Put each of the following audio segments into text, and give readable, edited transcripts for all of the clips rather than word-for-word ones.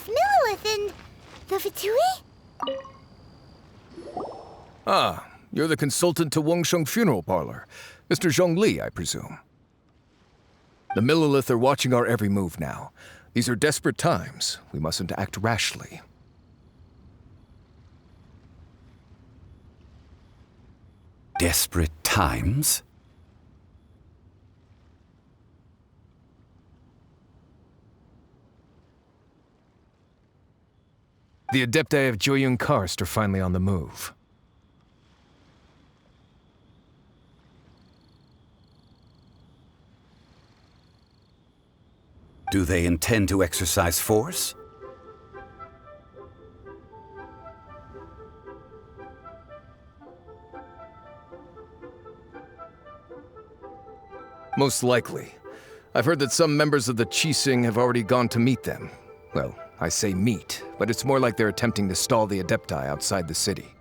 with Lilith and the Fatui? Ah, you're the consultant to Wangsheng Funeral Parlor. Mr. Zhongli, I presume. The Millilith are watching our every move now. These are desperate times. We mustn't act rashly. Desperate times? The Adepti of Joyun Karst are finally on the move. Do they intend to exercise force? Most likely. I've heard that some members of the Qixing have already gone to meet them. Well, I say meet, but it's more like they're attempting to stall the Adepti outside the city.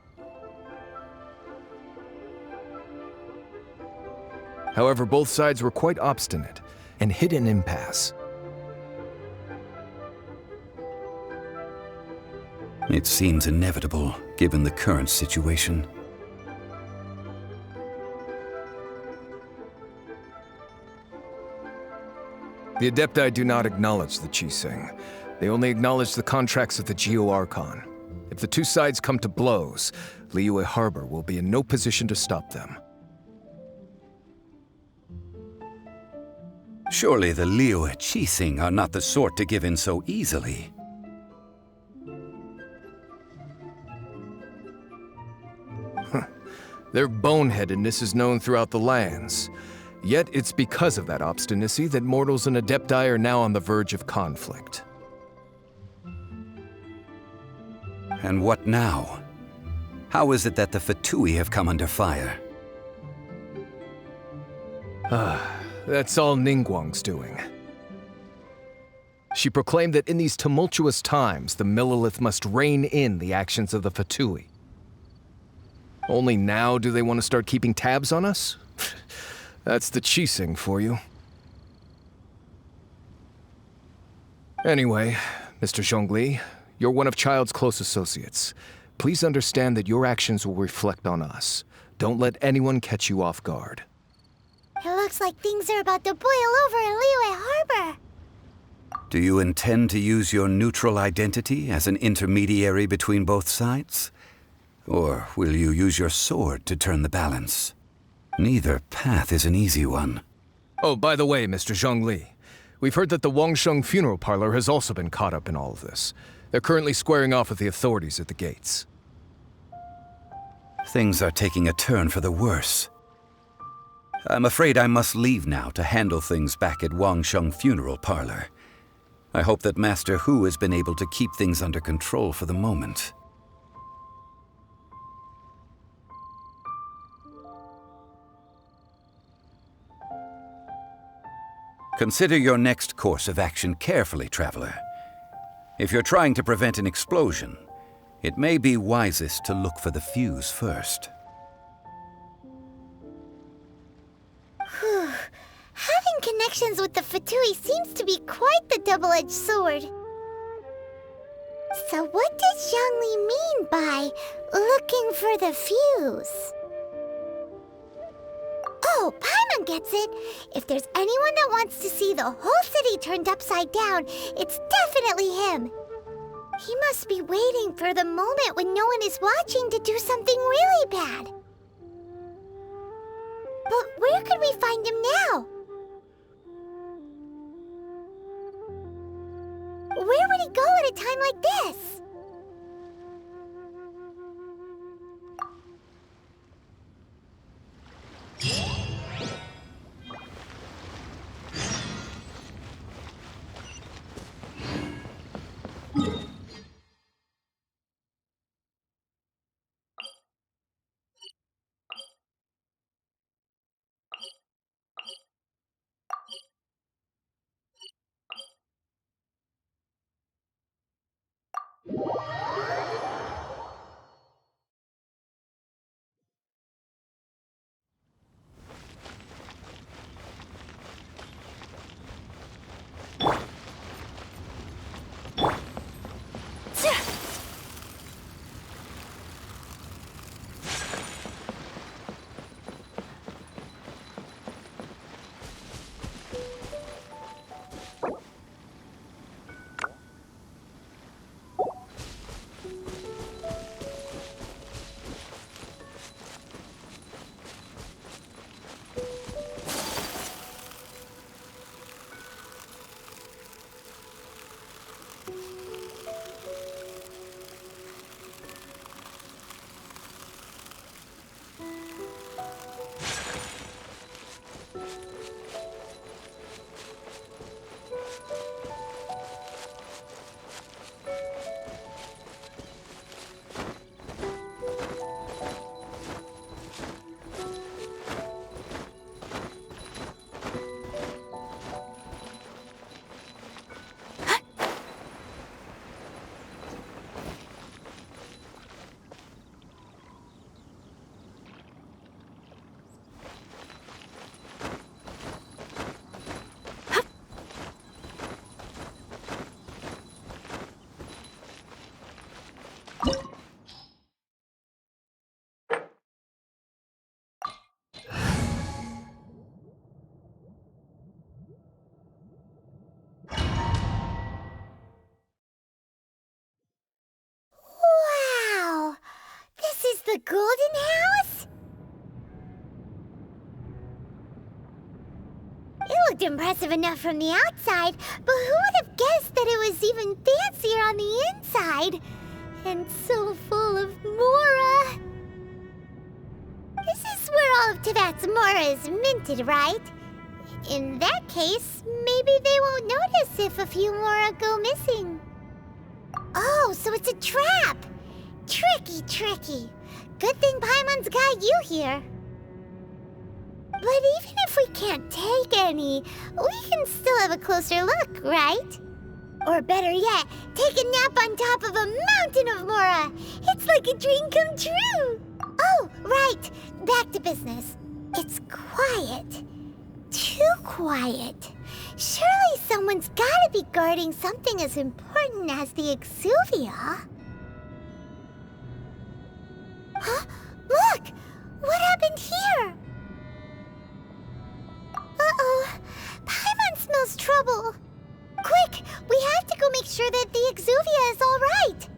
However, both sides were quite obstinate and hit an impasse. It seems inevitable, given the current situation. The Adepti do not acknowledge the Qixing. They only acknowledge the contracts of the Geo-Archon. If the two sides come to blows, Liyue Harbor will be in no position to stop them. Surely the Liyue Qixing are not the sort to give in so easily. Their boneheadedness is known throughout the lands. Yet it's because of that obstinacy that mortals and Adepti are now on the verge of conflict. And what now? How is it that the Fatui have come under fire? That's all Ningguang's doing. She proclaimed that in these tumultuous times, the Millilith must rein in the actions of the Fatui. Only now do they want to start keeping tabs on us? That's the Qixing for you. Anyway, Mr. Zhongli, you're one of Childe's close associates. Please understand that your actions will reflect on us. Don't let anyone catch you off guard. It looks like things are about to boil over in Liyue Harbor. Do you intend to use your neutral identity as an intermediary between both sides? Or will you use your sword to turn the balance? Neither path is an easy one. Oh, by the way, Mr. Zhongli, we've heard that the Wangsheng Funeral Parlor has also been caught up in all of this. They're currently squaring off with the authorities at the gates. Things are taking a turn for the worse. I'm afraid I must leave now to handle things back at Wangsheng Funeral Parlor. I hope that Master Hu has been able to keep things under control for the moment. Consider your next course of action carefully, Traveler. If you're trying to prevent an explosion, it may be wisest to look for the fuse first. Having connections with the Fatui seems to be quite the double-edged sword. So what does Zhongli mean by looking for the fuse? Oh, Paimon gets it. If there's anyone that wants to see the whole city turned upside down, it's definitely him. He must be waiting for the moment when no one is watching to do something really bad. But where could we find him now? Where would he go at a time like this? The Golden House? It looked impressive enough from the outside, but who would have guessed that it was even fancier on the inside? And so full of Mora. This is where all of Teyvat's Mora is minted, right? In that case, maybe they won't notice if a few Mora go missing. Oh, so it's a trap! Tricky, tricky. Good thing Paimon's got you here. But even if we can't take any, we can still have a closer look, right? Or better yet, take a nap on top of a mountain of Mora. It's like a dream come true. Oh, right. Back to business. It's quiet. Too quiet. Surely someone's gotta be guarding something as important as the Exuvia. Huh? Look! What happened here? Uh-oh. Paimon smells trouble. Quick! We have to go make sure that the Exuvia is all right.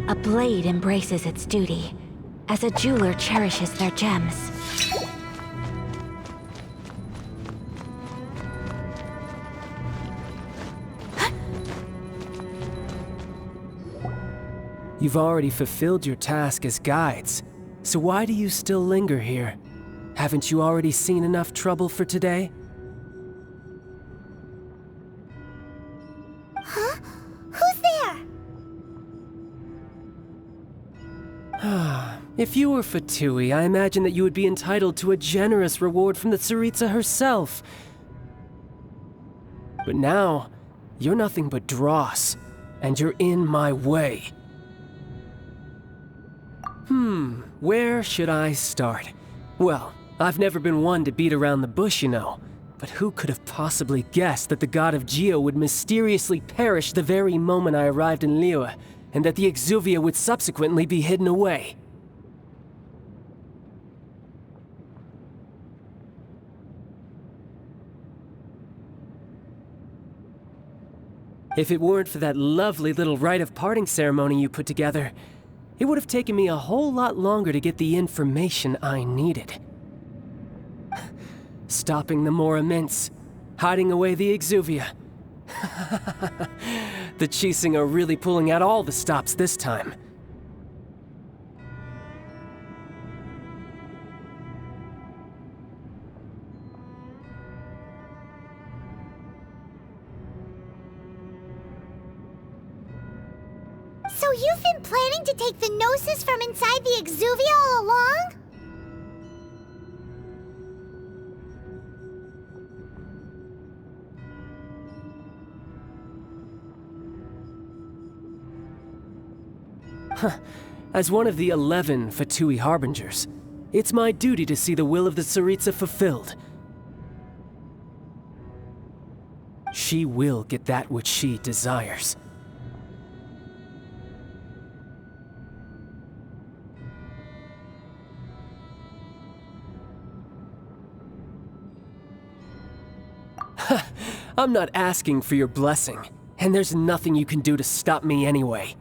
A blade embraces its duty, as a jeweler cherishes their gems. You've already fulfilled your task as guides, so why do you still linger here? Haven't you already seen enough trouble for today? Huh? Who's there? If you were Fatui, I imagine that you would be entitled to a generous reward from the Tsaritsa herself. But now, you're nothing but dross, and you're in my way. Where should I start? Well, I've never been one to beat around the bush, you know. But who could have possibly guessed that the god of Geo would mysteriously perish the very moment I arrived in Liyue, and that the Exuvia would subsequently be hidden away? If it weren't for that lovely little rite of parting ceremony you put together, it would have taken me a whole lot longer to get the information I needed. Stopping the Mora Mints, hiding away the Exuvia. The Chising are really pulling out all the stops this time. So you've been planning to take the Gnosis from inside the Exuvia all along? As one of the 11 Fatui Harbingers, it's my duty to see the will of the Tsaritsa fulfilled. She will get that which she desires. I'm not asking for your blessing, and there's nothing you can do to stop me anyway.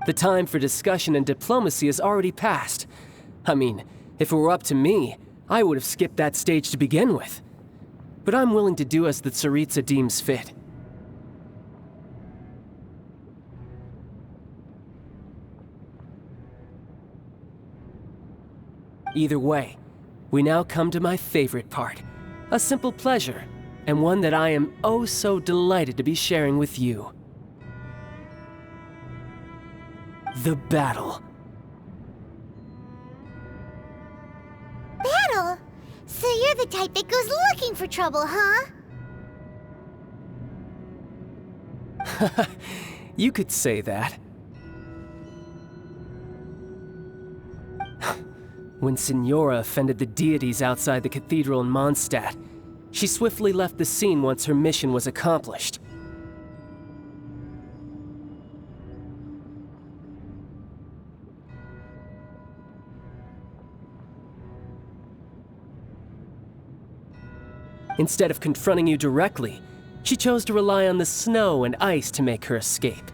The time for discussion and diplomacy has already passed. I mean, if it were up to me, I would have skipped that stage to begin with. But I'm willing to do as the Tsaritsa deems fit. Either way, we now come to my favorite part. A simple pleasure, and one that I am oh so delighted to be sharing with you. The battle. Battle? So you're the type that goes looking for trouble, huh? You could say that. When Signora offended the deities outside the cathedral in Mondstadt, she swiftly left the scene once her mission was accomplished. Instead of confronting you directly, she chose to rely on the snow and ice to make her escape.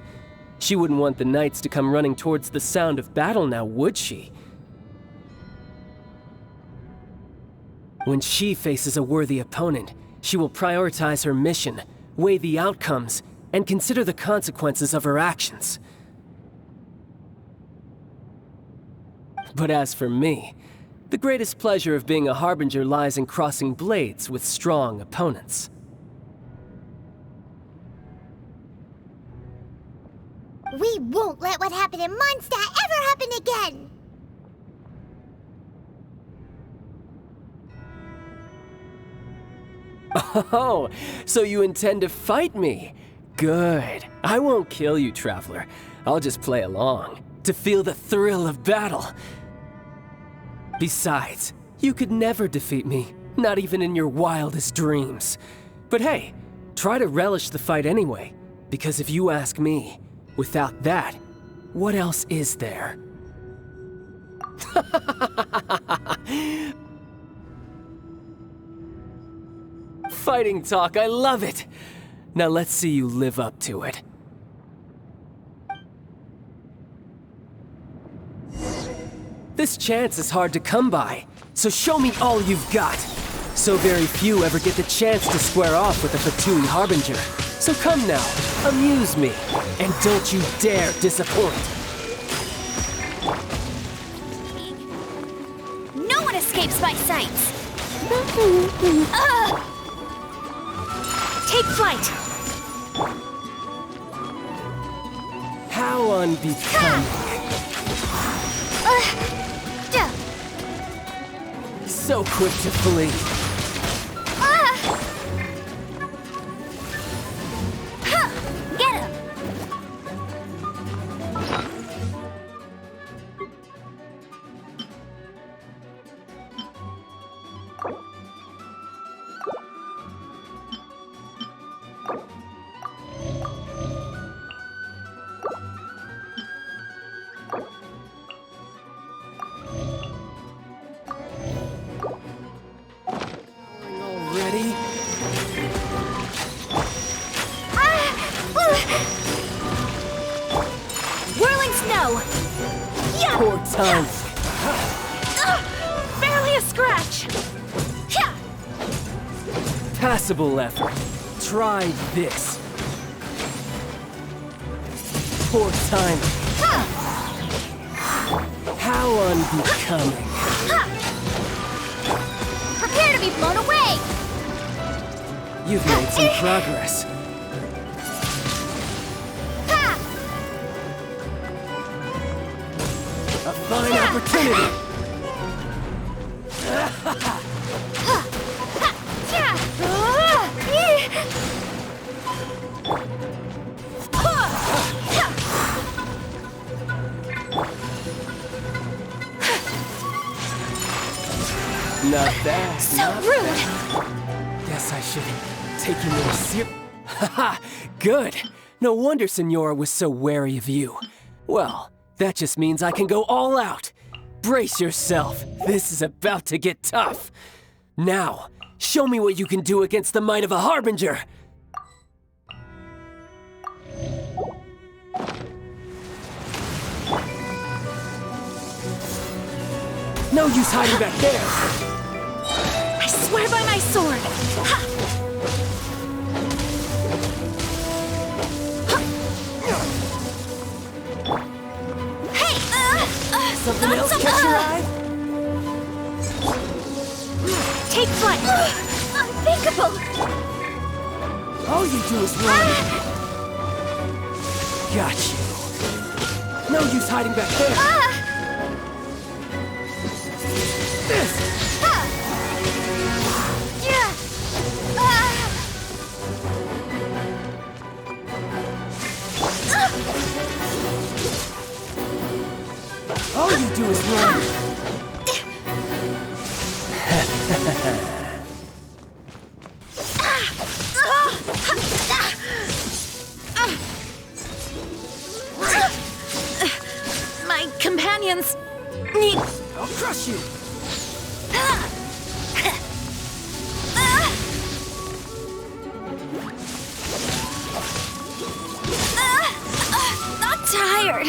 She wouldn't want the knights to come running towards the sound of battle now, would she? When she faces a worthy opponent, she will prioritize her mission, weigh the outcomes, and consider the consequences of her actions. But as for me, the greatest pleasure of being a harbinger lies in crossing blades with strong opponents. We won't let what happened in Mondstadt ever happen again! Oh, so you intend to fight me? Good. I won't kill you, Traveler. I'll just play along, to feel the thrill of battle. Besides, you could never defeat me, not even in your wildest dreams. But hey, try to relish the fight anyway, because if you ask me, without that, what else is there? Fighting talk, I love it! Now let's see you live up to it. This chance is hard to come by, so show me all you've got. So very few ever get the chance to square off with a Fatui Harbinger. So come now, amuse me, and don't you dare disappoint. No one escapes my sights! Take flight! How unbecoming. So quick to flee. Get him! Already? Whirling snow! Yeah! Poor time. Barely a scratch! Yeah! Passable effort. Try this. Poor time. How unbecoming. Prepare to be blown away! You've made some progress. A fine opportunity. Not bad. So not rude! bad. Guess I should take you more serious. Haha, good. No wonder Signora was so wary of you. Well, that just means I can go all out. Brace yourself. This is about to get tough. Now, show me what you can do against the might of a Harbinger. No use hiding back there. I swear by my sword! Ha! Hey! Something else catch your eye? Take flight! Unthinkable! All you do is run. Got you. No use hiding back there. This! do is run. My companions need... I'll crush you! Not tired.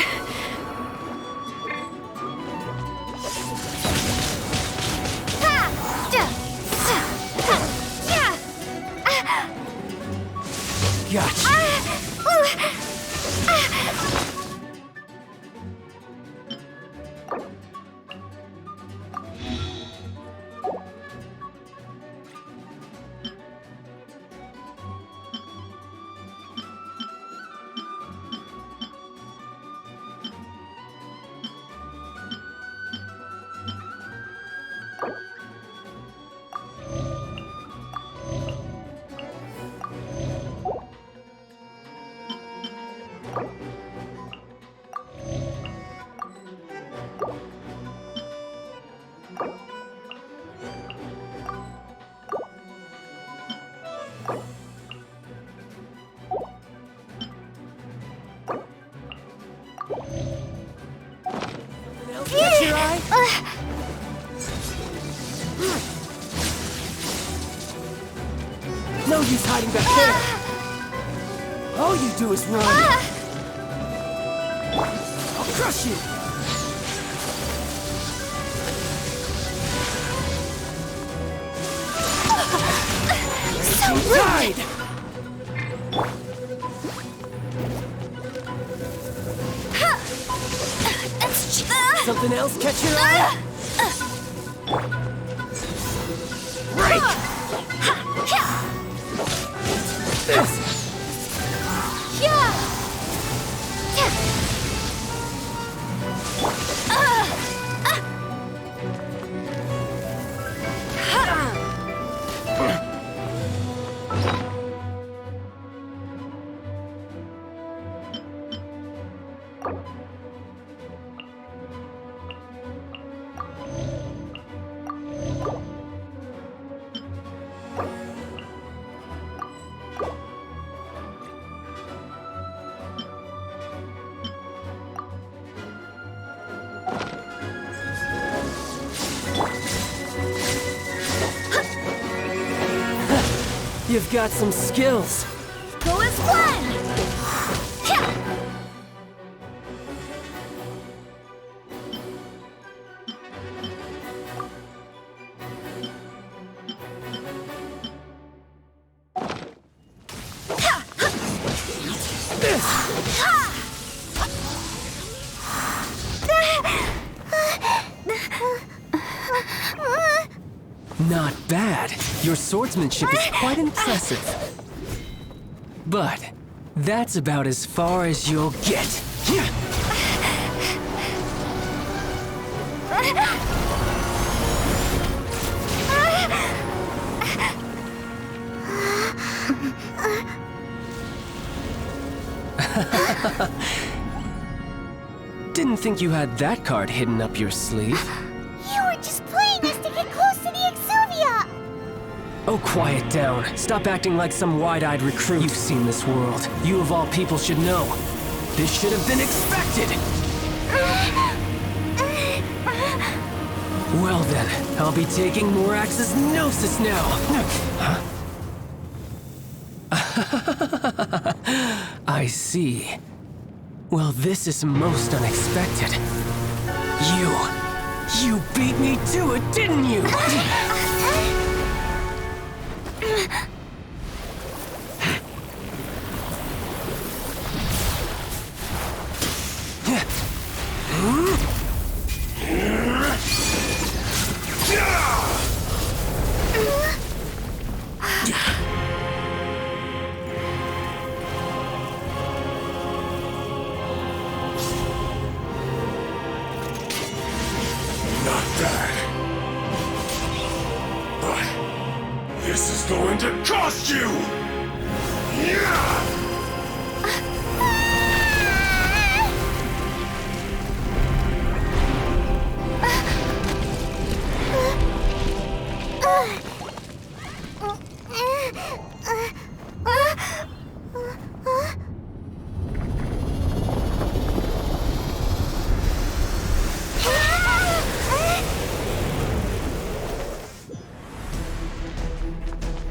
Gotcha. Catch your eye? No use hiding back there. All you do is run. I'll crush you. So You died. Something else catch your eye? Break! This! You've got some skills. Go as planned! Not bad. Your swordsmanship is quite impressive. But that's about as far as you'll get. Didn't think you had that card hidden up your sleeve. You were just playing us to get close to the Exuvia! Oh, quiet down. Stop acting like some wide-eyed recruit. You've seen this world. You of all people should know. This should have been expected! Well then, I'll be taking Morax's Gnosis now! Huh? I see. Well, this is most unexpected. You beat me to it, didn't you? Not bad. But this is going to cost you! Yeah!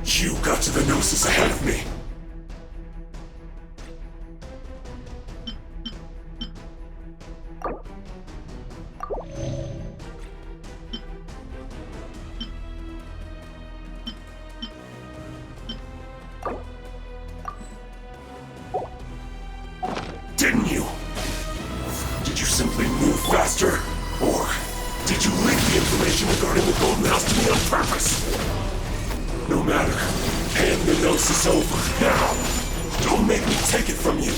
You got to the Gnosis ahead of me. Didn't you? Did you simply move faster? Or did you leak the information regarding the Golden House to me on purpose? No matter. Hand the Gnosis over, now! Don't make me take it from you!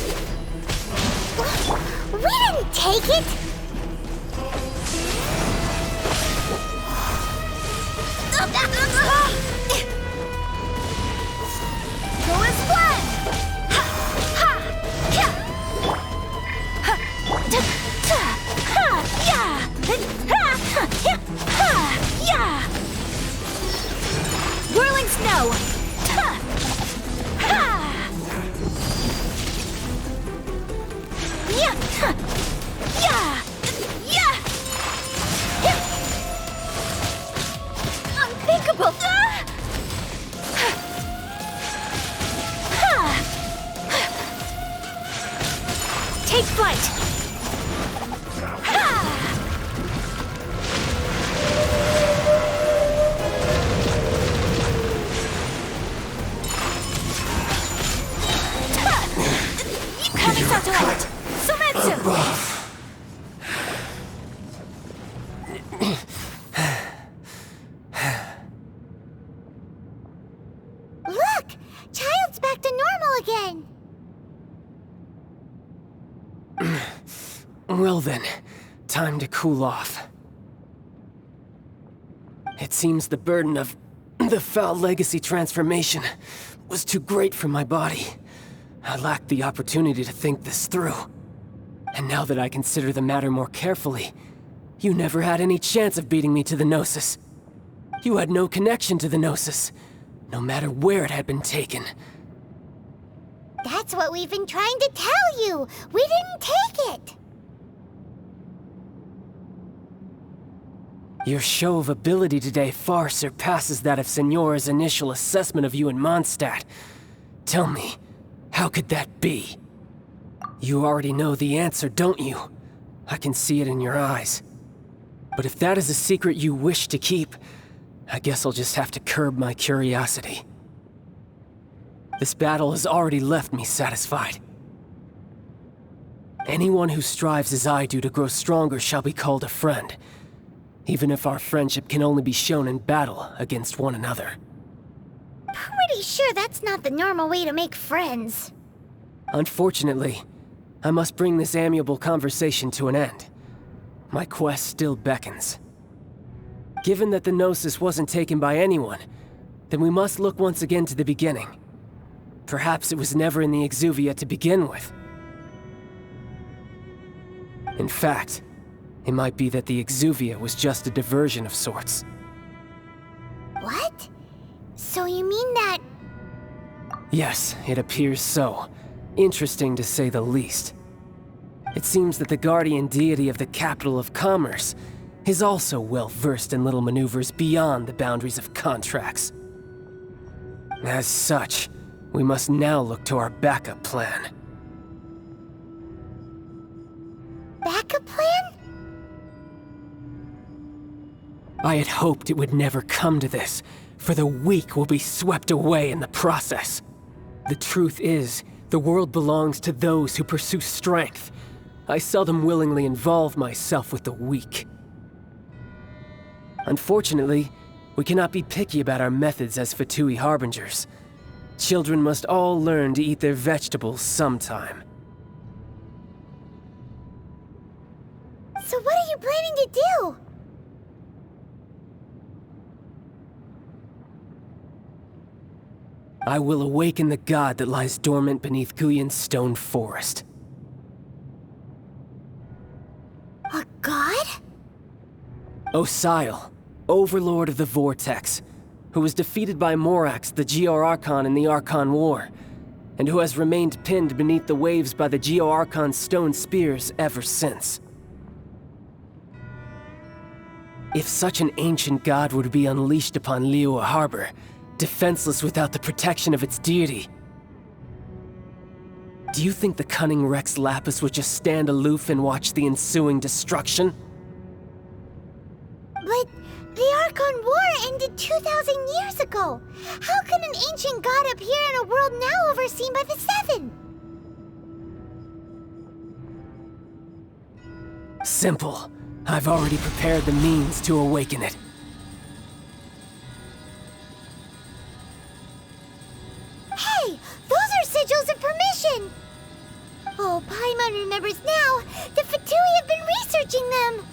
We didn't take it! Go as planned! Whirling snow! Unthinkable! Take flight! Look! Childe's back to normal again! Well then, time to cool off. It seems the burden of the foul legacy transformation was too great for my body. I lacked the opportunity to think this through. And now that I consider the matter more carefully, you never had any chance of beating me to the Gnosis. You had no connection to the Gnosis, no matter where it had been taken. That's what we've been trying to tell you! We didn't take it! Your show of ability today far surpasses that of Signora's initial assessment of you in Mondstadt. Tell me, how could that be? You already know the answer, don't you? I can see it in your eyes. But if that is a secret you wish to keep, I guess I'll just have to curb my curiosity. This battle has already left me satisfied. Anyone who strives as I do to grow stronger shall be called a friend, even if our friendship can only be shown in battle against one another. Pretty sure that's not the normal way to make friends. Unfortunately, I must bring this amiable conversation to an end. My quest still beckons. Given that the Gnosis wasn't taken by anyone, then we must look once again to the beginning. Perhaps it was never in the Exuvia to begin with. In fact, it might be that the Exuvia was just a diversion of sorts. What? So you mean that... Yes, it appears so. Interesting to say the least. It seems that the guardian deity of the capital of commerce is also well versed in little maneuvers beyond the boundaries of contracts. As such, we must now look to our backup plan. backup plan? I had hoped it would never come to this, for the weak will be swept away in the process. The truth is, the world belongs to those who pursue strength. I seldom willingly involve myself with the weak. Unfortunately, we cannot be picky about our methods as Fatui Harbingers. Children must all learn to eat their vegetables sometime. So what are you planning to do? I will awaken the god that lies dormant beneath Guyon's stone forest. A god? Osial, overlord of the Vortex. who was defeated by Morax, the Geo-Archon in the Archon War, and who has remained pinned beneath the waves by the Geo-Archon's stone spears ever since. If such an ancient god were to be unleashed upon Liyue Harbor, defenseless without the protection of its deity, do you think the cunning Rex Lapis would just stand aloof and watch the ensuing destruction? But the Archon War ended 2,000 years ago. How can an ancient god appear in a world now overseen by the Seven? Simple. I've already prepared the means to awaken it. Hey! Those are sigils of permission! Oh, Paimon remembers now! The Fatui have been researching them!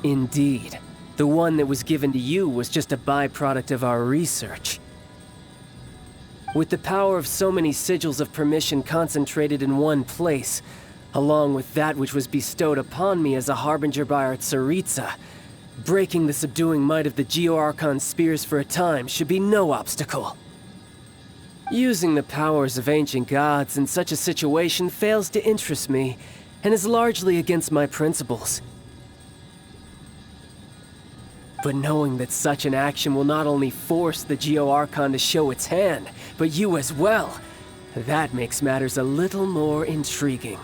Indeed. The one that was given to you was just a byproduct of our research. With the power of so many sigils of permission concentrated in one place, along with that which was bestowed upon me as a harbinger by our Tsaritsa, breaking the subduing might of the Geo-Archon spears for a time should be no obstacle. Using the powers of ancient gods in such a situation fails to interest me, and is largely against my principles. But knowing that such an action will not only force the Geo-Archon to show its hand, but you as well, that makes matters a little more intriguing.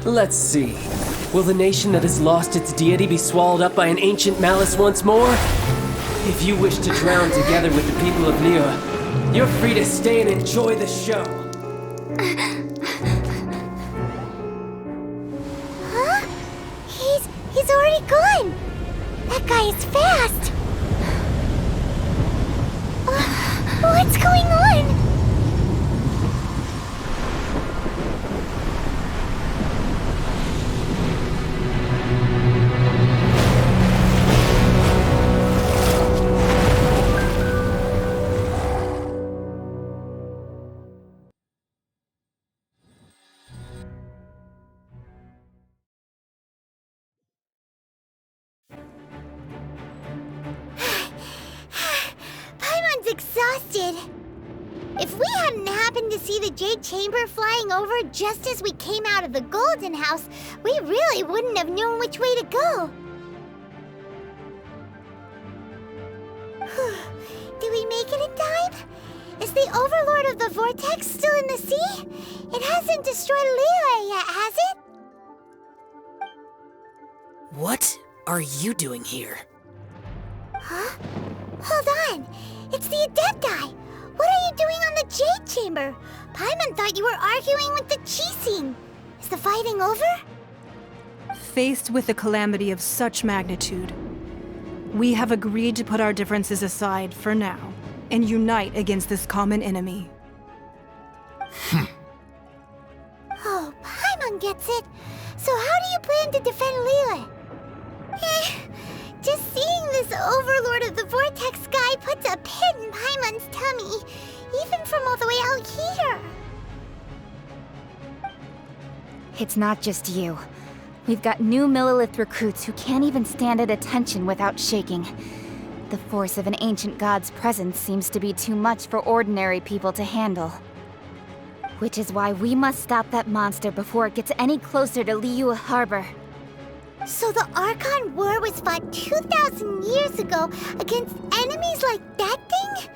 Let's see. Will the nation that has lost its deity be swallowed up by an ancient malice once more? If you wish to drown together with the people of Liyue, you're free to stay and enjoy the show. Huh? He's already gone! That guy is fast! What's going on? Exhausted. If we hadn't happened to see the Jade Chamber flying over just as we came out of the Golden House, we really wouldn't have known which way to go. Did we make it in time? Is the Overlord of the Vortex still in the sea? It hasn't destroyed Liyue yet, has it? What are you doing here? Huh? Hold on. It's the Adepti! What are you doing on the Jade Chamber? Paimon thought you were arguing with the Qixing. Is the fighting over? Faced with a calamity of such magnitude, we have agreed to put our differences aside for now and unite against this common enemy. Oh, Paimon gets it. So how do you plan to defend Liyue? Just seeing this Overlord of the Vortex guy puts a pit in Paimon's tummy, even from all the way out here. It's not just you. We've got new Millelith recruits who can't even stand at attention without shaking. The force of an ancient god's presence seems to be too much for ordinary people to handle. Which is why we must stop that monster before it gets any closer to Liyue Harbor. So the Archon War was fought 2,000 years ago against enemies like that thing?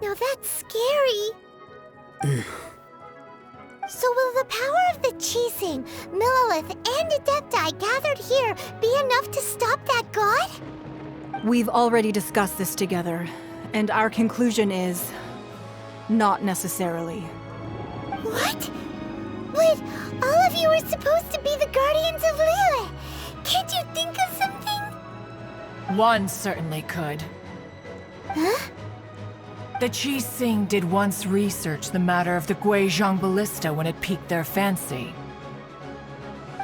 Now that's scary. So will the power of the Qixing, Millelith, and Adepti gathered here be enough to stop that god? We've already discussed this together, and our conclusion is... not necessarily. What? But all of you were supposed to be the guardians of Liyue. Can't you think of something? One certainly could. The Qi did once research the matter of the Guizhong ballista when it piqued their fancy.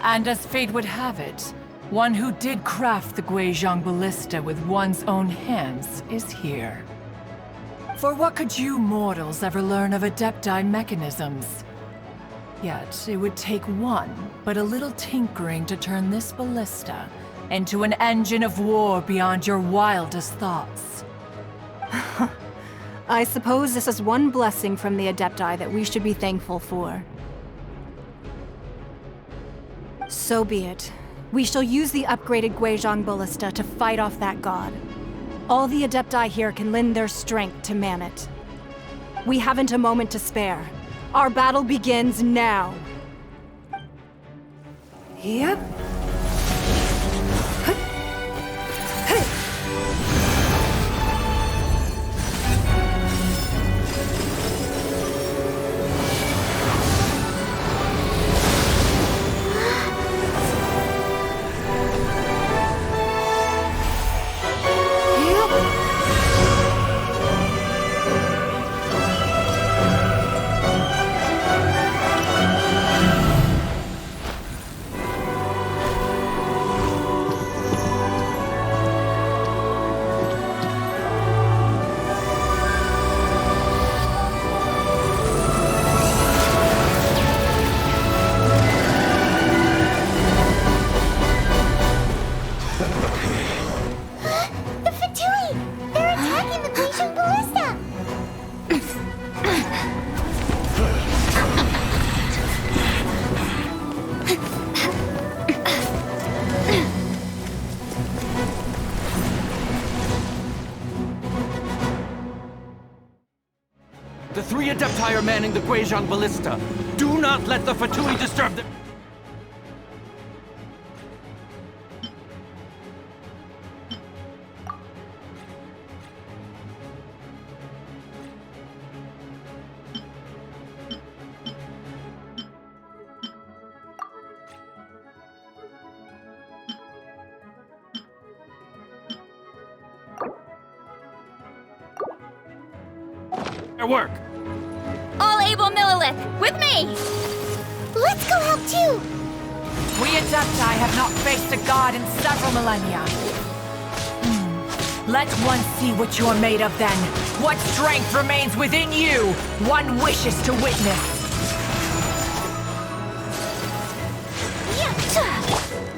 And as fate would have it, one who did craft the Guizhong ballista with one's own hands is here. For what could you mortals ever learn of Adepti mechanisms? Yet, it would take one, but a little tinkering to turn this ballista into an engine of war beyond your wildest thoughts. I suppose this is one blessing from the Adepti that we should be thankful for. So be it. We shall use the upgraded Guizhong ballista to fight off that god. All the Adepti here can lend their strength to man it. We haven't a moment to spare. Our battle begins now. Yep. The three Adepti are manning the Guizhong ballista. Do not let the Fatui disturb them. Their work. All able Millilith, with me! Let's go help too! We Adepti have not faced a god in several millennia. Let one see what you're made of then. What strength remains within you, one wishes to witness.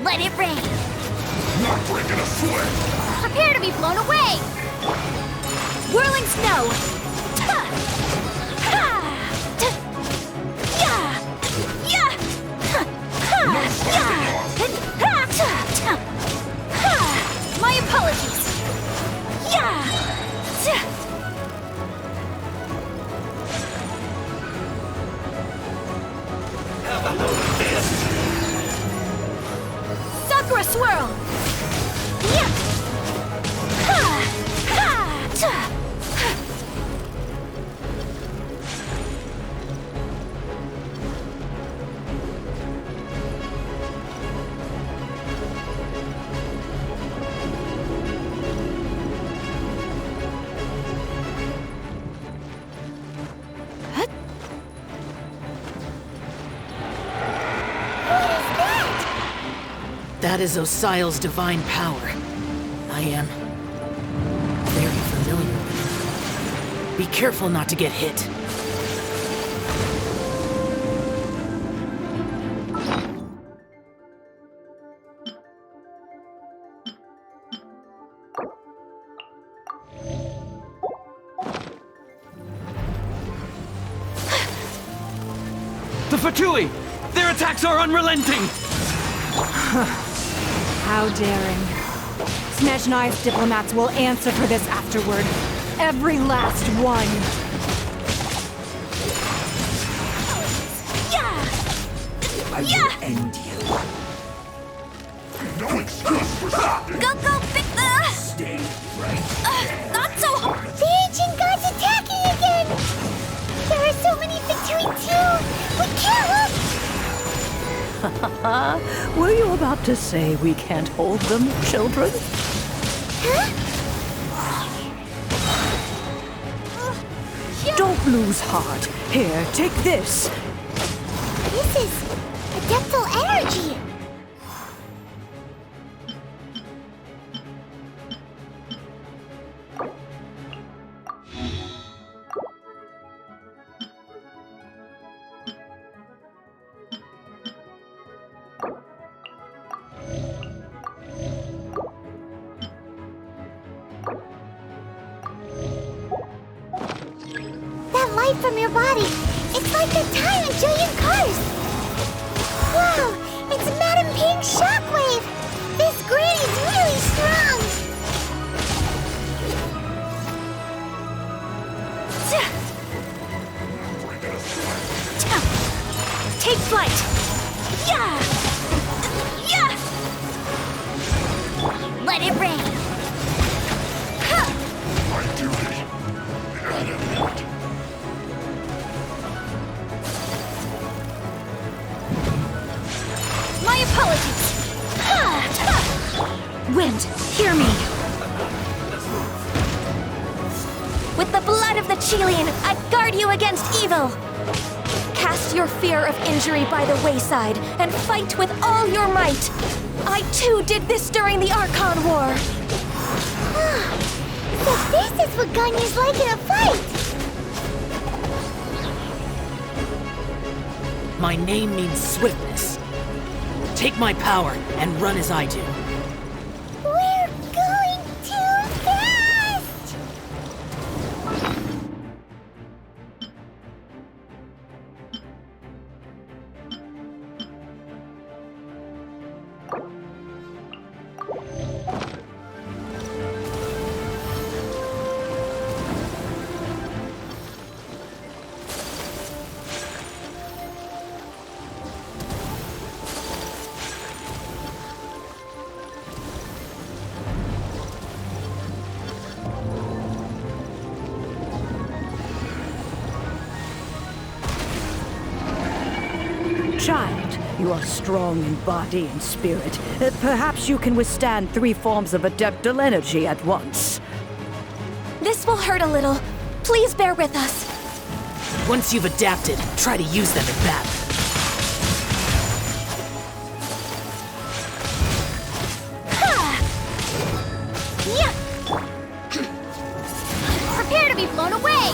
Let it rain! Not breaking a sweat! Prepare to be blown away! Whirling snow! My apologies! Have a load of this! Sakura swirl! That is Osial's divine power. I am very familiar with it. Be careful not to get hit. The Fatui! Their attacks are unrelenting! How daring. Snezhnai's diplomats will answer for this afterward. Every last one. I will end you. No excuse for stopping! Go, pick the... Stay right not so hard! The ancient god's attacking again! There are so many between two! We can't look! Were you about to say we can't hold them, children? Huh? lose heart. Here, take this. This is adeptal energy. That light from your body, it's like the time in Jillian Cars. Wow, it's Madam Pink's shockwave. This granny's really strong. Take flight! Yeah! Yeah! Let it rain! My duty at an end. My apologies! Wind, hear me! With the blood of the Chilean, I guard you against evil! Cast your fear of injury by the wayside and fight with all your might! I too did this during the Archon War! So this is what Ganya's like in a fight. My name means swiftness. Take my power and run as I do. We're going too fast! Child, you are strong in body and spirit. Perhaps you can withstand 3 forms of adeptal energy at once. This will hurt a little. Please bear with us. Once you've adapted, try to use them in battle. Yeah. Prepare to be blown away!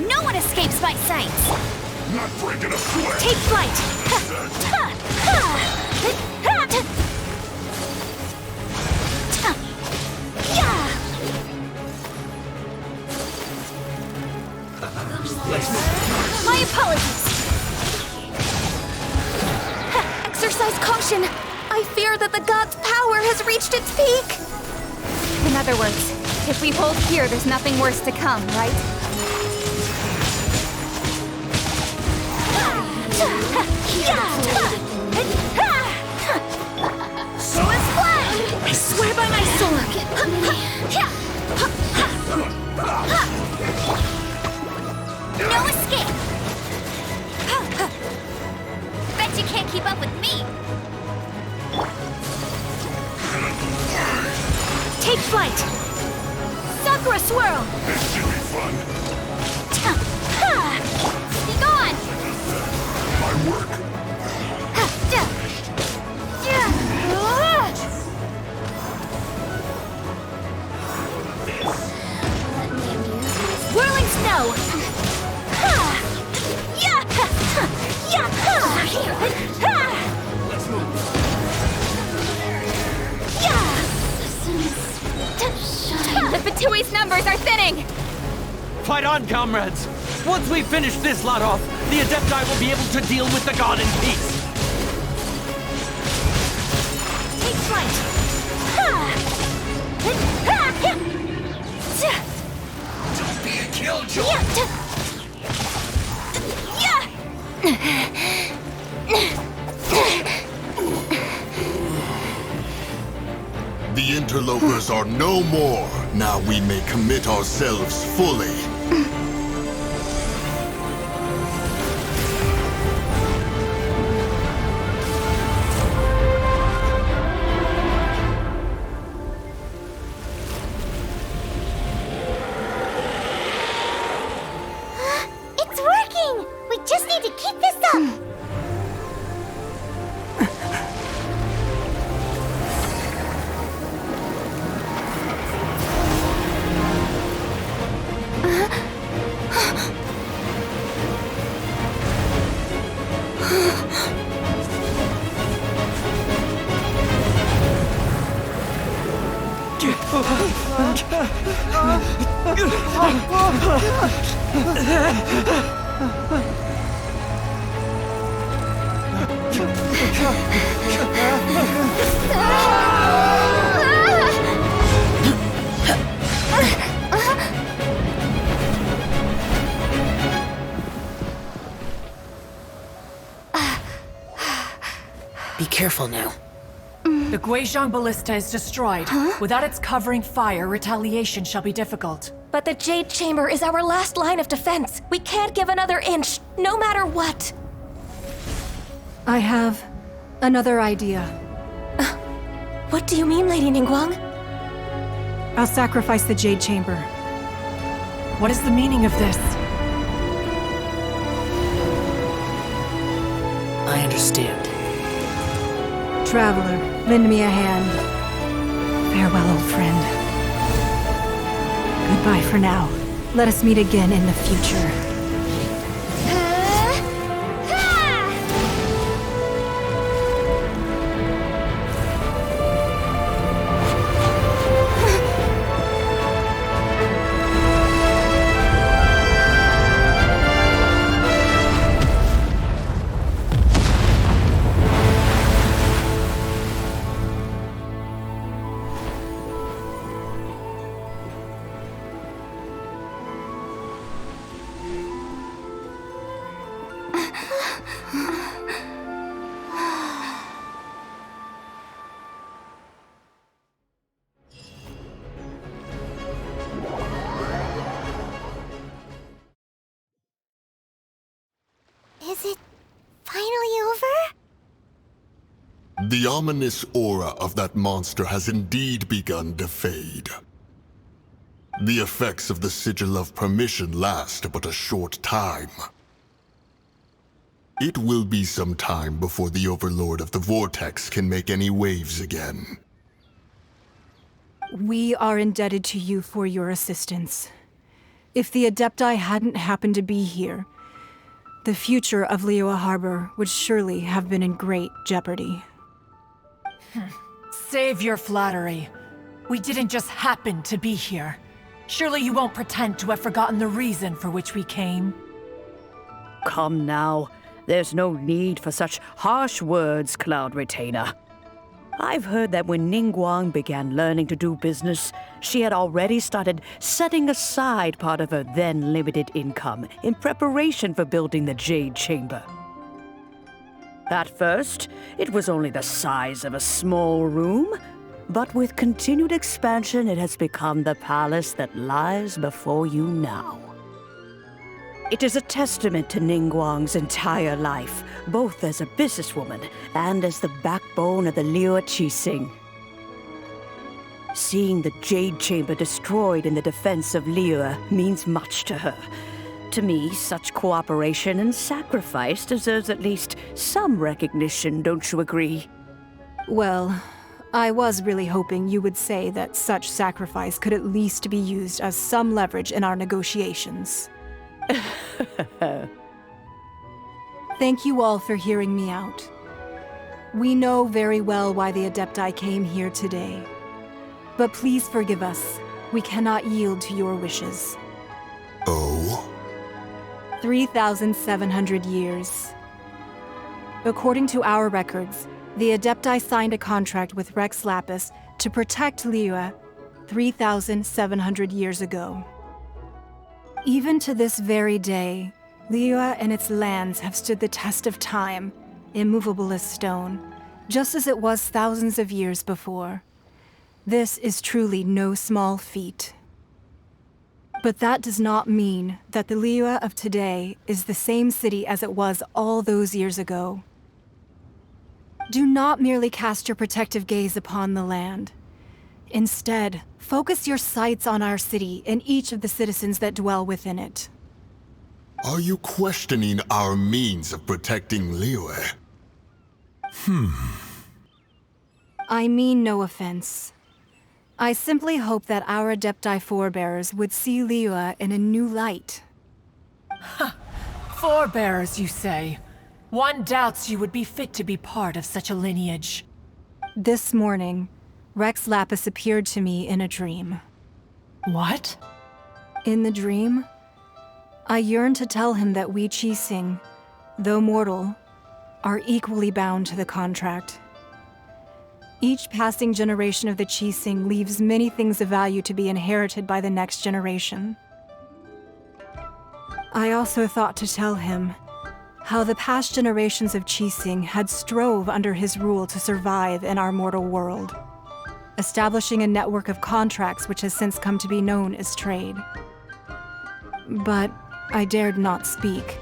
No one escapes my sights! Not breaking a sweat. Take flight! My apologies! Exercise caution! I fear that the god's power has reached its peak! In other words, if we hold here, there's nothing worse to come, right? So is flag! I swear by my sword! No escape! Bet you can't keep up with me! Take flight! Sakura swirl! This should be fun. Be gone! My work. Whirling snow! Let's move. The Fatui's numbers are thinning! Fight on, comrades! Once we finish this lot off, the Adepti will be able to deal with the god in peace! Take flight! Don't be a killjoy. The interlopers are no more. Now we may commit ourselves fully. Be careful now. The Guizhong Ballista is destroyed. Without its covering fire, retaliation shall be difficult. But the Jade Chamber is our last line of defense. We can't give another inch, no matter what. I have another idea. What do you mean, Lady Ningguang? I'll sacrifice the Jade Chamber. What is the meaning of this? I understand. Traveler, lend me a hand. Farewell, old friend. Goodbye for now. Let us meet again in the future. Is it finally over? The ominous aura of that monster has indeed begun to fade. The effects of the Sigil of Permission last but a short time. It will be some time before the Overlord of the Vortex can make any waves again. We are indebted to you for your assistance. If the Adepti hadn't happened to be here, the future of Liyue Harbor would surely have been in great jeopardy. Save your flattery. We didn't just happen to be here. Surely you won't pretend to have forgotten the reason for which we came. Come now. There's no need for such harsh words, Cloud Retainer. I've heard that when Ningguang began learning to do business, she had already started setting aside part of her then limited income in preparation for building the Jade Chamber. At first, it was only the size of a small room, but with continued expansion, it has become the palace that lies before you now. It is a testament to Ningguang's entire life, both as a businesswoman and as the backbone of the Liyue Qixing. Seeing the Jade Chamber destroyed in the defense of Liyue means much to her. To me, such cooperation and sacrifice deserves at least some recognition, don't you agree? Well, I was really hoping you would say that such sacrifice could at least be used as some leverage in our negotiations. Thank you all for hearing me out. We know very well why the Adepti came here today. But please forgive us. We cannot yield to your wishes. Oh? 3,700 years. According to our records, the Adepti signed a contract with Rex Lapis to protect Liyue 3,700 years ago. Even to this very day, Liyue and its lands have stood the test of time, immovable as stone, just as it was thousands of years before. This is truly no small feat. But that does not mean that the Liyue of today is the same city as it was all those years ago. Do not merely cast your protective gaze upon the land. Instead, focus your sights on our city and each of the citizens that dwell within it. Are you questioning our means of protecting Liyue? I mean no offense. I simply hope that our Adepti forebears would see Liyue in a new light. Forebears, you say? One doubts you would be fit to be part of such a lineage. This morning, Rex Lapis appeared to me in a dream. What? In the dream, I yearned to tell him that we Qixing, though mortal, are equally bound to the contract. Each passing generation of the Qixing leaves many things of value to be inherited by the next generation. I also thought to tell him how the past generations of Qixing had strove under his rule to survive in our mortal world, establishing a network of contracts which has since come to be known as trade. But I dared not speak.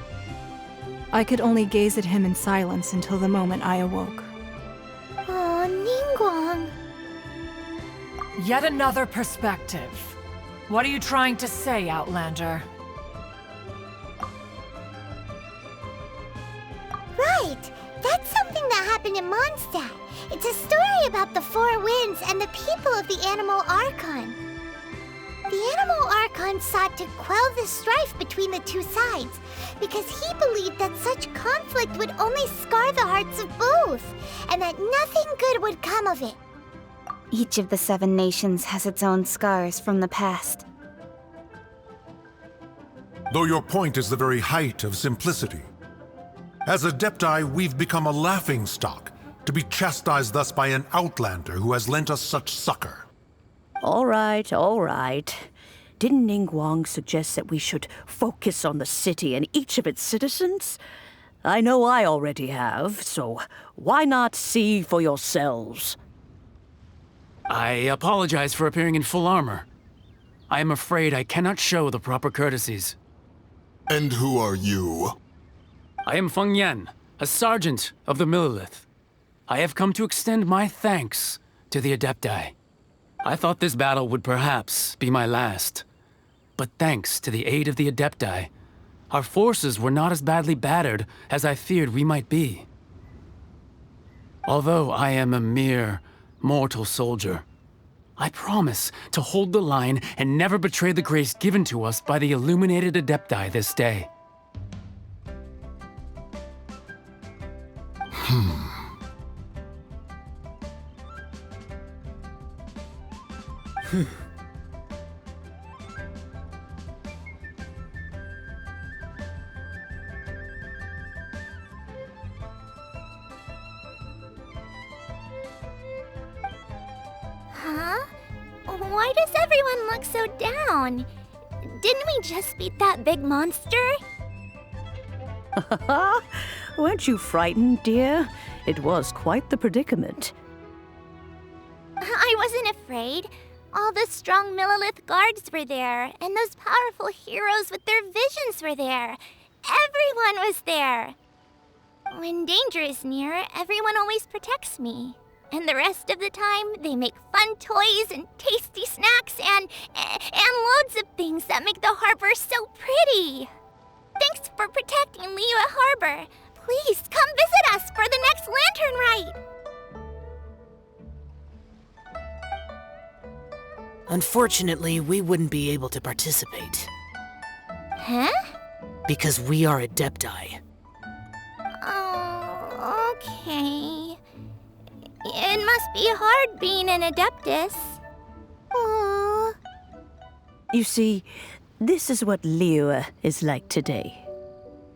I could only gaze at him in silence until the moment I awoke. Oh, Ningguang. Yet another perspective. What are you trying to say, Outlander? Right! That's something that happened in Mondstadt. It's a story about the Four Winds and the people of the Animal Archon. The Animal Archon sought to quell the strife between the two sides because he believed that such conflict would only scar the hearts of both, and that nothing good would come of it. Each of the 7 nations has its own scars from the past. Though your point is the very height of simplicity. As Adepti, we've become a laughingstock, to be chastised thus by an outlander who has lent us such succor. All right, all right. Didn't Ningguang suggest that we should focus on the city and each of its citizens? I know I already have, so why not see for yourselves? I apologize for appearing in full armor. I am afraid I cannot show the proper courtesies. And who are you? I am Feng Yan, a sergeant of the Millelith. I have come to extend my thanks to the Adepti. I thought this battle would perhaps be my last. But thanks to the aid of the Adepti, our forces were not as badly battered as I feared we might be. Although I am a mere mortal soldier, I promise to hold the line and never betray the grace given to us by the illuminated Adepti this day. Huh? Why does everyone look so down? Didn't we just beat that big monster? Weren't you frightened, dear? It was quite the predicament. I wasn't afraid. All the strong Millelith guards were there, and those powerful heroes with their visions were there. Everyone was there. When danger is near, everyone always protects me. And the rest of the time, they make fun toys and tasty snacks and loads of things that make the harbor so pretty. Thanks for protecting Liyue Harbor. Please come visit us for the next lantern rite. Unfortunately, we wouldn't be able to participate. Huh? Because we are Adepti. Oh, okay. It must be hard being an Adeptus. Aww. You see, this is what Liyue is like today.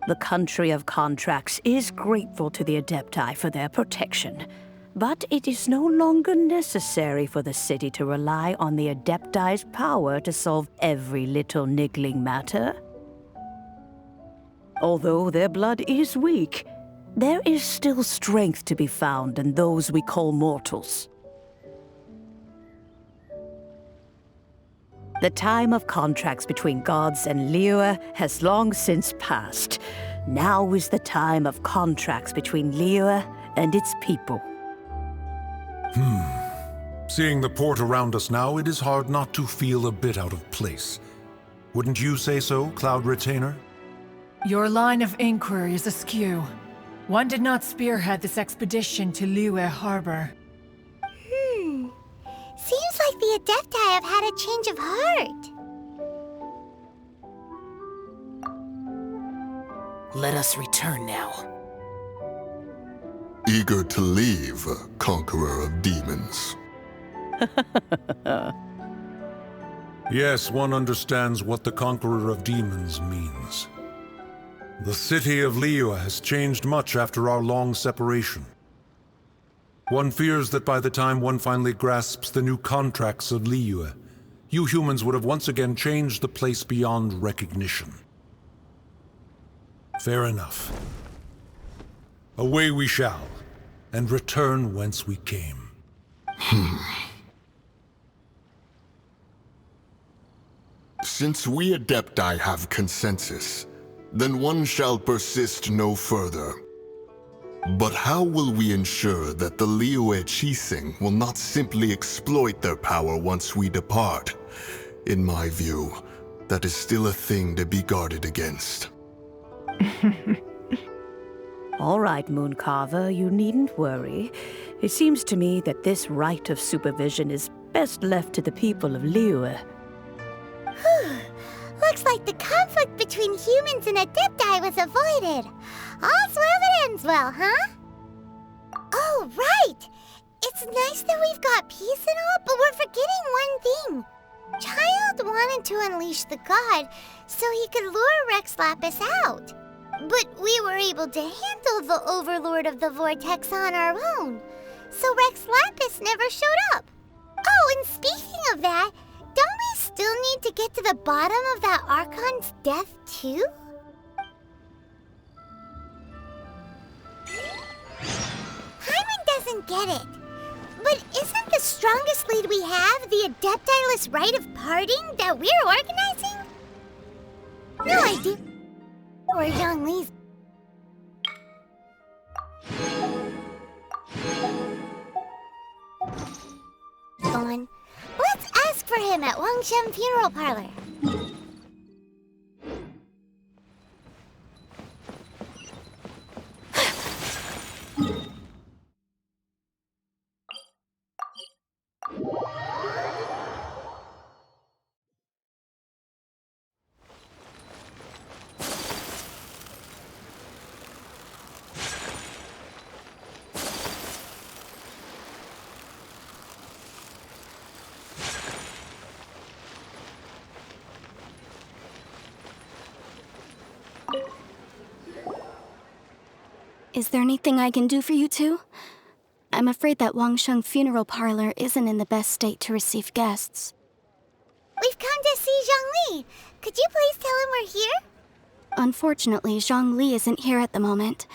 The country of contracts is grateful to the Adepti for their protection, but it is no longer necessary for the city to rely on the Adepti's power to solve every little niggling matter. Although their blood is weak, there is still strength to be found in those we call mortals. The time of contracts between gods and Liyue has long since passed. Now is the time of contracts between Liyue and its people. Seeing the port around us now, it is hard not to feel a bit out of place. Wouldn't you say so, Cloud Retainer? Your line of inquiry is askew. One did not spearhead this expedition to Liyue Harbor. Seems like the Adepti have had a change of heart. Let us return now. Eager to leave, conqueror of demons? Yes, one understands what the Conqueror of Demons means. The city of Liyue has changed much after our long separation. One fears that by the time one finally grasps the new contracts of Liyue, you humans would have once again changed the place beyond recognition. Fair enough. Away we shall, and return whence we came. Since we Adepti have consensus, then one shall persist no further. But how will we ensure that the Liyue Chising will not simply exploit their power once we depart? In my view, that is still a thing to be guarded against. All right, Mooncarver, you needn't worry. It seems to me that this right of supervision is best left to the people of Liyue. Looks like the conflict between humans and Adepti was avoided. All's well that ends well, huh? Oh, right! It's nice that we've got peace and all, but we're forgetting one thing. Childe wanted to unleash the god so he could lure Rex Lapis out. But we were able to handle the Overlord of the Vortex on our own, so Rex Lapis never showed up. Oh, and speaking of that, don't we still need to get to the bottom of that Archon's death, too? Hyman doesn't get it. But isn't the strongest lead we have the Adepti-less rite of parting that we're organizing? No idea. Or Zhongli's. Gone. Let's ask for him at Wangshen Funeral Parlor. Is there anything I can do for you two? I'm afraid that Wangshen Funeral Parlor isn't in the best state to receive guests. We've come to see Zhongli. Could you please tell him we're here? Unfortunately, Zhongli isn't here at the moment.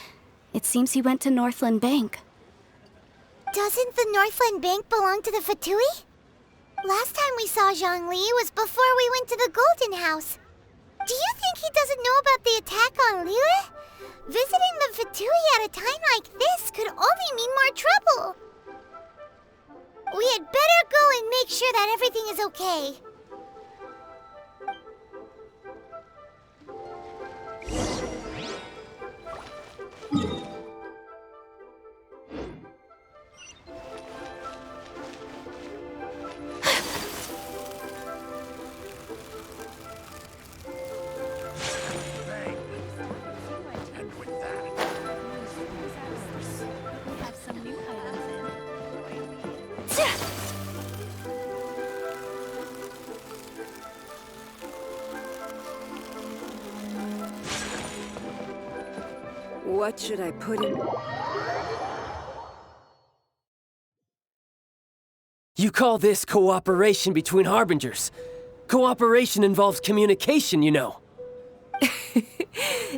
It seems he went to Northland Bank. Doesn't the Northland Bank belong to the Fatui? Last time we saw Zhongli was before we went to the Golden House. Do you think he doesn't know about the attack on Liyue? Visiting the Fatui at a time like this could only mean more trouble. We had better go and make sure that everything is okay. What should I put in? You call this cooperation between Harbingers? Cooperation involves communication, you know.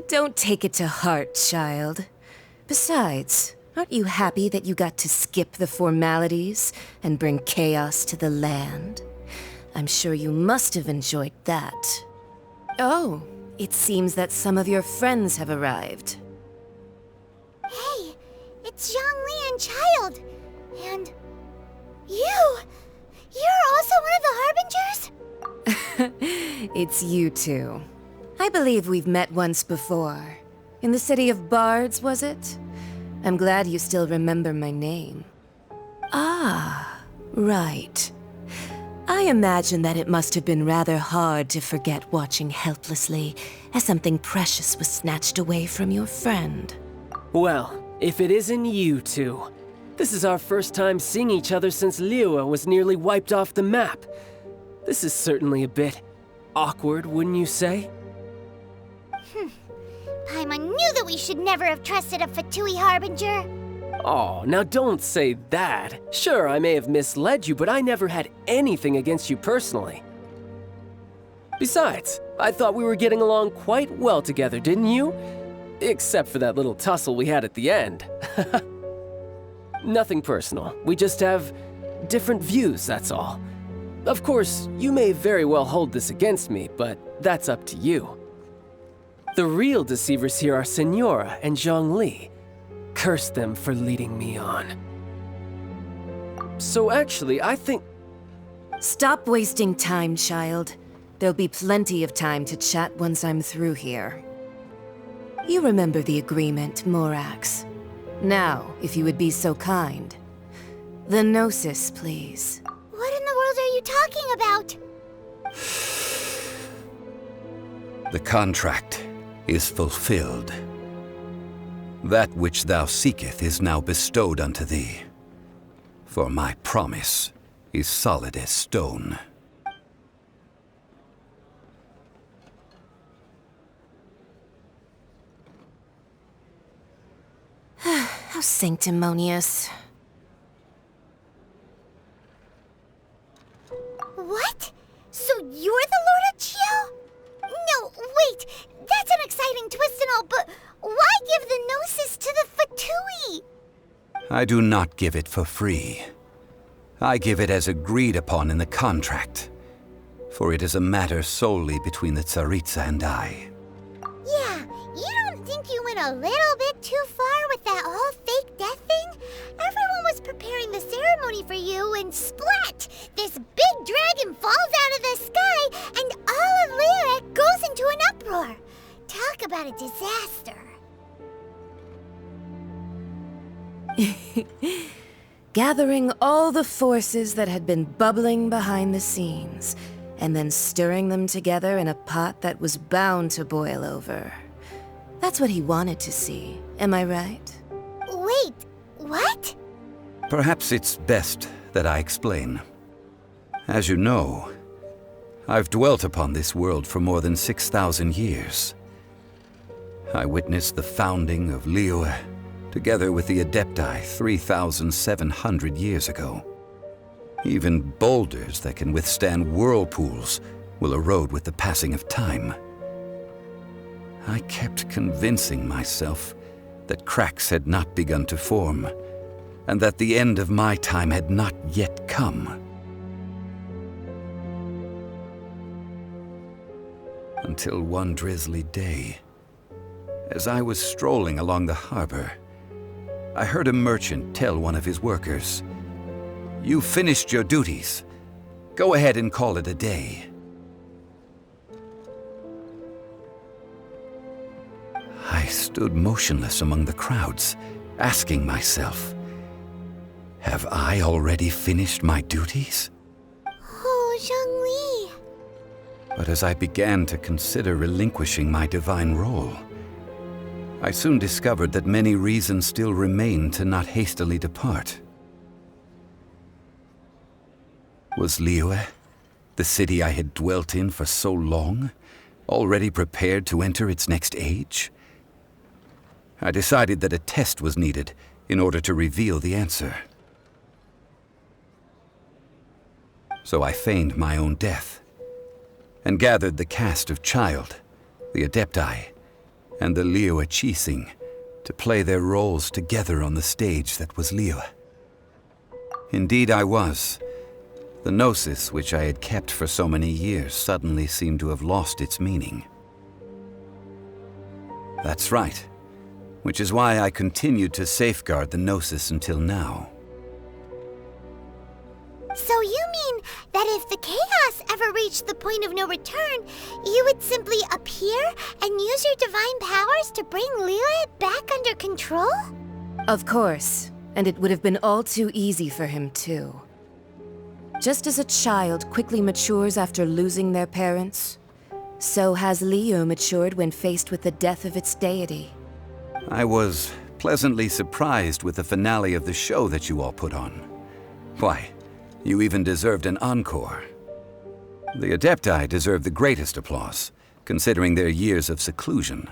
Don't take it to heart, child. Besides, aren't you happy that you got to skip the formalities and bring chaos to the land? I'm sure you must have enjoyed that. Oh, it seems that some of your friends have arrived. Hey, it's Zhongli and Childe. And you! You're also one of the Harbingers? It's you two. I believe we've met once before. In the city of Bards, was it? I'm glad you still remember my name. Ah, right. I imagine that it must have been rather hard to forget watching helplessly as something precious was snatched away from your friend. Well, if it isn't you two. This is our first time seeing each other since Liyue was nearly wiped off the map. This is certainly a bit awkward, wouldn't you say? Paimon knew that we should never have trusted a Fatui Harbinger. Oh, now don't say that. Sure, I may have misled you, but I never had anything against you personally. Besides, I thought we were getting along quite well together, didn't you? Except for that little tussle we had at the end. Nothing personal. We just have different views, that's all. Of course, you may very well hold this against me, but that's up to you. The real deceivers here are Senora and Zhongli. Curse them for leading me on. So actually, I think... Stop wasting time, child. There'll be plenty of time to chat once I'm through here. You remember the agreement, Morax. Now, if you would be so kind. The Gnosis, please. What in the world are you talking about? The contract is fulfilled. That which thou seeketh is now bestowed unto thee. For my promise is solid as stone. How sanctimonious. What? So you're the Lord of Geo? No, wait! That's an exciting twist and all, but why give the Gnosis to the Fatui? I do not give it for free. I give it as agreed upon in the contract, for it is a matter solely between the Tsaritsa and I. Yeah, you don't think you went a little bit too far with that whole fake death thing? Everyone was preparing the ceremony for you, and splat! This big dragon falls out of the sky, and all of Liyue goes into an uproar. Talk about a disaster. Gathering all the forces that had been bubbling behind the scenes, and then stirring them together in a pot that was bound to boil over. That's what he wanted to see, am I right? Wait, what? Perhaps it's best that I explain. As you know, I've dwelt upon this world for more than 6,000 years. I witnessed the founding of Liyue, together with the Adepti 3,700 years ago. Even boulders that can withstand whirlpools will erode with the passing of time. I kept convincing myself that cracks had not begun to form, and that the end of my time had not yet come. Until one drizzly day, as I was strolling along the harbor, I heard a merchant tell one of his workers, "You've finished your duties. Go ahead and call it a day." I stood motionless among the crowds, asking myself, have I already finished my duties? Oh, Zhongli. But as I began to consider relinquishing my divine role, I soon discovered that many reasons still remained to not hastily depart. Was Liyue, the city I had dwelt in for so long, already prepared to enter its next age? I decided that a test was needed in order to reveal the answer. So I feigned my own death, and gathered the cast of Childe, the Adepti, and the Liyue Qixing to play their roles together on the stage that was Liyue. Indeed I was. The Gnosis, which I had kept for so many years, suddenly seemed to have lost its meaning. That's right, which is why I continued to safeguard the Gnosis until now. So you mean that if the chaos ever reached the point of no return, you would simply appear and use your divine powers to bring Liyue back under control? Of course, and it would have been all too easy for him too. Just as a child quickly matures after losing their parents, so has Liyue matured when faced with the death of its deity. I was pleasantly surprised with the finale of the show that you all put on. Why, you even deserved an encore. The Adepti deserve the greatest applause, considering their years of seclusion.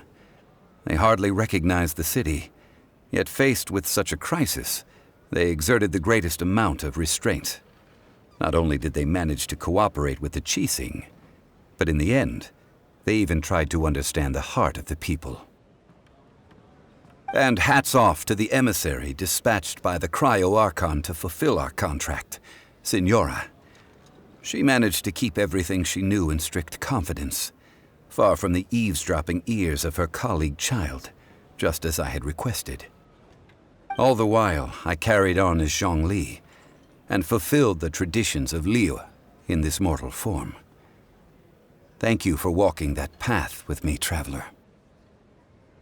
They hardly recognized the city, yet faced with such a crisis, they exerted the greatest amount of restraint. Not only did they manage to cooperate with the Qixing, but in the end, they even tried to understand the heart of the people. And hats off to the emissary dispatched by the Cryo-Archon to fulfill our contract, Signora. She managed to keep everything she knew in strict confidence, far from the eavesdropping ears of her colleague Childe, just as I had requested. All the while, I carried on as Zhongli, and fulfilled the traditions of Liyue in this mortal form. Thank you for walking that path with me, traveler.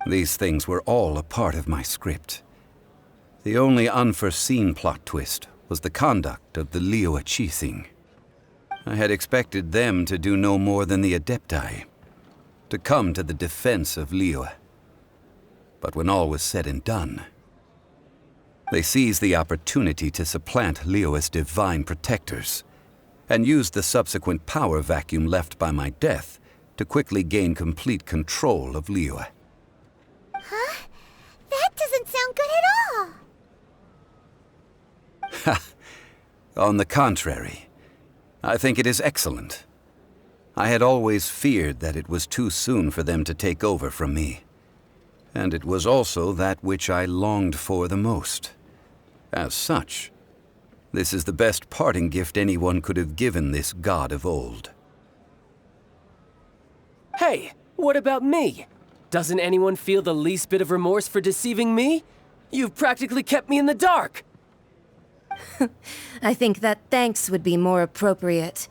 These things were all a part of my script. The only unforeseen plot twist was the conduct of the Liyue Qixing. I had expected them to do no more than the Adepti, to come to the defense of Liyue. But when all was said and done, they seized the opportunity to supplant Liyue's divine protectors, and used the subsequent power vacuum left by my death to quickly gain complete control of Liyue. Huh? That doesn't sound good at all! Ha! On the contrary, I think it is excellent. I had always feared that it was too soon for them to take over from me. And it was also that which I longed for the most. As such, this is the best parting gift anyone could have given this god of old. Hey, what about me? Doesn't anyone feel the least bit of remorse for deceiving me? You've practically kept me in the dark! I think that thanks would be more appropriate.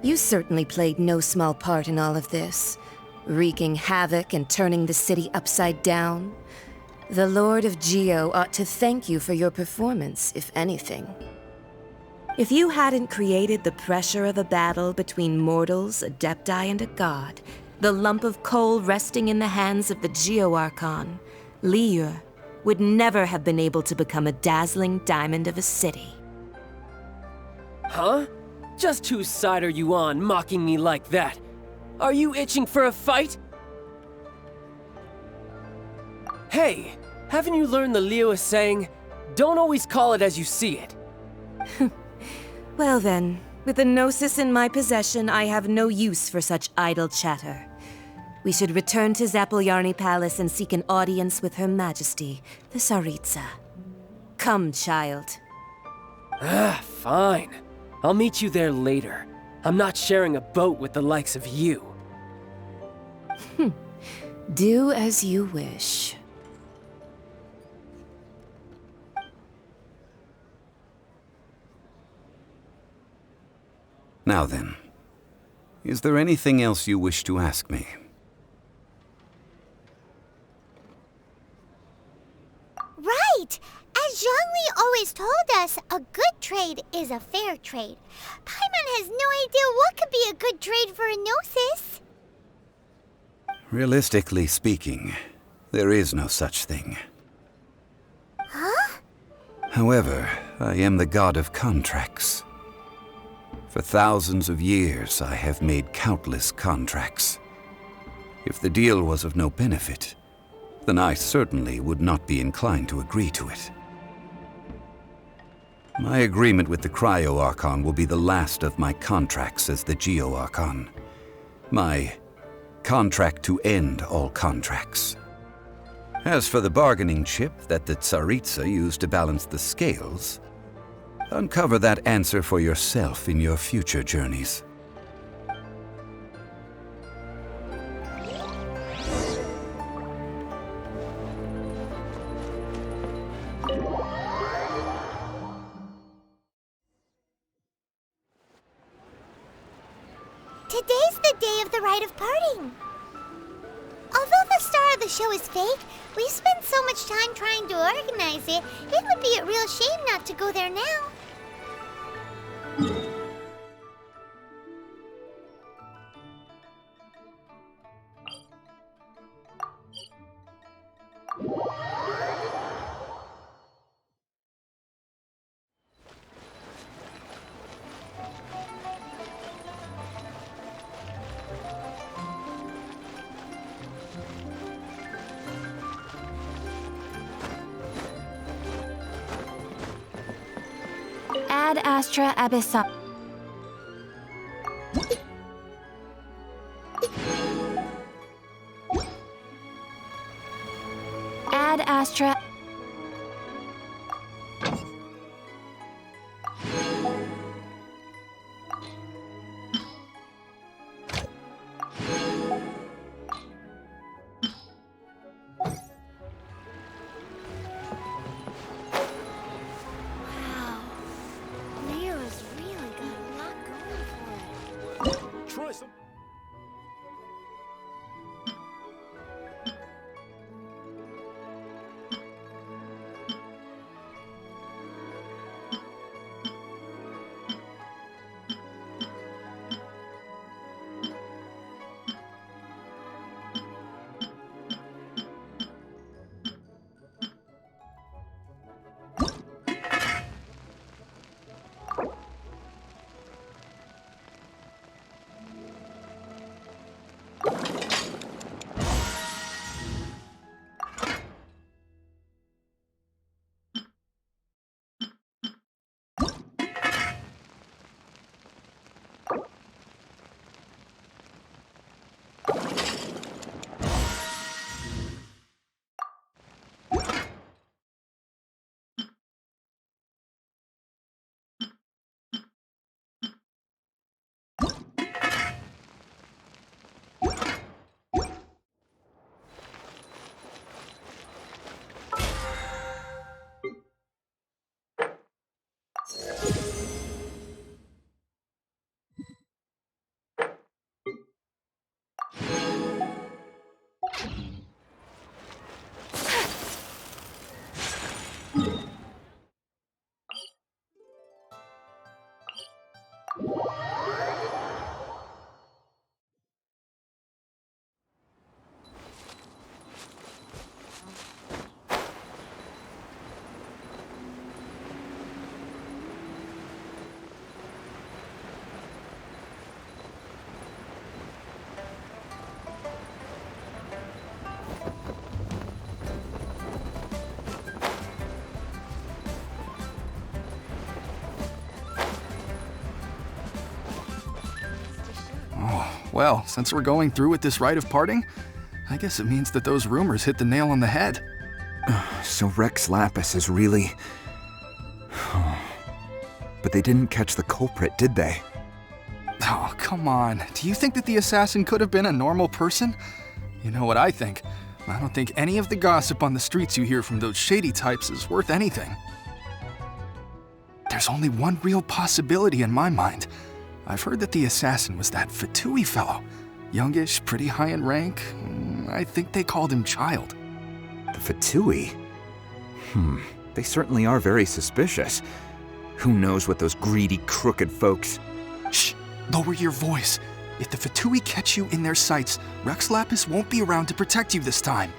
You certainly played no small part in all of this, wreaking havoc and turning the city upside down. The Lord of Geo ought to thank you for your performance, if anything. If you hadn't created the pressure of a battle between mortals, Adepti, and a god, the lump of coal resting in the hands of the Geo-Archon, Liyue, would never have been able to become a dazzling diamond of a city. Huh? Just whose side are you on, mocking me like that? Are you itching for a fight? Hey, haven't you learned the Liyue saying, don't always call it as you see it? Well then, with the Gnosis in my possession, I have no use for such idle chatter. We should return to Zapolyarny Palace and seek an audience with Her Majesty, the Tsaritsa. Come, child. Fine. I'll meet you there later. I'm not sharing a boat with the likes of you. Do as you wish. Now then, is there anything else you wish to ask me? Right! As Zhongli always told us, a good trade is a fair trade. Paimon has no idea what could be a good trade for a Gnosis. Realistically speaking, there is no such thing. Huh? However, I am the god of contracts. For thousands of years, I have made countless contracts. If the deal was of no benefit, then I certainly would not be inclined to agree to it. My agreement with the Cryo-Archon will be the last of my contracts as the Geo-Archon. My contract to end all contracts. As for the bargaining chip that the Tsaritsa used to balance the scales, uncover that answer for yourself in your future journeys. Today's the day of the rite of parting. Although the star of the show is fake, we spent so much time trying to organize it, it would be a real shame not to go there now. Ad astra abyssum. Ad astra. Wow. Leo's really got a lot going for it. Try some. Well, since we're going through with this rite of parting, I guess it means that those rumors hit the nail on the head. So Rex Lapis is really... But they didn't catch the culprit, did they? Oh, come on. Do you think that the assassin could have been a normal person? You know what I think. I don't think any of the gossip on the streets you hear from those shady types is worth anything. There's only one real possibility in my mind. I've heard that the assassin was that Fatui fellow. Youngish, pretty high in rank. I think they called him Childe. The Fatui? They certainly are very suspicious. Who knows what those greedy, crooked folks... Shh! Lower your voice. If the Fatui catch you in their sights, Rex Lapis won't be around to protect you this time.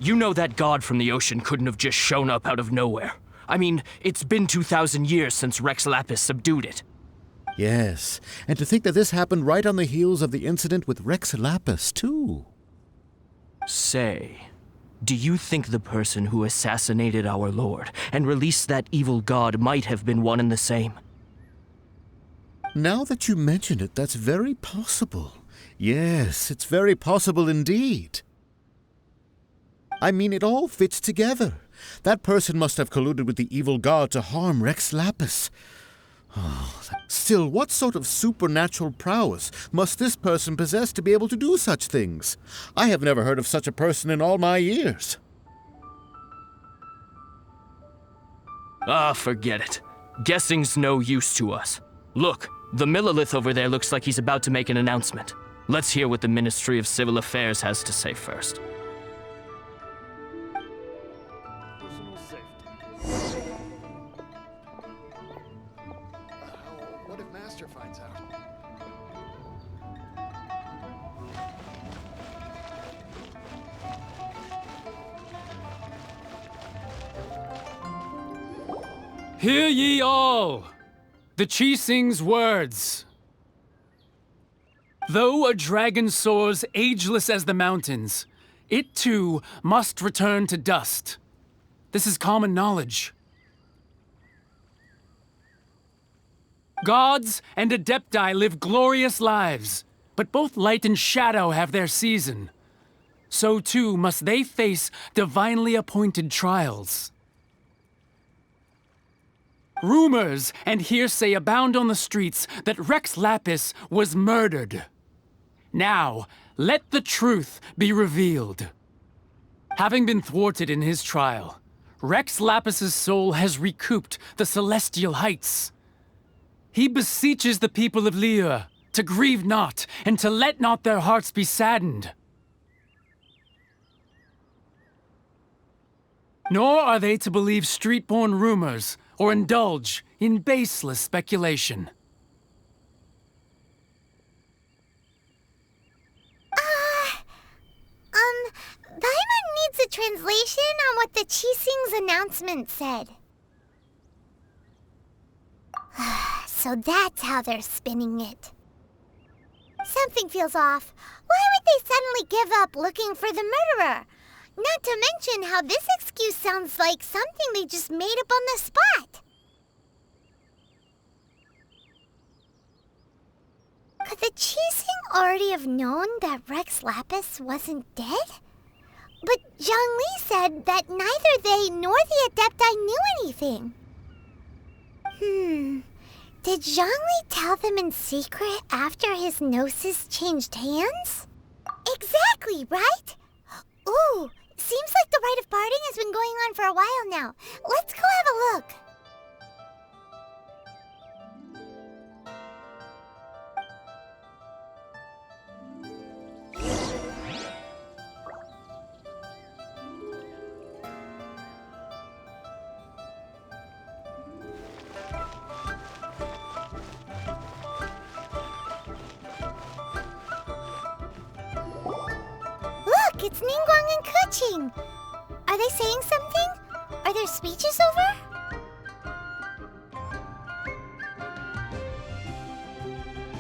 You know that god from the ocean couldn't have just shown up out of nowhere. I mean, it's been 2,000 years since Rex Lapis subdued it. Yes, and to think that this happened right on the heels of the incident with Rex Lapis, too. Say, do you think the person who assassinated our lord and released that evil god might have been one and the same? Now that you mention it, that's very possible. Yes, it's very possible indeed. I mean, it all fits together. That person must have colluded with the evil god to harm Rex Lapis. Still, what sort of supernatural prowess must this person possess to be able to do such things? I have never heard of such a person in all my years. Forget it. Guessing's no use to us. Look, the Millilith over there looks like he's about to make an announcement. Let's hear what the Ministry of Civil Affairs has to say first. What if Master finds out? Hear ye all! The Chising's words. Though a dragon soars ageless as the mountains, it too must return to dust. This is common knowledge. Gods and Adepti live glorious lives, but both light and shadow have their season. So too must they face divinely appointed trials. Rumors and hearsay abound on the streets that Rex Lapis was murdered. Now, let the truth be revealed. Having been thwarted in his trial, Rex Lapis's soul has recouped the celestial heights. He beseeches the people of Liyue to grieve not and to let not their hearts be saddened. Nor are they to believe street-born rumors or indulge in baseless speculation. Paimon needs a translation on what the Qixing's announcement said. So that's how they're spinning it. Something feels off. Why would they suddenly give up looking for the murderer? Not to mention how this excuse sounds like something they just made up on the spot. Could the Qixing already have known that Rex Lapis wasn't dead? But Zhongli said that neither they nor the Adepti knew anything. Did Zhongli tell them in secret after his gnosis changed hands? Exactly, right? Ooh, seems like the rite of parting has been going on for a while now. Let's go have a look. Look, it's Ningguang and Keqing. Are they saying something? Are their speeches over?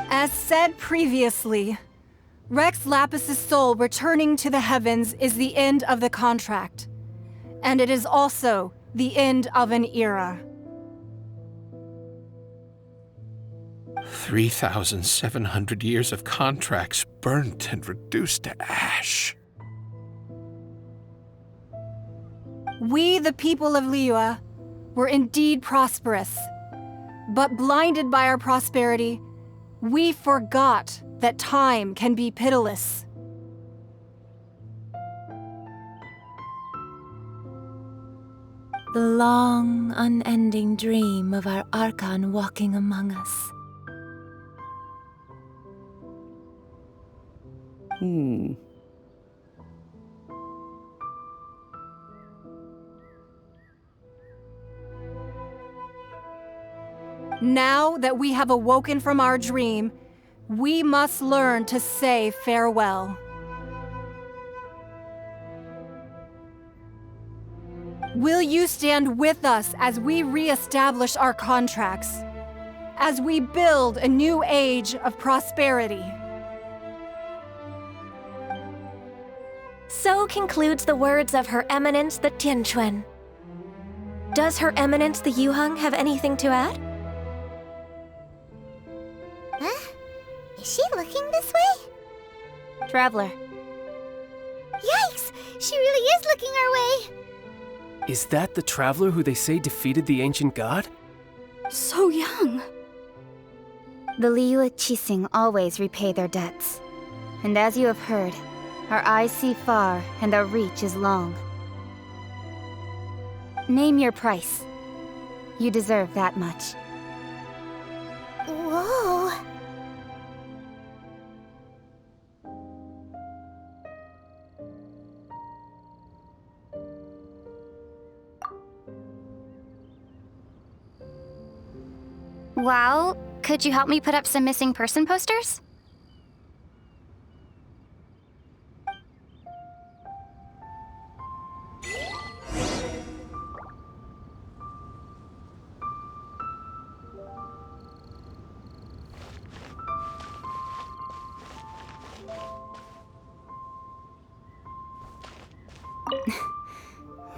As said previously, Rex Lapis's soul returning to the heavens is the end of the contract. And it is also the end of an era. 3,700 years of contracts burnt and reduced to ash. We, the people of Liyue, were indeed prosperous. But blinded by our prosperity, we forgot that time can be pitiless. The long, unending dream of our Archon walking among us. Now that we have awoken from our dream, we must learn to say farewell. Will you stand with us as we re-establish our contracts? As we build a new age of prosperity? So concludes the words of Her Eminence the Tianquan. Does Her Eminence the Yuheng have anything to add? Huh? Is she looking this way? Traveler. Yikes! She really is looking our way! Is that the traveler who they say defeated the ancient god? So young. The Liyue Qixing always repay their debts. And as you have heard, our eyes see far and our reach is long. Name your price. You deserve that much. Whoa! Well, could you help me put up some missing person posters?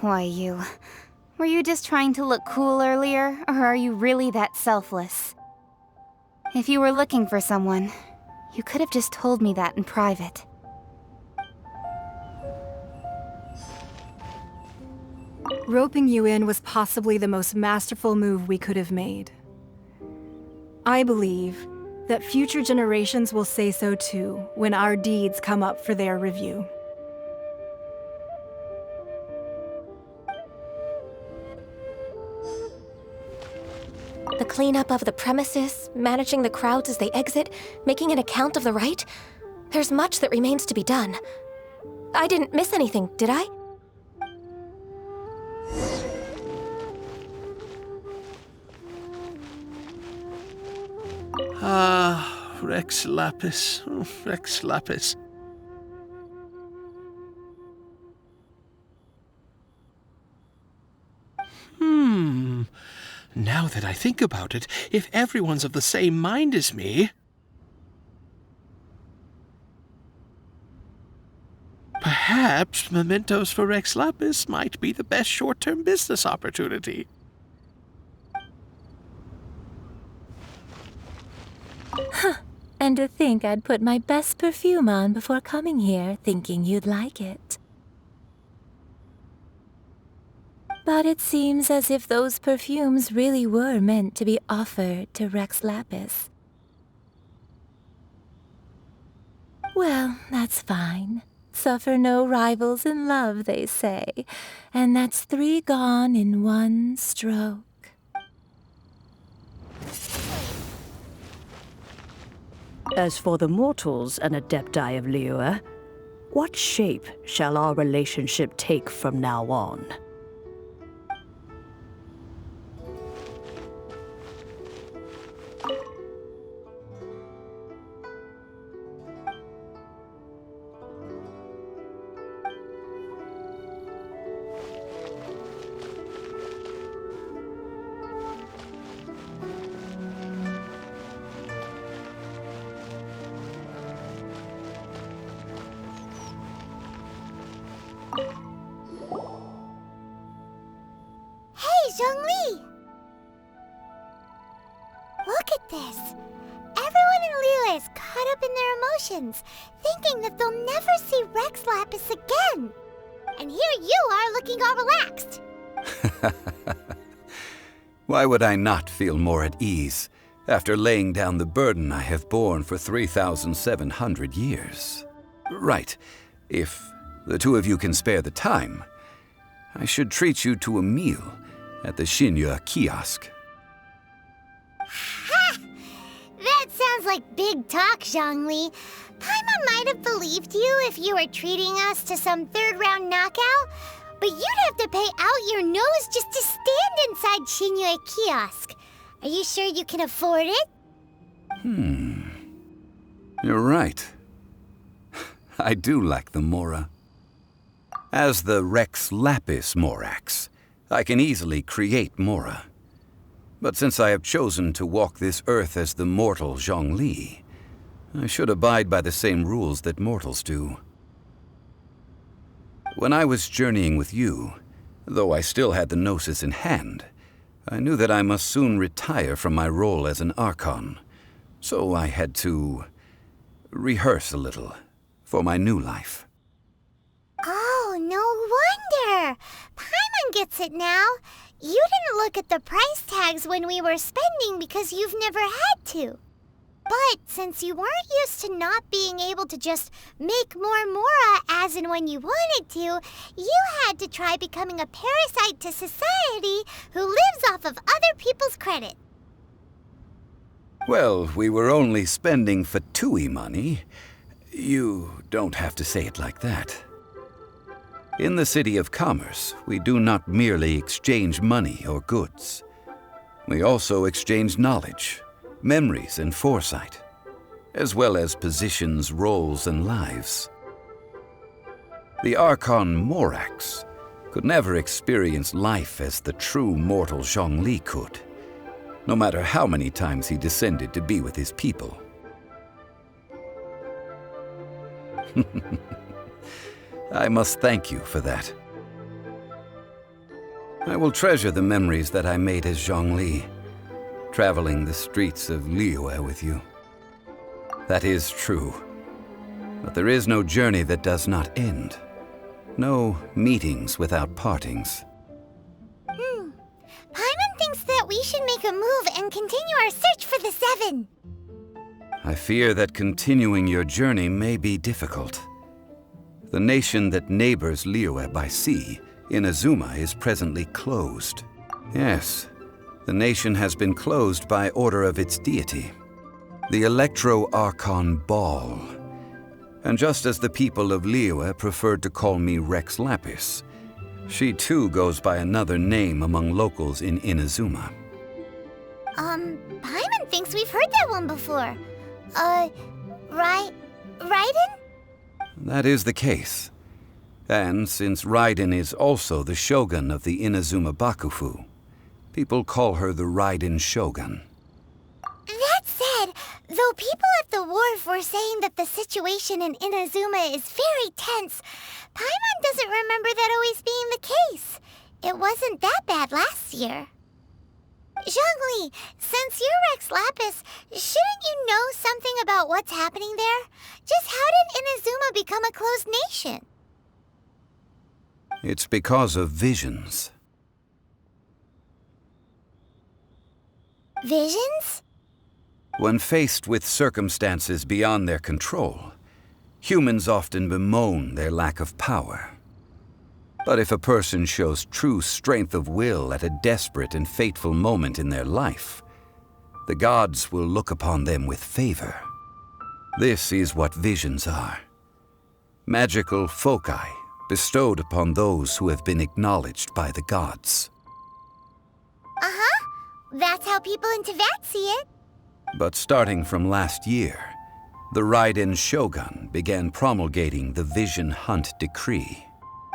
Why, you... Were you just trying to look cool earlier, or are you really that selfless? If you were looking for someone, you could have just told me that in private. Roping you in was possibly the most masterful move we could have made. I believe that future generations will say so too when our deeds come up for their review. The cleanup of the premises, managing the crowds as they exit, making an account of the rite. There's much that remains to be done. I didn't miss anything, did I? Ah, Rex Lapis. Oh, Rex Lapis. Now that I think about it, if everyone's of the same mind as me... perhaps mementos for Rex Lapis might be the best short-term business opportunity. Huh. And to think I'd put my best perfume on before coming here, thinking you'd like it. But it seems as if those perfumes really were meant to be offered to Rex Lapis. Well, that's fine. Suffer no rivals in love, they say. And that's 3 gone in 1 stroke. As for the mortals and Adepti of Liyue, what shape shall our relationship take from now on? Hey, Zhongli! Look at this. Everyone in Liyue is caught up in their emotions, thinking that they'll never see Rex Lapis again. And here you are looking all relaxed. Why would I not feel more at ease after laying down the burden I have borne for 3,700 years? Right. If the two of you can spare the time, I should treat you to a meal at the Xinye kiosk. Ha! That sounds like big talk, Zhongli. Paimon might have believed you if you were treating us to some third-round knockout, but you'd have to pay out your nose just to stand inside Xinye kiosk. Are you sure you can afford it? You're right. I do lack the Mora. As the Rex Lapis Morax, I can easily create Mora. But since I have chosen to walk this earth as the mortal Zhongli, I should abide by the same rules that mortals do. When I was journeying with you, though I still had the Gnosis in hand, I knew that I must soon retire from my role as an Archon, so I had to rehearse a little for my new life. Oh, no wonder! Paimon gets it now. You didn't look at the price tags when we were spending because you've never had to. But since you weren't used to not being able to just make more Mora as and when you wanted to, you had to try becoming a parasite to society who lives off of other people's credit. Well, we were only spending Fatui money. You don't have to say it like that. In the City of Commerce, we do not merely exchange money or goods. We also exchange knowledge, memories, and foresight, as well as positions, roles, and lives. The Archon Morax could never experience life as the true mortal Zhongli could, no matter how many times he descended to be with his people. I must thank you for that. I will treasure the memories that I made as Zhongli, traveling the streets of Liyue with you. That is true. But there is no journey that does not end. No meetings without partings. Paimon thinks that we should make a move and continue our search for the Seven. I fear that continuing your journey may be difficult. The nation that neighbors Liyue by sea, Inazuma, is presently closed. Yes, the nation has been closed by order of its deity, the Electro-Archon Ball. And just as the people of Liyue preferred to call me Rex Lapis, she too goes by another name among locals in Inazuma. Paimon thinks we've heard that one before. Raiden? That is the case. And since Raiden is also the shogun of the Inazuma Bakufu, people call her the Raiden Shogun. That said, though people at the wharf were saying that the situation in Inazuma is very tense, Paimon doesn't remember that always being the case. It wasn't that bad last year. Zhongli, since you're Rex Lapis, shouldn't you know something about what's happening there? Just how did Inazuma become a closed nation? It's because of visions. Visions? When faced with circumstances beyond their control, humans often bemoan their lack of power. But if a person shows true strength of will at a desperate and fateful moment in their life, the gods will look upon them with favor. This is what visions are. Magical foci bestowed upon those who have been acknowledged by the gods. Uh-huh. That's how people in Teyvat see it. But starting from last year, the Raiden Shogun began promulgating the Vision Hunt Decree.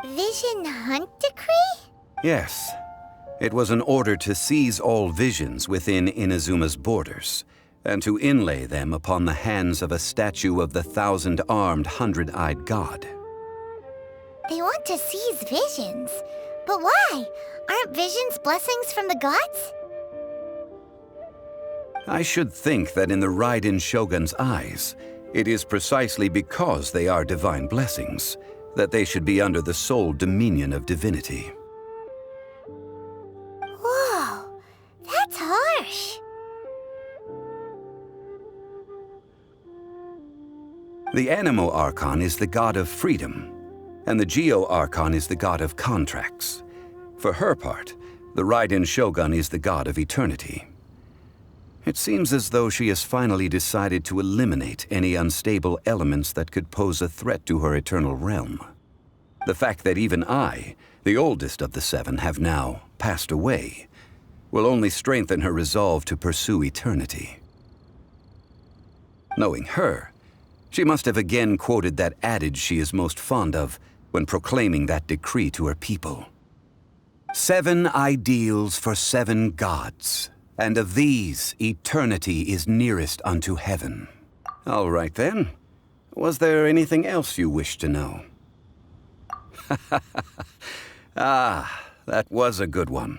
Vision Hunt Decree? Yes. It was an order to seize all visions within Inazuma's borders, and to inlay them upon the hands of a statue of the 1,000-armed, 100-eyed god. They want to seize visions. But why? Aren't visions blessings from the gods? I should think that in the Raiden Shogun's eyes, it is precisely because they are divine blessings that they should be under the sole dominion of divinity. Whoa, that's harsh. The Animo Archon is the god of freedom, and the Geo Archon is the god of contracts. For her part, the Raiden Shogun is the god of eternity. It seems as though she has finally decided to eliminate any unstable elements that could pose a threat to her eternal realm. The fact that even I, the oldest of the seven, have now passed away, will only strengthen her resolve to pursue eternity. Knowing her, she must have again quoted that adage she is most fond of when proclaiming that decree to her people. 7 ideals for 7 gods. And of these, eternity is nearest unto heaven. All right then. Was there anything else you wished to know? Ah, that was a good one.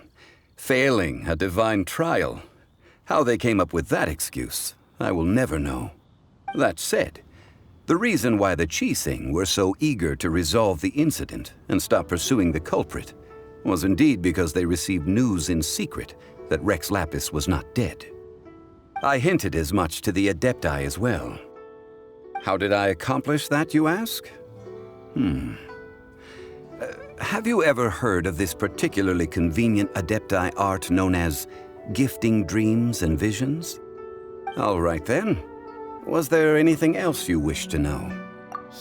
Failing a divine trial. How they came up with that excuse, I will never know. That said, the reason why the Qixing were so eager to resolve the incident and stop pursuing the culprit was indeed because they received news in secret that Rex Lapis was not dead. I hinted as much to the Adepti as well. How did I accomplish that, you ask? Have you ever heard of this particularly convenient Adepti art known as gifting dreams and visions? All right then. Was there anything else you wished to know?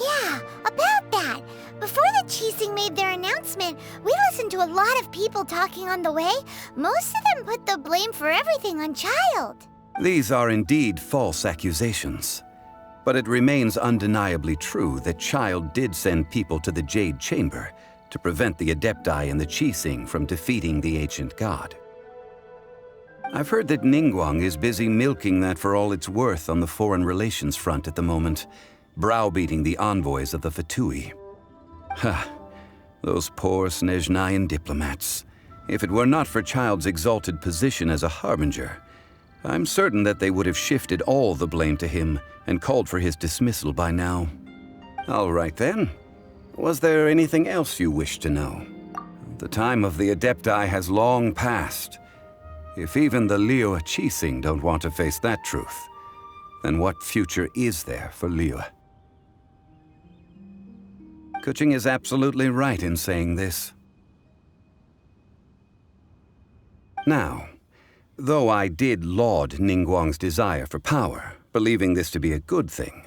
Yeah, about that. Before the Qixing made their announcement, we listened to a lot of people talking on the way. Most of them put the blame for everything on Childe. These are indeed false accusations. But it remains undeniably true that Childe did send people to the Jade Chamber to prevent the Adepti and the Qixing from defeating the ancient god. I've heard that Ningguang is busy milking that for all it's worth on the foreign relations front at the moment, browbeating the envoys of the Fatui. Ha! Those poor Snezhnayan diplomats. If it were not for Childe's exalted position as a harbinger, I'm certain that they would have shifted all the blame to him and called for his dismissal by now. All right then. Was there anything else you wish to know? The time of the Adepti has long passed. If even the Liyue Qixing don't want to face that truth, then what future is there for Liyue? Keqing is absolutely right in saying this. Now, though I did laud Ningguang's desire for power, believing this to be a good thing,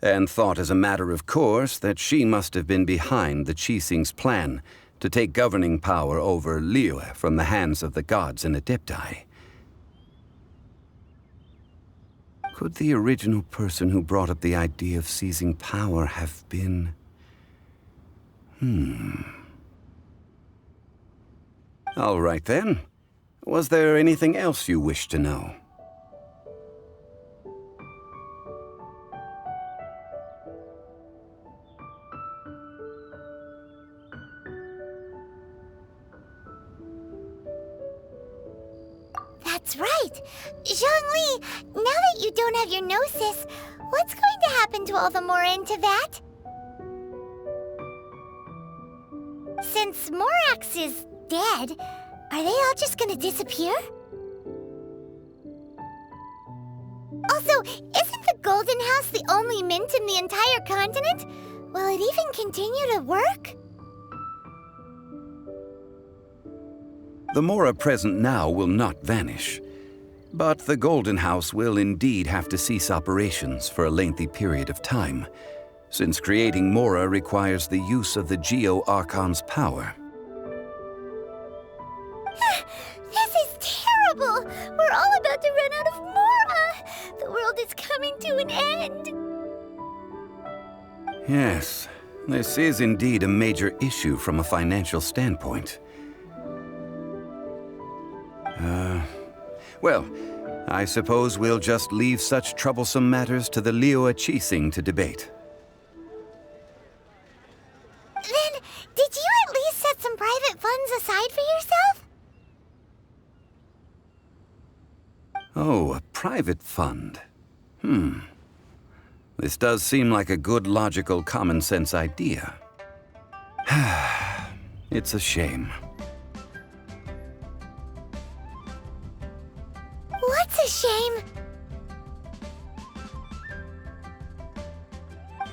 and thought as a matter of course that she must have been behind the Qixing's plan to take governing power over Liyue from the hands of the gods and Adepti. Could the original person who brought up the idea of seizing power have been... All right then. Was there anything else you wish to know? That's right! Zhongli, now that you don't have your gnosis, what's going to happen to all the Mora in Teyvat? Since Morax is dead, are they all just gonna disappear? Also, isn't the Golden House the only mint in the entire continent? Will it even continue to work? The Mora present now will not vanish, but the Golden House will indeed have to cease operations for a lengthy period of time, since creating Mora requires the use of the Geo-Archon's power. This is terrible! We're all about to run out of Mora! The world is coming to an end! Yes, this is indeed a major issue from a financial standpoint. Well, I suppose we'll just leave such troublesome matters to the Liyue Qixing to debate. Then, did you at least set some private funds aside for yourself? Oh, a private fund. This does seem like a good, logical, common-sense idea. It's a shame. What's a shame?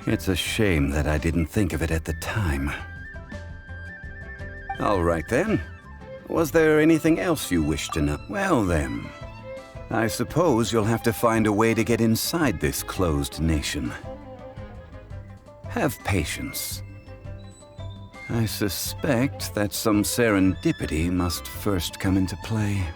It's a shame that I didn't think of it at the time. All right then. Was there anything else you wish to know? Well then, I suppose you'll have to find a way to get inside this closed nation. Have patience. I suspect that some serendipity must first come into play.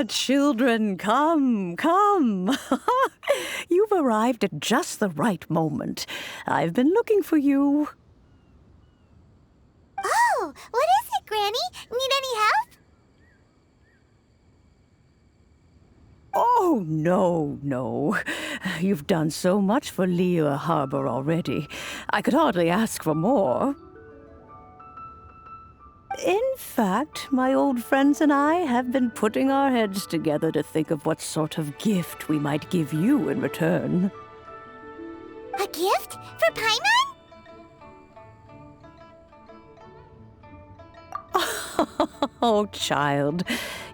Children, come, come. You've arrived at just the right moment. I've been looking for you. Oh, what is it, Granny? Need any help? Oh, no. You've done so much for Liyue Harbor already. I could hardly ask for more. In fact, my old friends and I have been putting our heads together to think of what sort of gift we might give you in return. A gift? For Paimon? Oh, child,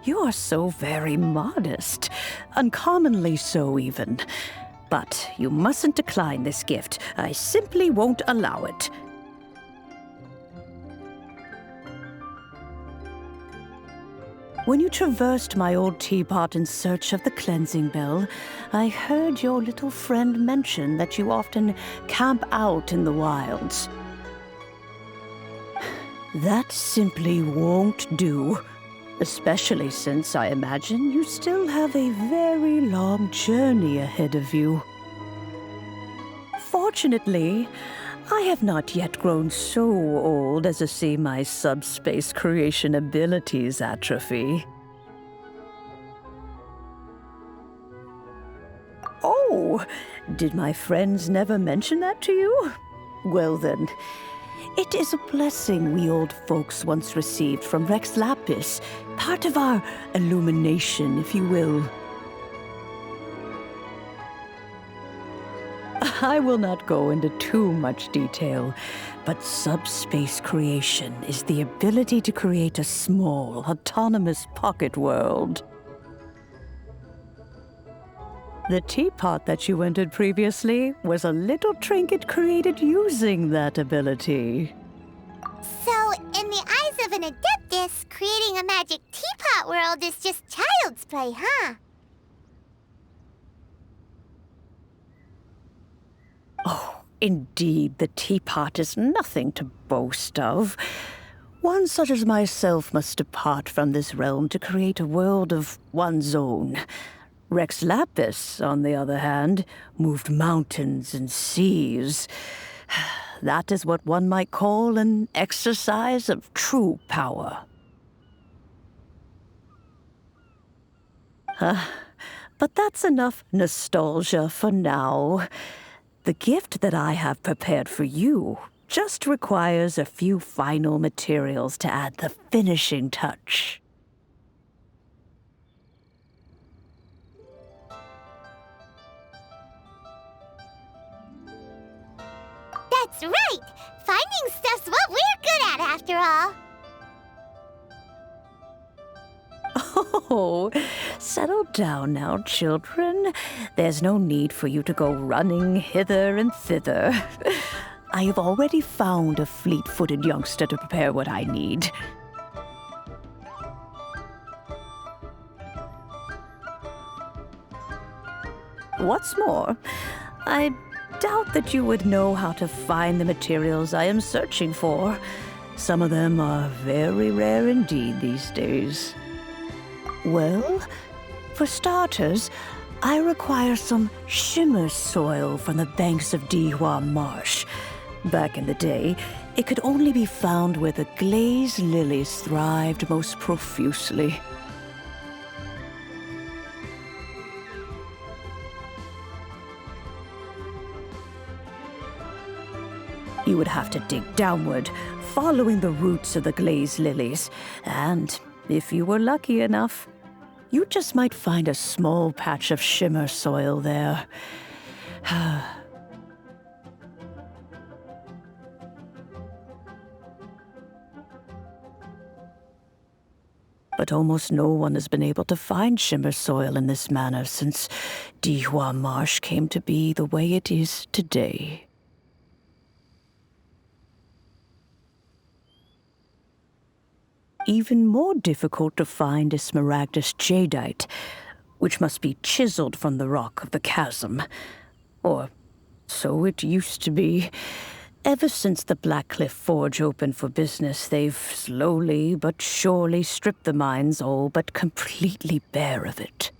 You are so very modest. Uncommonly so, even. But you mustn't decline this gift. I simply won't allow it. When you traversed my old teapot in search of the cleansing bell, I heard your little friend mention that you often camp out in the wilds. That simply won't do, especially since I imagine you still have a very long journey ahead of you. Fortunately, I have not yet grown so old as to see my subspace creation abilities atrophy. Oh, did my friends never mention that to you? Well then, it is a blessing we old folks once received from Rex Lapis, part of our illumination, if you will. I will not go into too much detail, but subspace creation is the ability to create a small, autonomous pocket world. The teapot that you entered previously was a little trinket created using that ability. So, in the eyes of an Adeptus, creating a magic teapot world is just child's play, huh? Oh, indeed, the teapot is nothing to boast of. One such as myself must depart from this realm to create a world of one's own. Rex Lapis, on the other hand, moved mountains and seas. That is what one might call an exercise of true power. But that's enough nostalgia for now. The gift that I have prepared for you just requires a few final materials to add the finishing touch. That's right! Finding stuff's what we're good at, after all! Oh, settle down now, children. There's no need for you to go running hither and thither. I have already found a fleet-footed youngster to prepare what I need. What's more, I doubt that you would know how to find the materials I am searching for. Some of them are very rare indeed these days. Well, for starters, I require some shimmer soil from the banks of Dihua Marsh. Back in the day, it could only be found where the glazed lilies thrived most profusely. You would have to dig downward, following the roots of the glazed lilies, and if you were lucky enough, you just might find a small patch of shimmer soil there. But almost no one has been able to find shimmer soil in this manner since Dihua Marsh came to be the way it is today. Even more difficult to find is smaragdus jadeite, which must be chiseled from the rock of the chasm. Or so it used to be. Ever since the Blackcliff Forge opened for business, they've slowly but surely stripped the mines all but completely bare of it.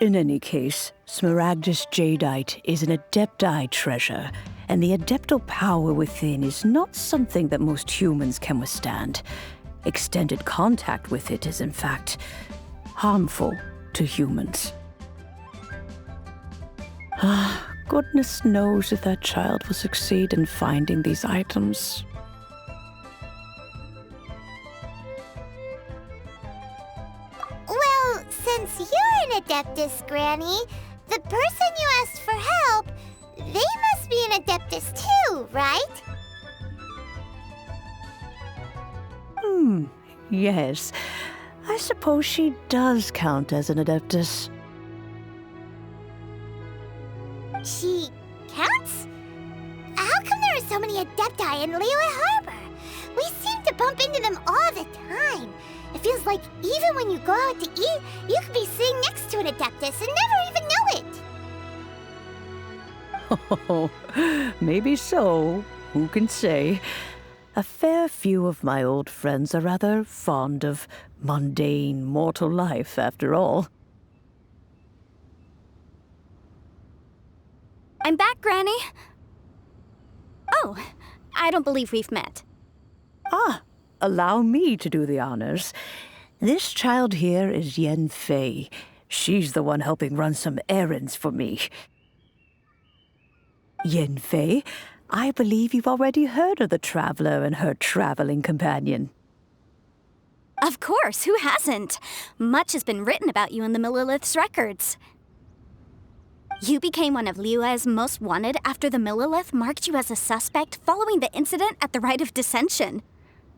In any case, smaragdus jadeite is an adepti treasure, and the adeptal power within is not something that most humans can withstand. Extended contact with it is, in fact, harmful to humans. Goodness knows if that child will succeed in finding these items. Well, since you're an Adeptus, Granny, the person you asked for help, they must be an Adeptus too, right? Yes. I suppose she does count as an Adeptus. She counts? How come there are so many Adepti in Liyue Harbor? We seem to bump into them all the time. It feels like even when you go out to eat, you could be sitting next to an Adeptus and never even know it. Oh, maybe so. Who can say? A fair few of my old friends are rather fond of mundane mortal life, after all. I'm back, Granny. Oh, I don't believe we've met. Ah, allow me to do the honors. This child here is Yen Fei. She's the one helping run some errands for me. Yen Fei, I believe you've already heard of the Traveler and her traveling companion. Of course, who hasn't? Much has been written about you in the Millilith's records. You became one of Liyue's most wanted after the Millilith marked you as a suspect following the incident at the Rite of Dissension.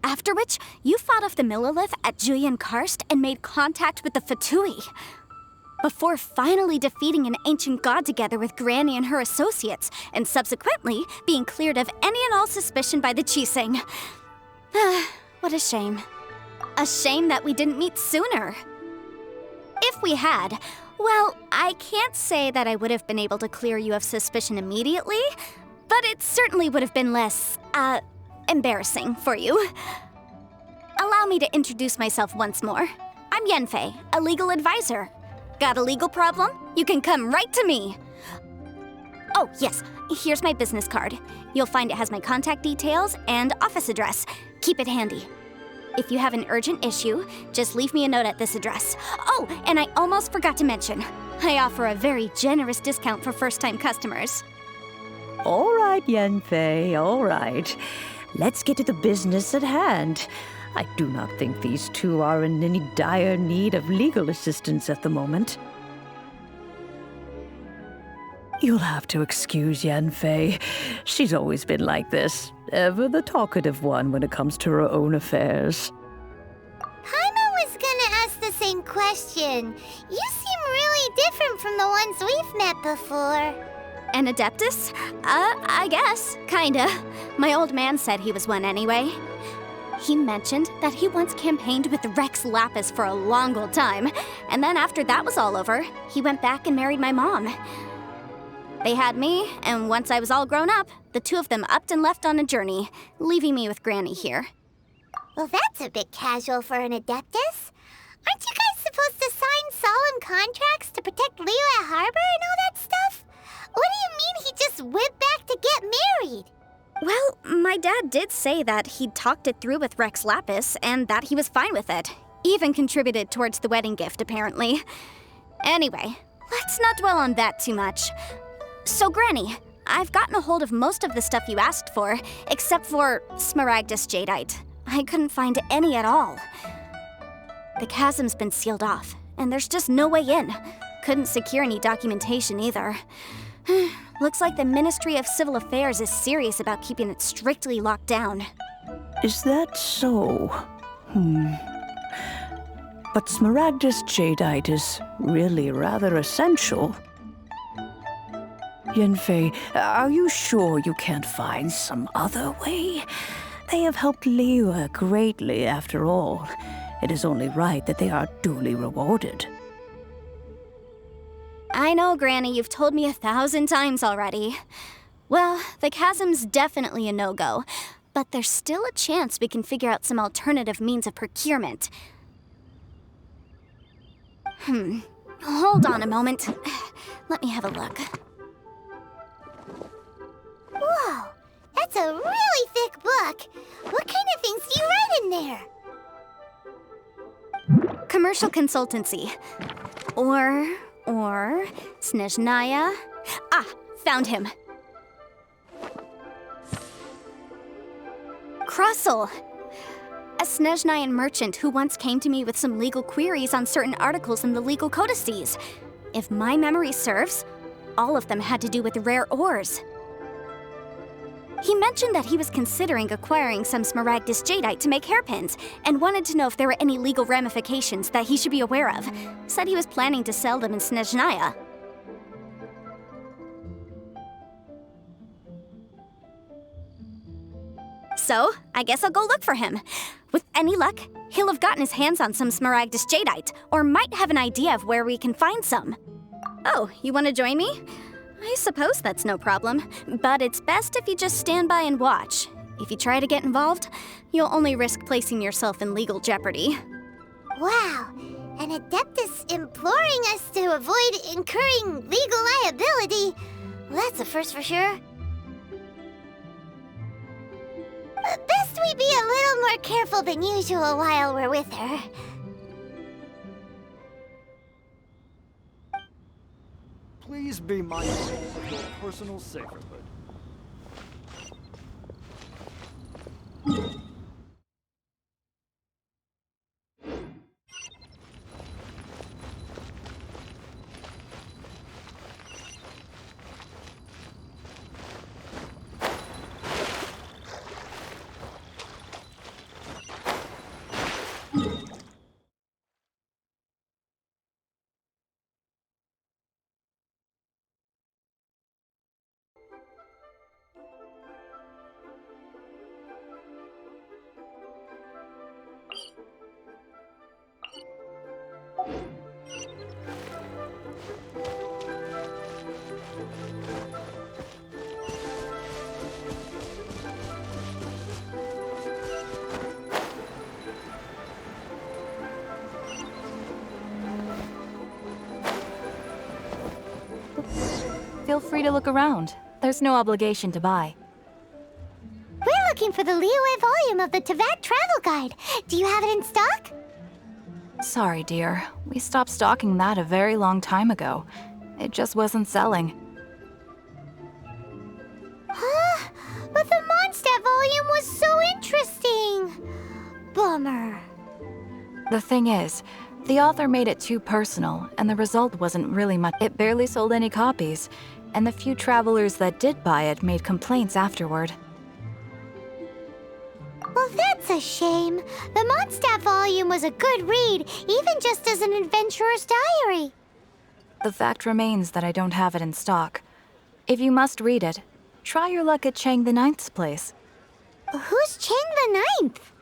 After which, you fought off the Millilith at Julian Karst and made contact with the Fatui. Before finally defeating an ancient god together with Granny and her associates, and subsequently being cleared of any and all suspicion by the Chiseng. What a shame. A shame that we didn't meet sooner. If we had, well, I can't say that I would have been able to clear you of suspicion immediately, but it certainly would have been less, embarrassing for you. Allow me to introduce myself once more. I'm Yenfei, a legal advisor. Got a legal problem? You can come right to me. Oh, yes, here's my business card. You'll find it has my contact details and office address. Keep it handy. If you have an urgent issue, just leave me a note at this address. Oh, and I almost forgot to mention, I offer a very generous discount for first-time customers. All right, Yenfei, all right. Let's get to the business at hand. I do not think these two are in any dire need of legal assistance at the moment. You'll have to excuse Yenfei. She's always been like this, ever the talkative one when it comes to her own affairs. Paimon was gonna ask the same question. You seem really different from the ones we've met before. An Adeptus? I guess, kinda. My old man said he was one anyway. He mentioned that he once campaigned with Rex Lapis for a long old time, and then after that was all over, he went back and married my mom. They had me, and once I was all grown up, the two of them upped and left on a journey, leaving me with Granny here. Well, that's a bit casual for an Adeptus. Aren't you guys supposed to sign solemn contracts to protect Liyue Harbor and all that stuff? What do you mean he just went back to get married? Well, my dad did say that he'd talked it through with Rex Lapis, and that he was fine with it. Even contributed towards the wedding gift, apparently. Anyway, let's not dwell on that too much. So, Granny, I've gotten a hold of most of the stuff you asked for, except for Smaragdus Jadeite. I couldn't find any at all. The chasm's been sealed off, and there's just no way in. Couldn't secure any documentation either. Looks like the Ministry of Civil Affairs is serious about keeping it strictly locked down. Is that so? But Smaragdus Jadeite is really rather essential. Yenfei, are you sure you can't find some other way? They have helped Liyue greatly, after all. It is only right that they are duly rewarded. I know, Granny, you've told me 1,000 times already. Well, the chasm's definitely a no-go, but there's still a chance we can figure out some alternative means of procurement. Hold on a moment. Let me have a look. Whoa, that's a really thick book. What kind of things do you write in there? Commercial consultancy. Or Snezhnaya. Ah, found him. Crossel. a Snezhnayan merchant who once came to me with some legal queries on certain articles in the legal codices. If my memory serves, all of them had to do with rare ores. He mentioned that he was considering acquiring some smaragdus jadeite to make hairpins, and wanted to know if there were any legal ramifications that he should be aware of. Said he was planning to sell them in Snezhnaya. So, I guess I'll go look for him. With any luck, he'll have gotten his hands on some smaragdus jadeite, or might have an idea of where we can find some. Oh, you want to join me? I suppose that's no problem, but it's best if you just stand by and watch. If you try to get involved, you'll only risk placing yourself in legal jeopardy. Wow, an Adeptus imploring us to avoid incurring legal liability. Well, that's a first for sure. Best we be a little more careful than usual while we're with her. Please be mindful of your personal sacredhood. Feel free to look around. There's no obligation to buy. We're looking for the Liyue volume of the Teyvat Travel Guide. Do you have it in stock? Sorry, dear. We stopped stocking that a very long time ago. It just wasn't selling. Huh? But the Mondstadt volume was so interesting! Bummer. The thing is, the author made it too personal, and the result wasn't really much. It barely sold any copies, and the few travelers that did buy it made complaints afterward. Well, that's a shame. The Mondstadt volume was a good read, even just as an adventurer's diary. The fact remains that I don't have it in stock. If you must read it, try your luck at Chang the Ninth's place. Who's Chang the Ninth?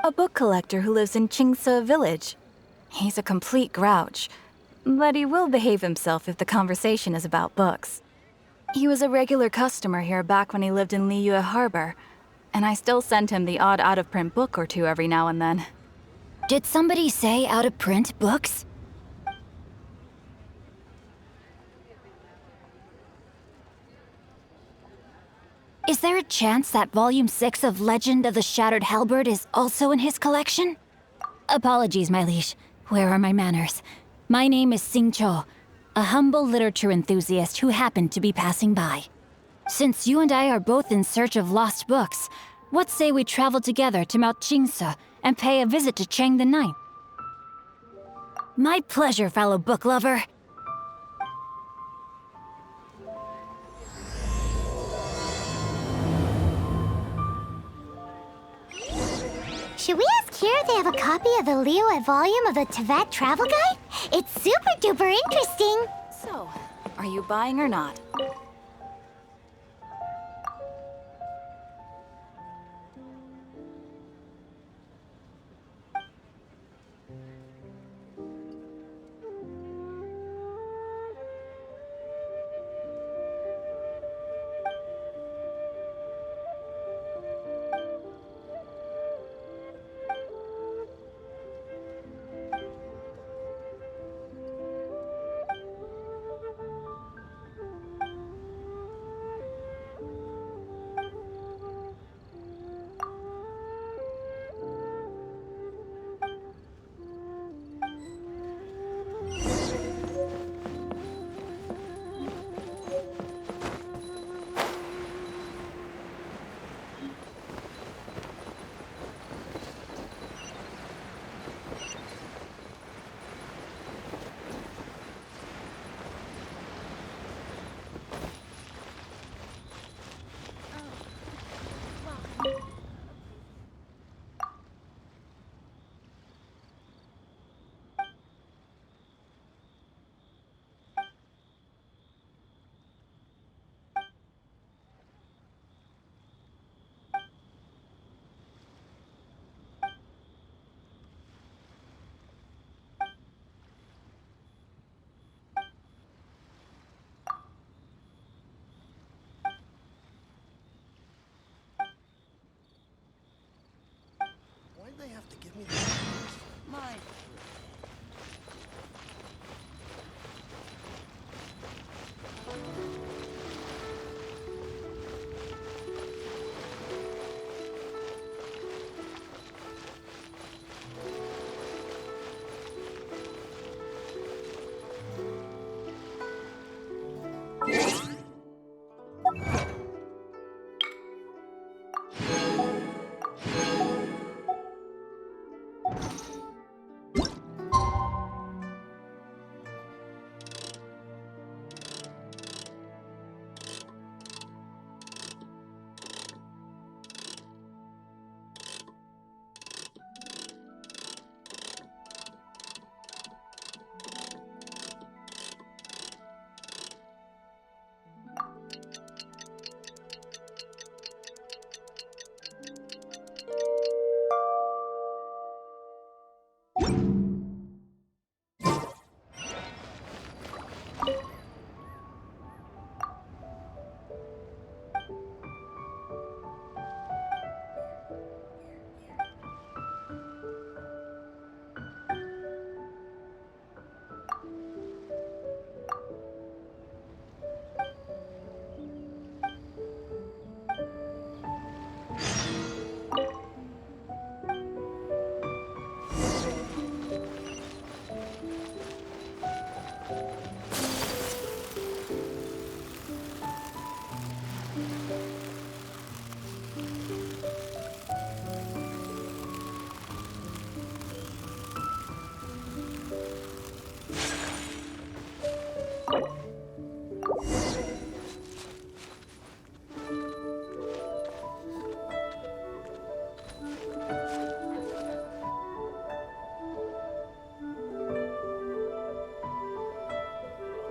A book collector who lives in Qingce Village. He's a complete grouch, but he will behave himself if the conversation is about books. He was a regular customer here back when he lived in Liyue Harbor, and I still send him the odd out-of-print book or two every now and then. Did somebody say out-of-print books? Is there a chance that Volume 6 of Legend of the Shattered Halberd is also in his collection? Apologies, my liege. Where are my manners? My name is Xingqiu, a humble literature enthusiast who happened to be passing by. Since you and I are both in search of lost books, what say we travel together to Mount Qingce and pay a visit to Chang the Ninth? My pleasure, fellow book lover. Should we ask here if they have a copy of the Liyue volume of the Teyvat Travel Guide? It's super duper interesting. So, are you buying or not?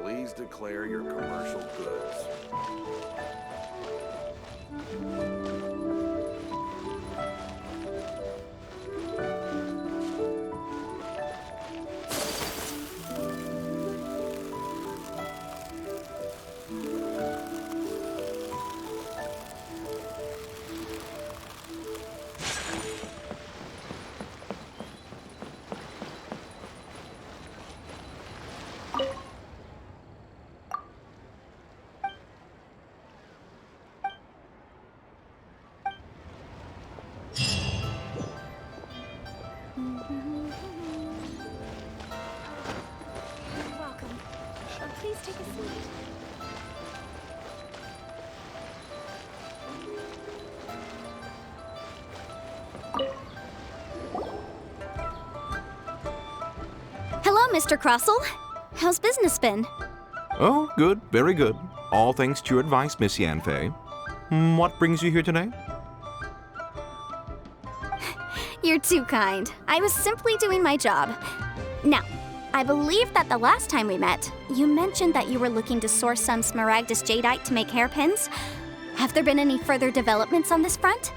Please declare your commercial goods. Please take a seat. Hello, Mr. Crossell. How's business been? Oh, good, very good. All thanks to your advice, Miss Yanfei. What brings you here today? You're too kind. I was simply doing my job. Now, I believe that the last time we met, you mentioned that you were looking to source some smaragdus jadeite to make hairpins. Have there been any further developments on this front?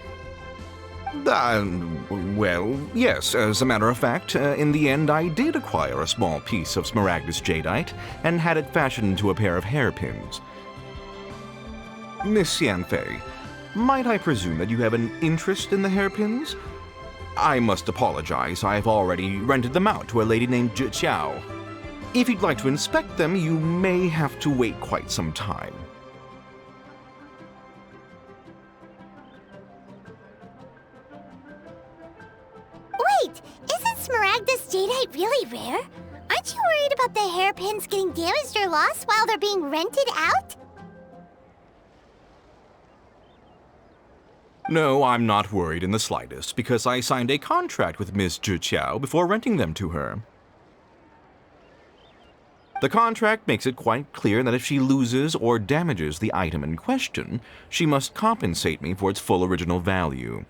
Well, yes. As a matter of fact, in the end, I did acquire a small piece of smaragdus jadeite and had it fashioned into a pair of hairpins. Miss Yanfei, might I presume that you have an interest in the hairpins? I must apologize. I've already rented them out to a lady named Zhiqiao. If you'd like to inspect them, you may have to wait quite some time. Wait, isn't smaragdus jadeite really rare? Aren't you worried about the hairpins getting damaged or lost while they're being rented out? No, I'm not worried in the slightest, because I signed a contract with Miss Zhiqiao before renting them to her. The contract makes it quite clear that if she loses or damages the item in question, she must compensate me for its full original value.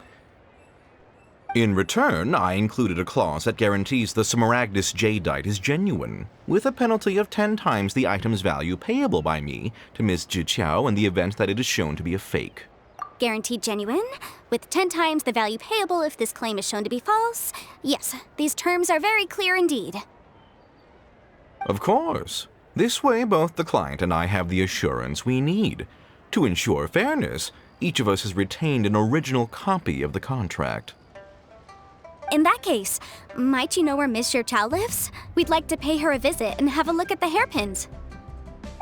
In return, I included a clause that guarantees the smaragdus jadeite is genuine, with a penalty of 10 times the item's value payable by me to Miss Zhiqiao in the event that it is shown to be a fake. Guaranteed genuine, with 10 times the value payable if this claim is shown to be false. Yes, these terms are very clear indeed. Of course. This way, both the client and I have the assurance we need. To ensure fairness, each of us has retained an original copy of the contract. In that case, might you know where Miss Zhiqiao lives? We'd like to pay her a visit and have a look at the hairpins.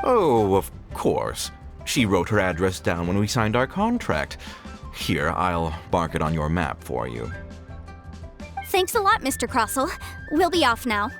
Oh, of course. She wrote her address down when we signed our contract. Here, I'll mark it on your map for you. Thanks a lot, Mr. Crossell. We'll be off now.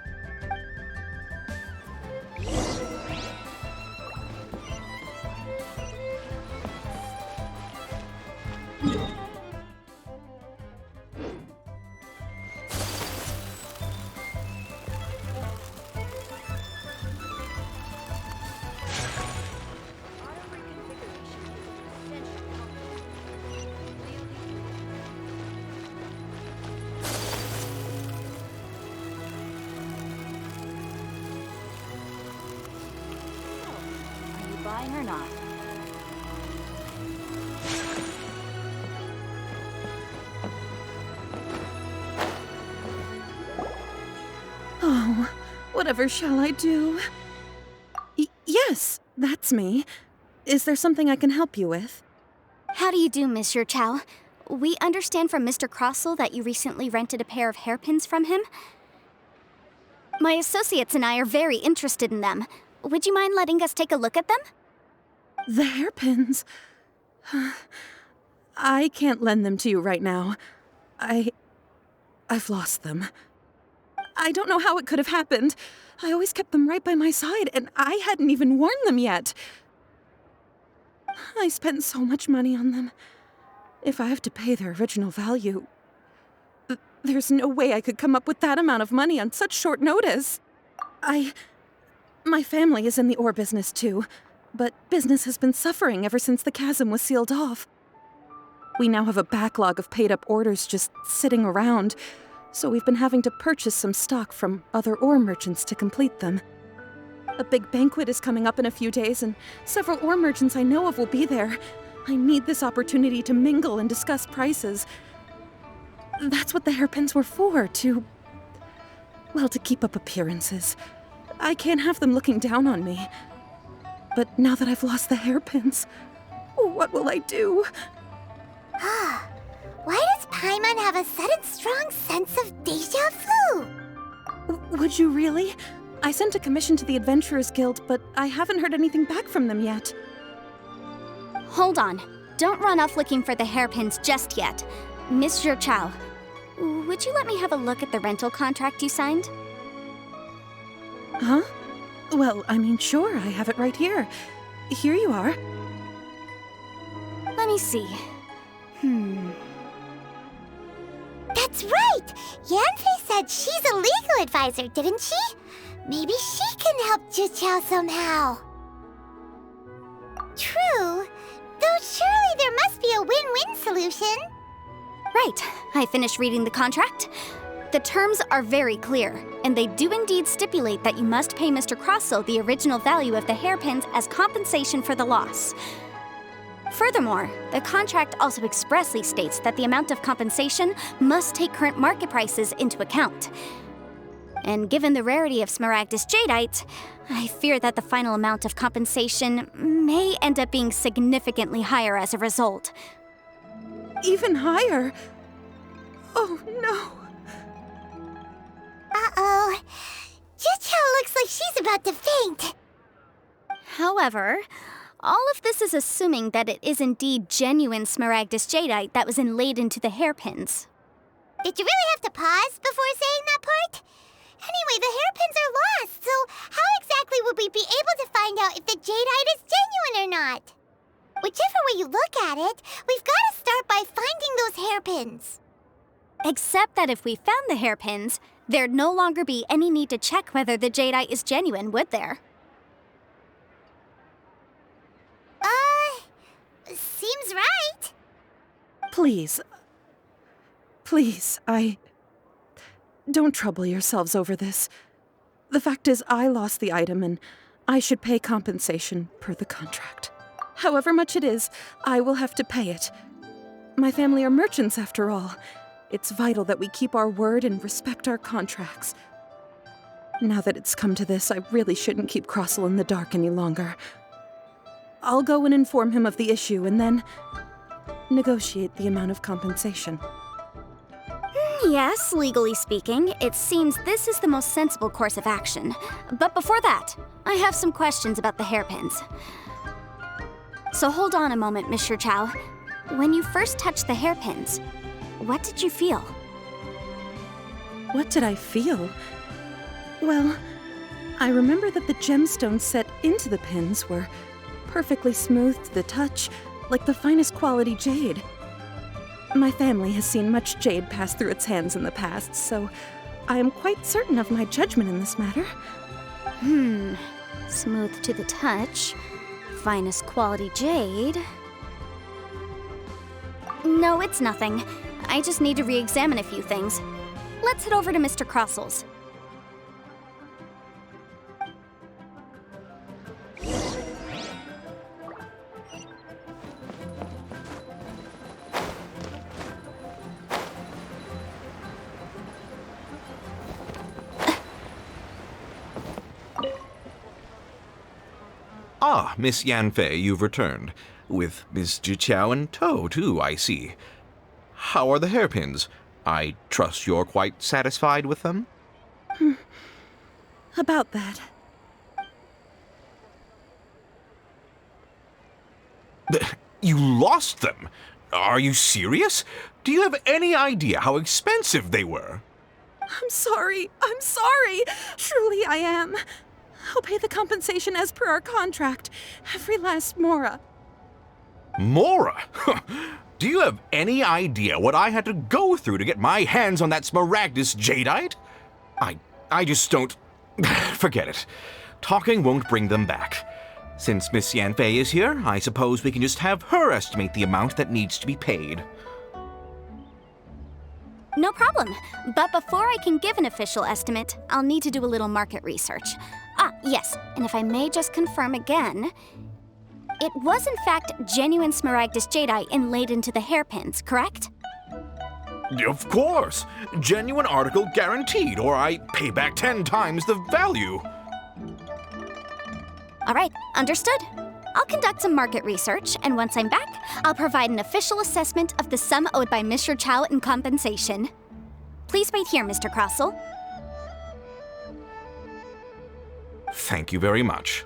Buying or not? Whatever shall I do? Yes, that's me. Is there something I can help you with? How do you do, Monsieur Chow? We understand from Mr. Crossell that you recently rented a pair of hairpins from him. My associates and I are very interested in them. Would you mind letting us take a look at them? The hairpins? I can't lend them to you right now. I've lost them. I don't know how it could have happened. I always kept them right by my side, and I hadn't even worn them yet. I spent so much money on them. If I have to pay their original value, there's no way I could come up with that amount of money on such short notice. My family is in the ore business too, but business has been suffering ever since the chasm was sealed off. We now have a backlog of paid-up orders just sitting around, so we've been having to purchase some stock from other ore merchants to complete them. A big banquet is coming up in a few days, and several ore merchants I know of will be there. I need this opportunity to mingle and discuss prices. That's what the hairpins were for, to keep up appearances. I can't have them looking down on me. But now that I've lost the hairpins, what will I do? Why does Paimon have a sudden strong sense of déjà vu? Would you really? I sent a commission to the Adventurers Guild, but I haven't heard anything back from them yet. Hold on. Don't run off looking for the hairpins just yet. Monsieur Chow, would you let me have a look at the rental contract you signed? Huh? Well, I mean, sure, I have it right here. Here you are. Let me see. That's right! Yanfei said she's a legal advisor, didn't she? Maybe she can help Juqiao somehow. True. Though surely there must be a win-win solution. Right. I finished reading the contract. The terms are very clear, and they do indeed stipulate that you must pay Mr. Crossell the original value of the hairpins as compensation for the loss. Furthermore, the contract also expressly states that the amount of compensation must take current market prices into account. And given the rarity of Smaragdus jadeite, I fear that the final amount of compensation may end up being significantly higher as a result. Even higher? Oh, no. Uh-oh. Juqiao looks like she's about to faint. However, all of this is assuming that it is indeed genuine Smaragdus jadeite that was inlaid into the hairpins. Did you really have to pause before saying that part? Anyway, the hairpins are lost, so how exactly would we be able to find out if the jadeite is genuine or not? Whichever way you look at it, we've got to start by finding those hairpins. Except that if we found the hairpins, there'd no longer be any need to check whether the jadeite is genuine, would there? Seems right. Please, don't trouble yourselves over this. The fact is, I lost the item and I should pay compensation per the contract. However much it is, I will have to pay it. My family are merchants, after all. It's vital that we keep our word and respect our contracts. Now that it's come to this, I really shouldn't keep Crossell in the dark any longer. I'll go and inform him of the issue and then negotiate the amount of compensation. Yes, legally speaking, it seems this is the most sensible course of action. But before that, I have some questions about the hairpins. So hold on a moment, Monsieur Chow. When you first touched the hairpins, what did you feel? What did I feel? Well, I remember that the gemstones set into the pins were perfectly smooth to the touch, like the finest quality jade. My family has seen much jade pass through its hands in the past, so I am quite certain of my judgment in this matter. Smooth to the touch, finest quality jade. No, it's nothing. I just need to re-examine a few things. Let's head over to Mr. Crossell's. Ah, Miss Yanfei, you've returned. With Miss Jiqiao in tow, too, I see. How are the hairpins? I trust you're quite satisfied with them? About that. You lost them? Are you serious? Do you have any idea how expensive they were? I'm sorry. Truly I am. I'll pay the compensation as per our contract. Every last mora. Mora? Do you have any idea what I had to go through to get my hands on that Smaragdus jadeite? I just don't... Forget it. Talking won't bring them back. Since Miss Yanfei is here, I suppose we can just have her estimate the amount that needs to be paid. No problem. But before I can give an official estimate, I'll need to do a little market research. Ah, yes, and if I may just confirm again, it was in fact genuine Smaragdus jadeite inlaid into the hairpins, correct? Of course! Genuine article guaranteed, or I pay back 10 times the value. All right, understood. I'll conduct some market research, and once I'm back, I'll provide an official assessment of the sum owed by Mr. Chow in compensation. Please wait here, Mr. Crossell. Thank you very much.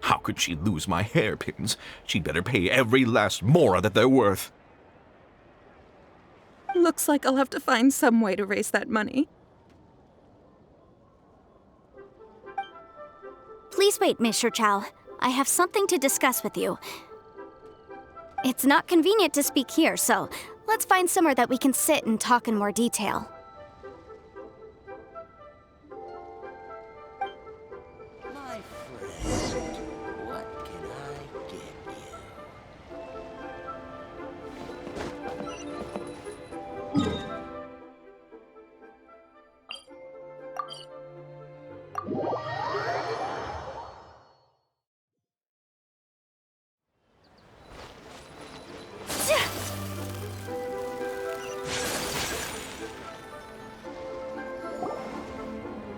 How could she lose my hairpins? She'd better pay every last mora that they're worth. Looks like I'll have to find some way to raise that money. Please wait, Mr. Chow. I have something to discuss with you. It's not convenient to speak here, so let's find somewhere that we can sit and talk in more detail. My friend, what can I get you?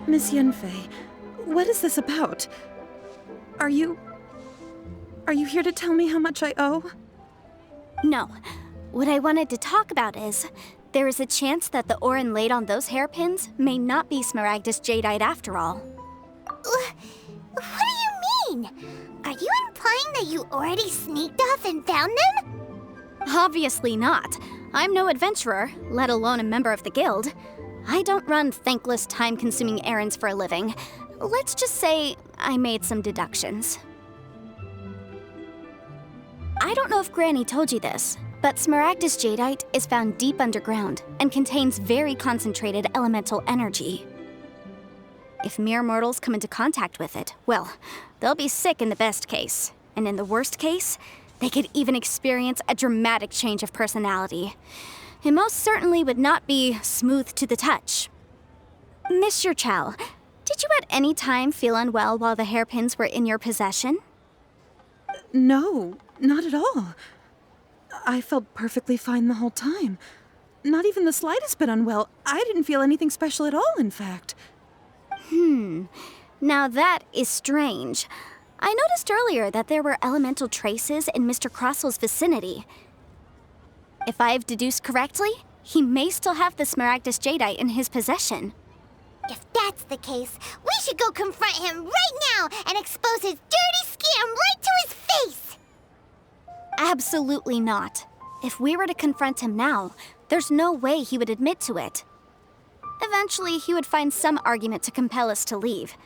Miss Yanfei, what is this about? Are you here to tell me how much I owe? No. What I wanted to talk about is, there is a chance that the ore inlaid on those hairpins may not be Smaragdus jadeite after all. What do you mean? Are you implying that you already sneaked off and found them? Obviously not. I'm no adventurer, let alone a member of the guild. I don't run thankless, time-consuming errands for a living. Let's just say I made some deductions. I don't know if Granny told you this, but Smaragdus jadeite is found deep underground and contains very concentrated elemental energy. If mere mortals come into contact with it, well, they'll be sick in the best case. And in the worst case, they could even experience a dramatic change of personality. It most certainly would not be smooth to the touch. Mr. Chow, did you at any time feel unwell while the hairpins were in your possession? No, not at all. I felt perfectly fine the whole time. Not even the slightest bit unwell. I didn't feel anything special at all, in fact. Now that is strange. I noticed earlier that there were elemental traces in Mr. Crossell's vicinity. If I've deduced correctly, he may still have the Smaragdus jadeite in his possession. If that's the case, we should go confront him right now and expose his dirty scam right to his face! Absolutely not. If we were to confront him now, there's no way he would admit to it. Eventually, he would find some argument to compel us to leave.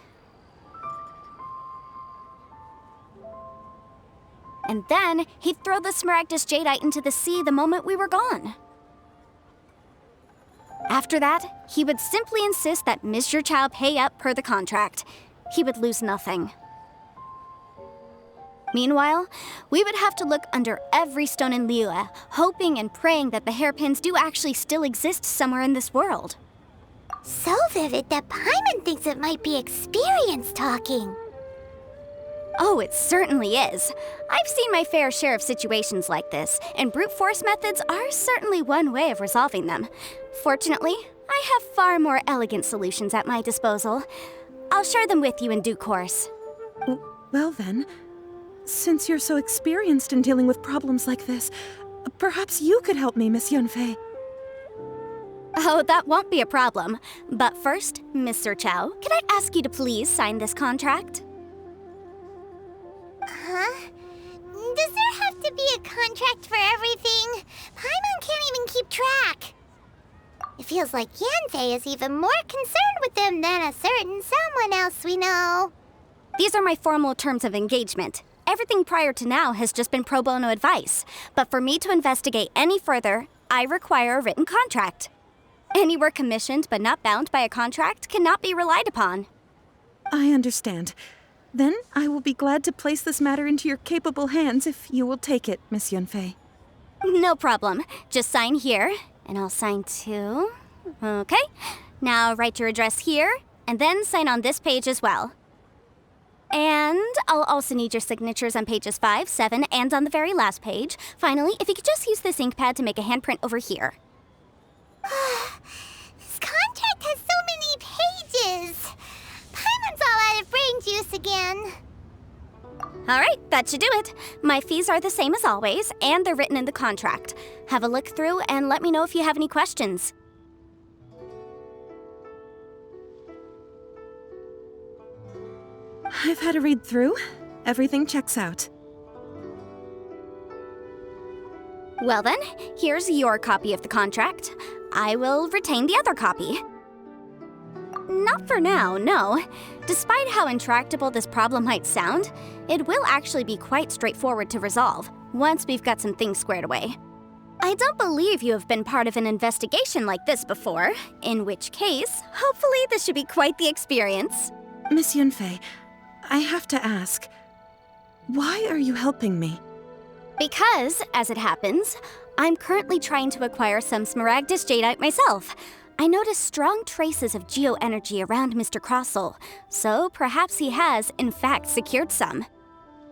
And then, he'd throw the Smaragdus jadeite into the sea the moment we were gone. After that, he would simply insist that Mr. Chow pay up per the contract. He would lose nothing. Meanwhile, we would have to look under every stone in Liyue, hoping and praying that the hairpins do actually still exist somewhere in this world. So vivid that Paimon thinks it might be experience talking. Oh, it certainly is. I've seen my fair share of situations like this, and brute force methods are certainly one way of resolving them. Fortunately, I have far more elegant solutions at my disposal. I'll share them with you in due course. Well then, Since you're so experienced in dealing with problems like this, perhaps you could help me, Miss Yunfei. Oh, that won't be a problem. But first, Mr. Chow, could I ask you to please sign this contract? Huh? Does there have to be a contract for everything? Paimon can't even keep track. It feels like Yanfei is even more concerned with them than a certain someone else we know. These are my formal terms of engagement. Everything prior to now has just been pro bono advice. But for me to investigate any further, I require a written contract. Any work commissioned but not bound by a contract cannot be relied upon. I understand. Then I will be glad to place this matter into your capable hands if you will take it, Miss Yunfei. No problem. Just sign here, and I'll sign too. Okay. Now write your address here, and then sign on this page as well. And I'll also need your signatures on pages 5, 7, and on the very last page. Finally, if you could just use this ink pad to make a handprint over here. This contract has so many pages. Paimon's all out of brain juice again. All right, that should do it. My fees are the same as always, and they're written in the contract. Have a look through and let me know if you have any questions. I've had a read through. Everything checks out. Well then, here's your copy of the contract. I will retain the other copy. Not for now, no. Despite how intractable this problem might sound, it will actually be quite straightforward to resolve, once we've got some things squared away. I don't believe you have been part of an investigation like this before, in which case, hopefully this should be quite the experience. Miss Yunfei, I have to ask, why are you helping me? Because, as it happens, I'm currently trying to acquire some Smaragdus Jadeite myself. I noticed strong traces of geo-energy around Mr. Crossel, so perhaps he has, in fact, secured some.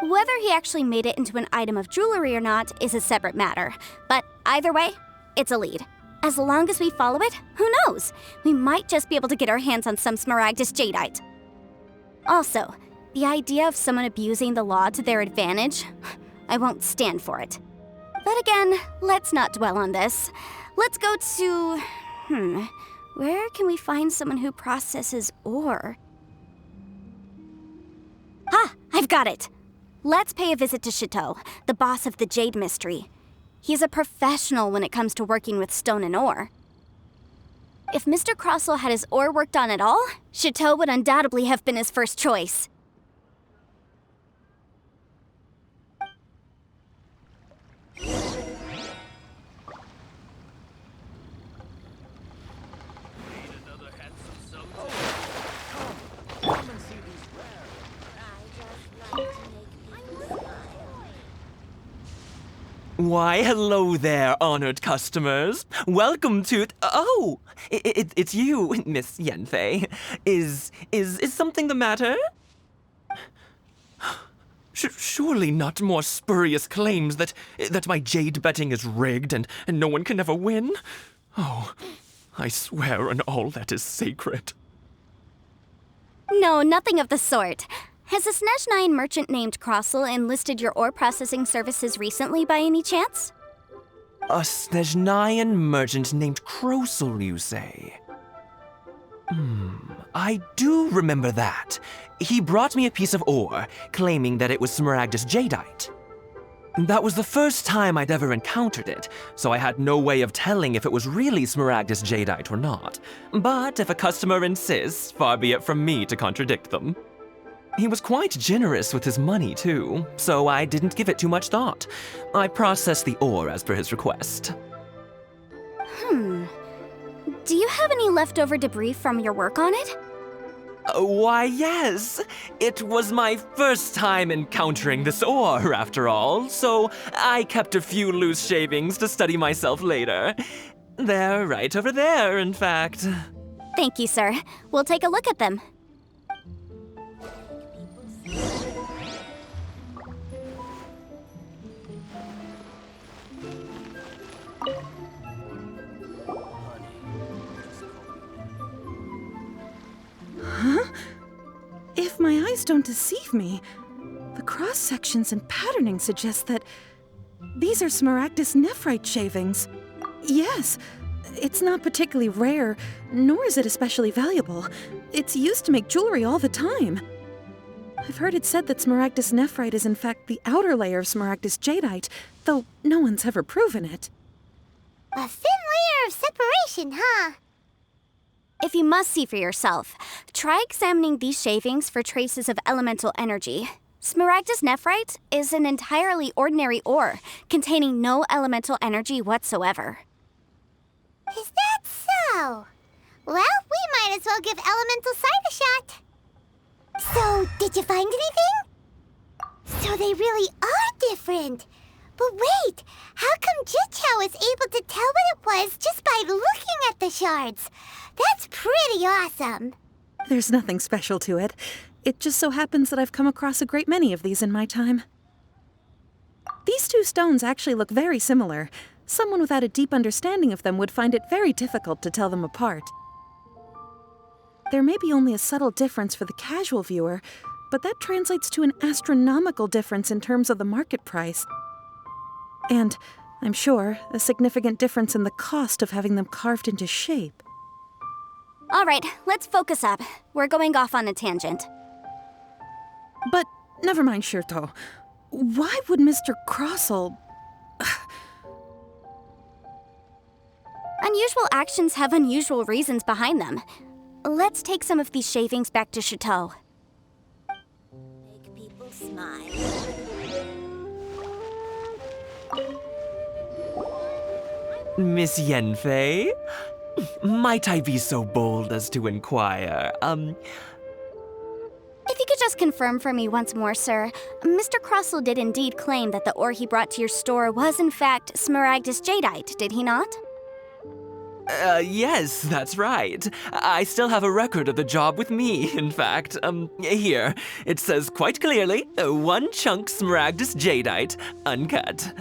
Whether he actually made it into an item of jewelry or not is a separate matter, but either way, it's a lead. As long as we follow it, who knows? We might just be able to get our hands on some Smaragdus Jadeite. Also, the idea of someone abusing the law to their advantage, I won't stand for it. But again, let's not dwell on this. Let's go to... where can we find someone who processes ore? Ah, I've got it! Let's pay a visit to Chateau, the boss of the Jade Mystery. He's a professional when it comes to working with stone and ore. If Mr. Crossel had his ore worked on at all, Chateau would undoubtedly have been his first choice. Why, hello there, honored customers. Welcome to... Oh, it's you, Miss Yanfei. Is something the matter? Surely not more spurious claims that my jade betting is rigged and no one can ever win? Oh, I swear on all that is sacred. No, nothing of the sort. Has a Snezhnine merchant named Crossel enlisted your ore processing services recently by any chance? A Snezhnine merchant named Crossel, you say? I do remember that. He brought me a piece of ore, claiming that it was Smaragdus Jadeite. That was the first time I'd ever encountered it, so I had no way of telling if it was really Smaragdus Jadeite or not. But if a customer insists, far be it from me to contradict them. He was quite generous with his money, too, so I didn't give it too much thought. I processed the ore as per his request. Do you have any leftover debris from your work on it? Why, yes. It was my first time encountering this ore, after all, so I kept a few loose shavings to study myself later. They're right over there, in fact. Thank you, sir. We'll take a look at them. Huh? If my eyes don't deceive me, the cross-sections and patterning suggest that these are Smaragdus nephrite shavings. Yes, it's not particularly rare, nor is it especially valuable. It's used to make jewelry all the time. I've heard it said that Smaragdus nephrite is in fact the outer layer of Smaragdus jadeite, though no one's ever proven it. A thin layer of separation, huh? If you must see for yourself, try examining these shavings for traces of elemental energy. Smaragdus nephrite is an entirely ordinary ore, containing no elemental energy whatsoever. Is that so? Well, we might as well give elemental sight a shot. So, did you find anything? So they really are different. But wait, how come Jichao was able to tell what it was just by looking at the shards? That's pretty awesome. There's nothing special to it. It just so happens that I've come across a great many of these in my time. These two stones actually look very similar. Someone without a deep understanding of them would find it very difficult to tell them apart. There may be only a subtle difference for the casual viewer, but that translates to an astronomical difference in terms of the market price. And, I'm sure, a significant difference in the cost of having them carved into shape. All right, let's focus up. We're going off on a tangent. But never mind, Shirto. Why would Mr. Crossell... Unusual actions have unusual reasons behind them. Let's take some of these shavings back to Chateau. Make people smile. Miss Yanfei? Might I be so bold as to inquire, If you could just confirm for me once more, sir. Mr. Crossell did indeed claim that the ore he brought to your store was in fact Smaragdus jadeite, did he not? Yes, that's right. I still have a record of the job with me, in fact. Here. It says quite clearly, 1 chunk Smaragdus jadeite, uncut.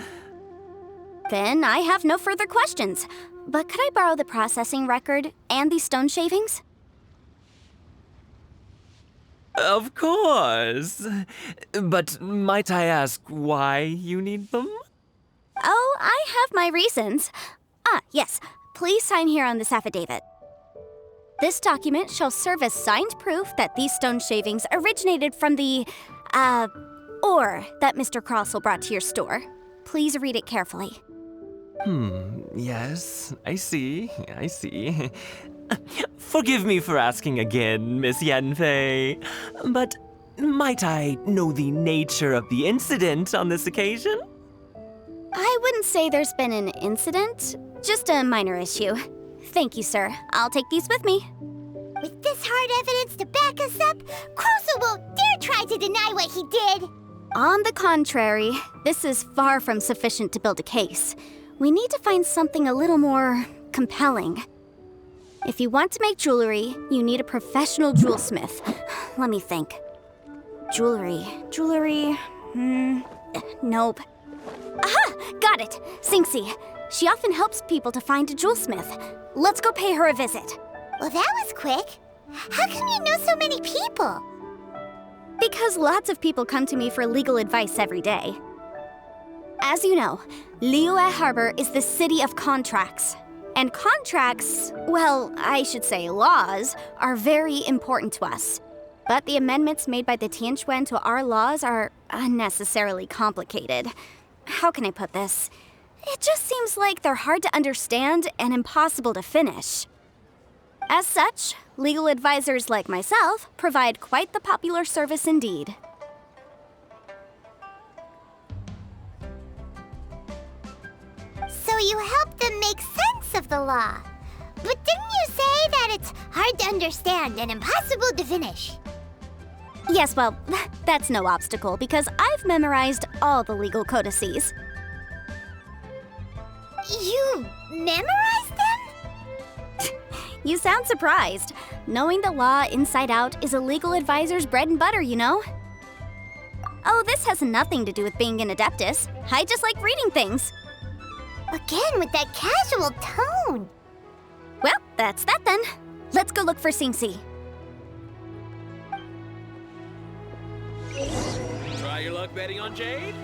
Then I have no further questions. But could I borrow the processing record and these stone shavings? Of course. But might I ask why you need them? Oh, I have my reasons. Ah, yes. Please sign here on this affidavit. This document shall serve as signed proof that these stone shavings originated from the, ore that Mr. Crossell brought to your store. Please read it carefully. Yes, I see. Forgive me for asking again, Miss Yanfei, but might I know the nature of the incident on this occasion? I wouldn't say there's been an incident, just a minor issue. Thank you, sir. I'll take these with me. With this hard evidence to back us up, Crossell won't dare try to deny what he did. On the contrary, this is far from sufficient to build a case. We need to find something a little more compelling. If you want to make jewelry, you need a professional jewelsmith. Let me think. Jewelry. Nope. Aha! Got it! Singxi. She often helps people to find a jewelsmith. Let's go pay her a visit. Well, that was quick. How come you know so many people? Because lots of people come to me for legal advice every day. As you know, Liyue Harbor is the city of contracts. And contracts, well, I should say laws, are very important to us. But the amendments made by the Tianquan to our laws are unnecessarily complicated. How can I put this? It just seems like they're hard to understand and impossible to finish. As such, legal advisors like myself provide quite the popular service indeed. So you help them make sense of the law. But didn't you say that it's hard to understand and impossible to finish? Yes, well, that's no obstacle because I've memorized all the legal codices. You memorized them? You sound surprised. Knowing the law inside out is a legal advisor's bread and butter, you know? Oh, this has nothing to do with being an adeptus. I just like reading things. Again, with that casual tone. Well, that's that then. Let's go look for Singxi. Try your luck betting on Jade?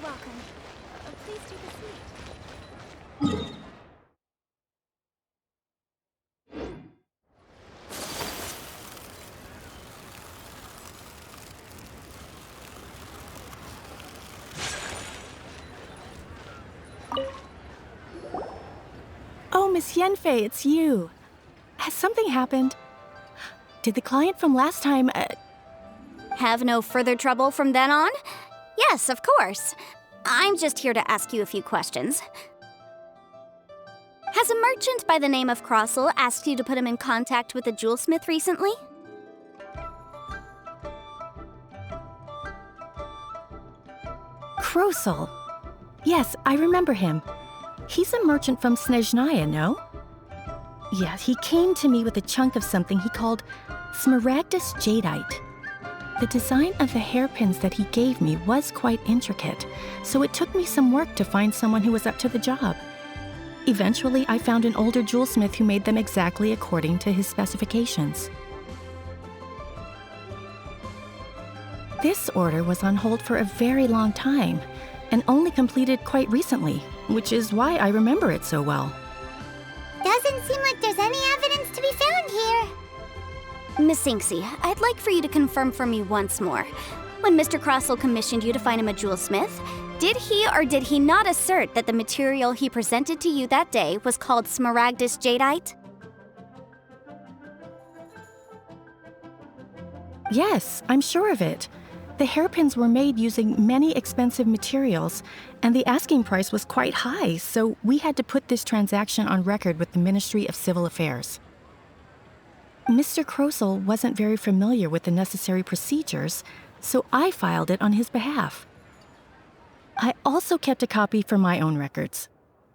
Welcome. Please take a seat. Oh, Miss Yenfei, it's you. Has something happened? Did the client from last time, Have no further trouble from then on? Yes, of course. I'm just here to ask you a few questions. Has a merchant by the name of Crossell asked you to put him in contact with a jewelsmith recently? Crossell? Yes, I remember him. He's a merchant from Snezhnaya, no? Yeah, he came to me with a chunk of something he called smaragdus jadeite. The design of the hairpins that he gave me was quite intricate, so it took me some work to find someone who was up to the job. Eventually, I found an older jewelsmith who made them exactly according to his specifications. This order was on hold for a very long time, and only completed quite recently, which is why I remember it so well. Doesn't seem like there's any evidence to be found here. Miss Inksy, I'd like for you to confirm for me once more. When Mr. Crossell commissioned you to find him a jewelsmith, Did he or did he not assert that the material he presented to you that day was called Smaragdus Jadeite? Yes, I'm sure of it. The hairpins were made using many expensive materials, and the asking price was quite high, so we had to put this transaction on record with the Ministry of Civil Affairs. Mr. Krosel wasn't very familiar with the necessary procedures, so I filed it on his behalf. I also kept a copy for my own records.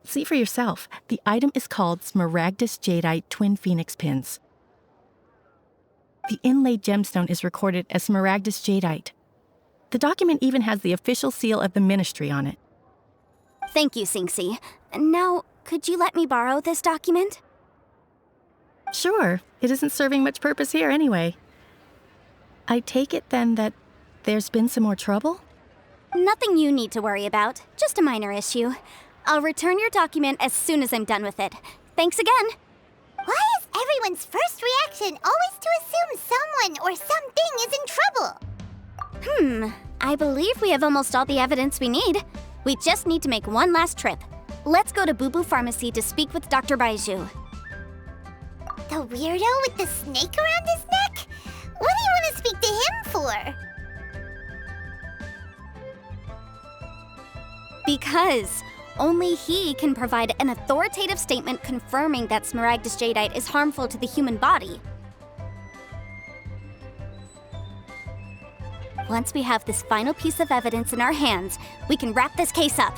See for yourself, the item is called Smaragdus Jadeite Twin Phoenix Pins. The inlaid gemstone is recorded as Smaragdus Jadeite. The document even has the official seal of the ministry on it. Thank you, Xingxi. Now, could you let me borrow this document? Sure, it isn't serving much purpose here anyway. I take it then that there's been some more trouble? Nothing you need to worry about, just a minor issue. I'll return your document as soon as I'm done with it. Thanks again! Why is everyone's first reaction always to assume someone or something is in trouble? I believe we have almost all the evidence we need. We just need to make one last trip. Let's go to Boo Boo Pharmacy to speak with Dr. Baiju. The weirdo with the snake around his neck? What do you want to speak to him for? Because only he can provide an authoritative statement confirming that Smaragdus Jadeite is harmful to the human body. Once we have this final piece of evidence in our hands, we can wrap this case up.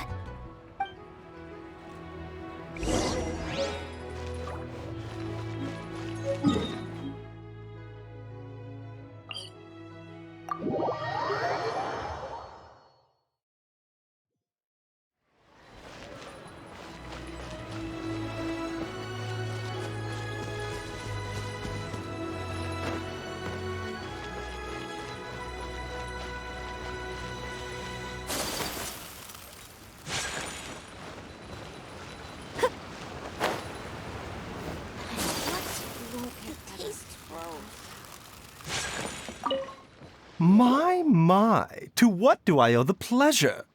My, to what do I owe the pleasure?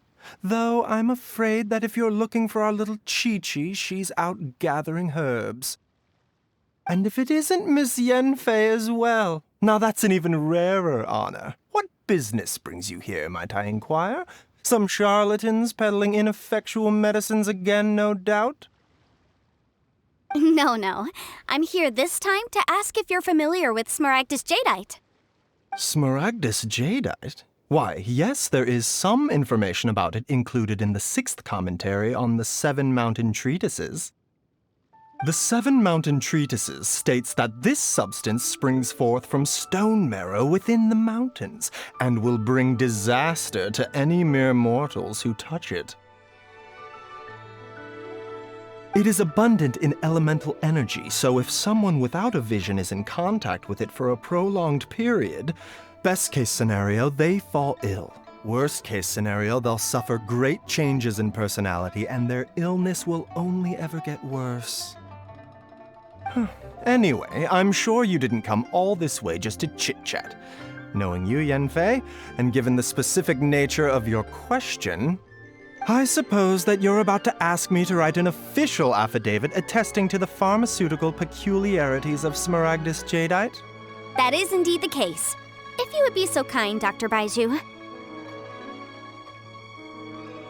Though I'm afraid that if you're looking for our little Chi-Chi, she's out gathering herbs. And if it isn't Miss Yenfei as well, now that's an even rarer honor. What business brings you here, might I inquire? Some charlatans peddling ineffectual medicines again, no doubt? No. I'm here this time to ask if you're familiar with Smaragdus Jadeite. Smaragdus Jadeite? Why, yes, there is some information about it included in the 6th commentary on the 7 Mountain Treatises. The 7 Mountain Treatises states that this substance springs forth from stone marrow within the mountains and will bring disaster to any mere mortals who touch it. It is abundant in elemental energy, so if someone without a vision is in contact with it for a prolonged period, best case scenario, they fall ill. Worst case scenario, they'll suffer great changes in personality and their illness will only ever get worse. Anyway, I'm sure you didn't come all this way just to chit-chat. Knowing you, Yenfei, and given the specific nature of your question, I suppose that you're about to ask me to write an official affidavit attesting to the pharmaceutical peculiarities of Smaragdus Jadeite? That is indeed the case. If you would be so kind, Dr. Baiju.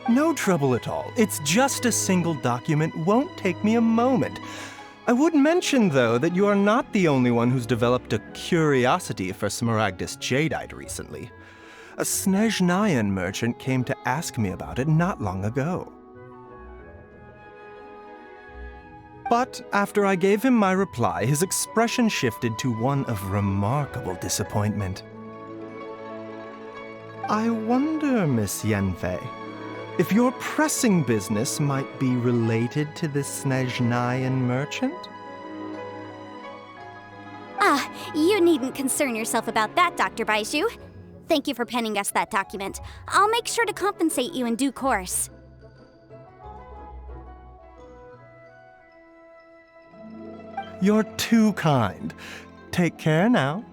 No trouble at all. It's just a single document. Won't take me a moment. I would mention, though, that you are not the only one who's developed a curiosity for Smaragdus Jadeite recently. A Snezhnayan merchant came to ask me about it not long ago. But after I gave him my reply, his expression shifted to one of remarkable disappointment. I wonder, Miss Yenfei, if your pressing business might be related to this Snezhnayan merchant? You needn't concern yourself about that, Dr. Baiju. Thank you for penning us that document. I'll make sure to compensate you in due course. You're too kind. Take care now.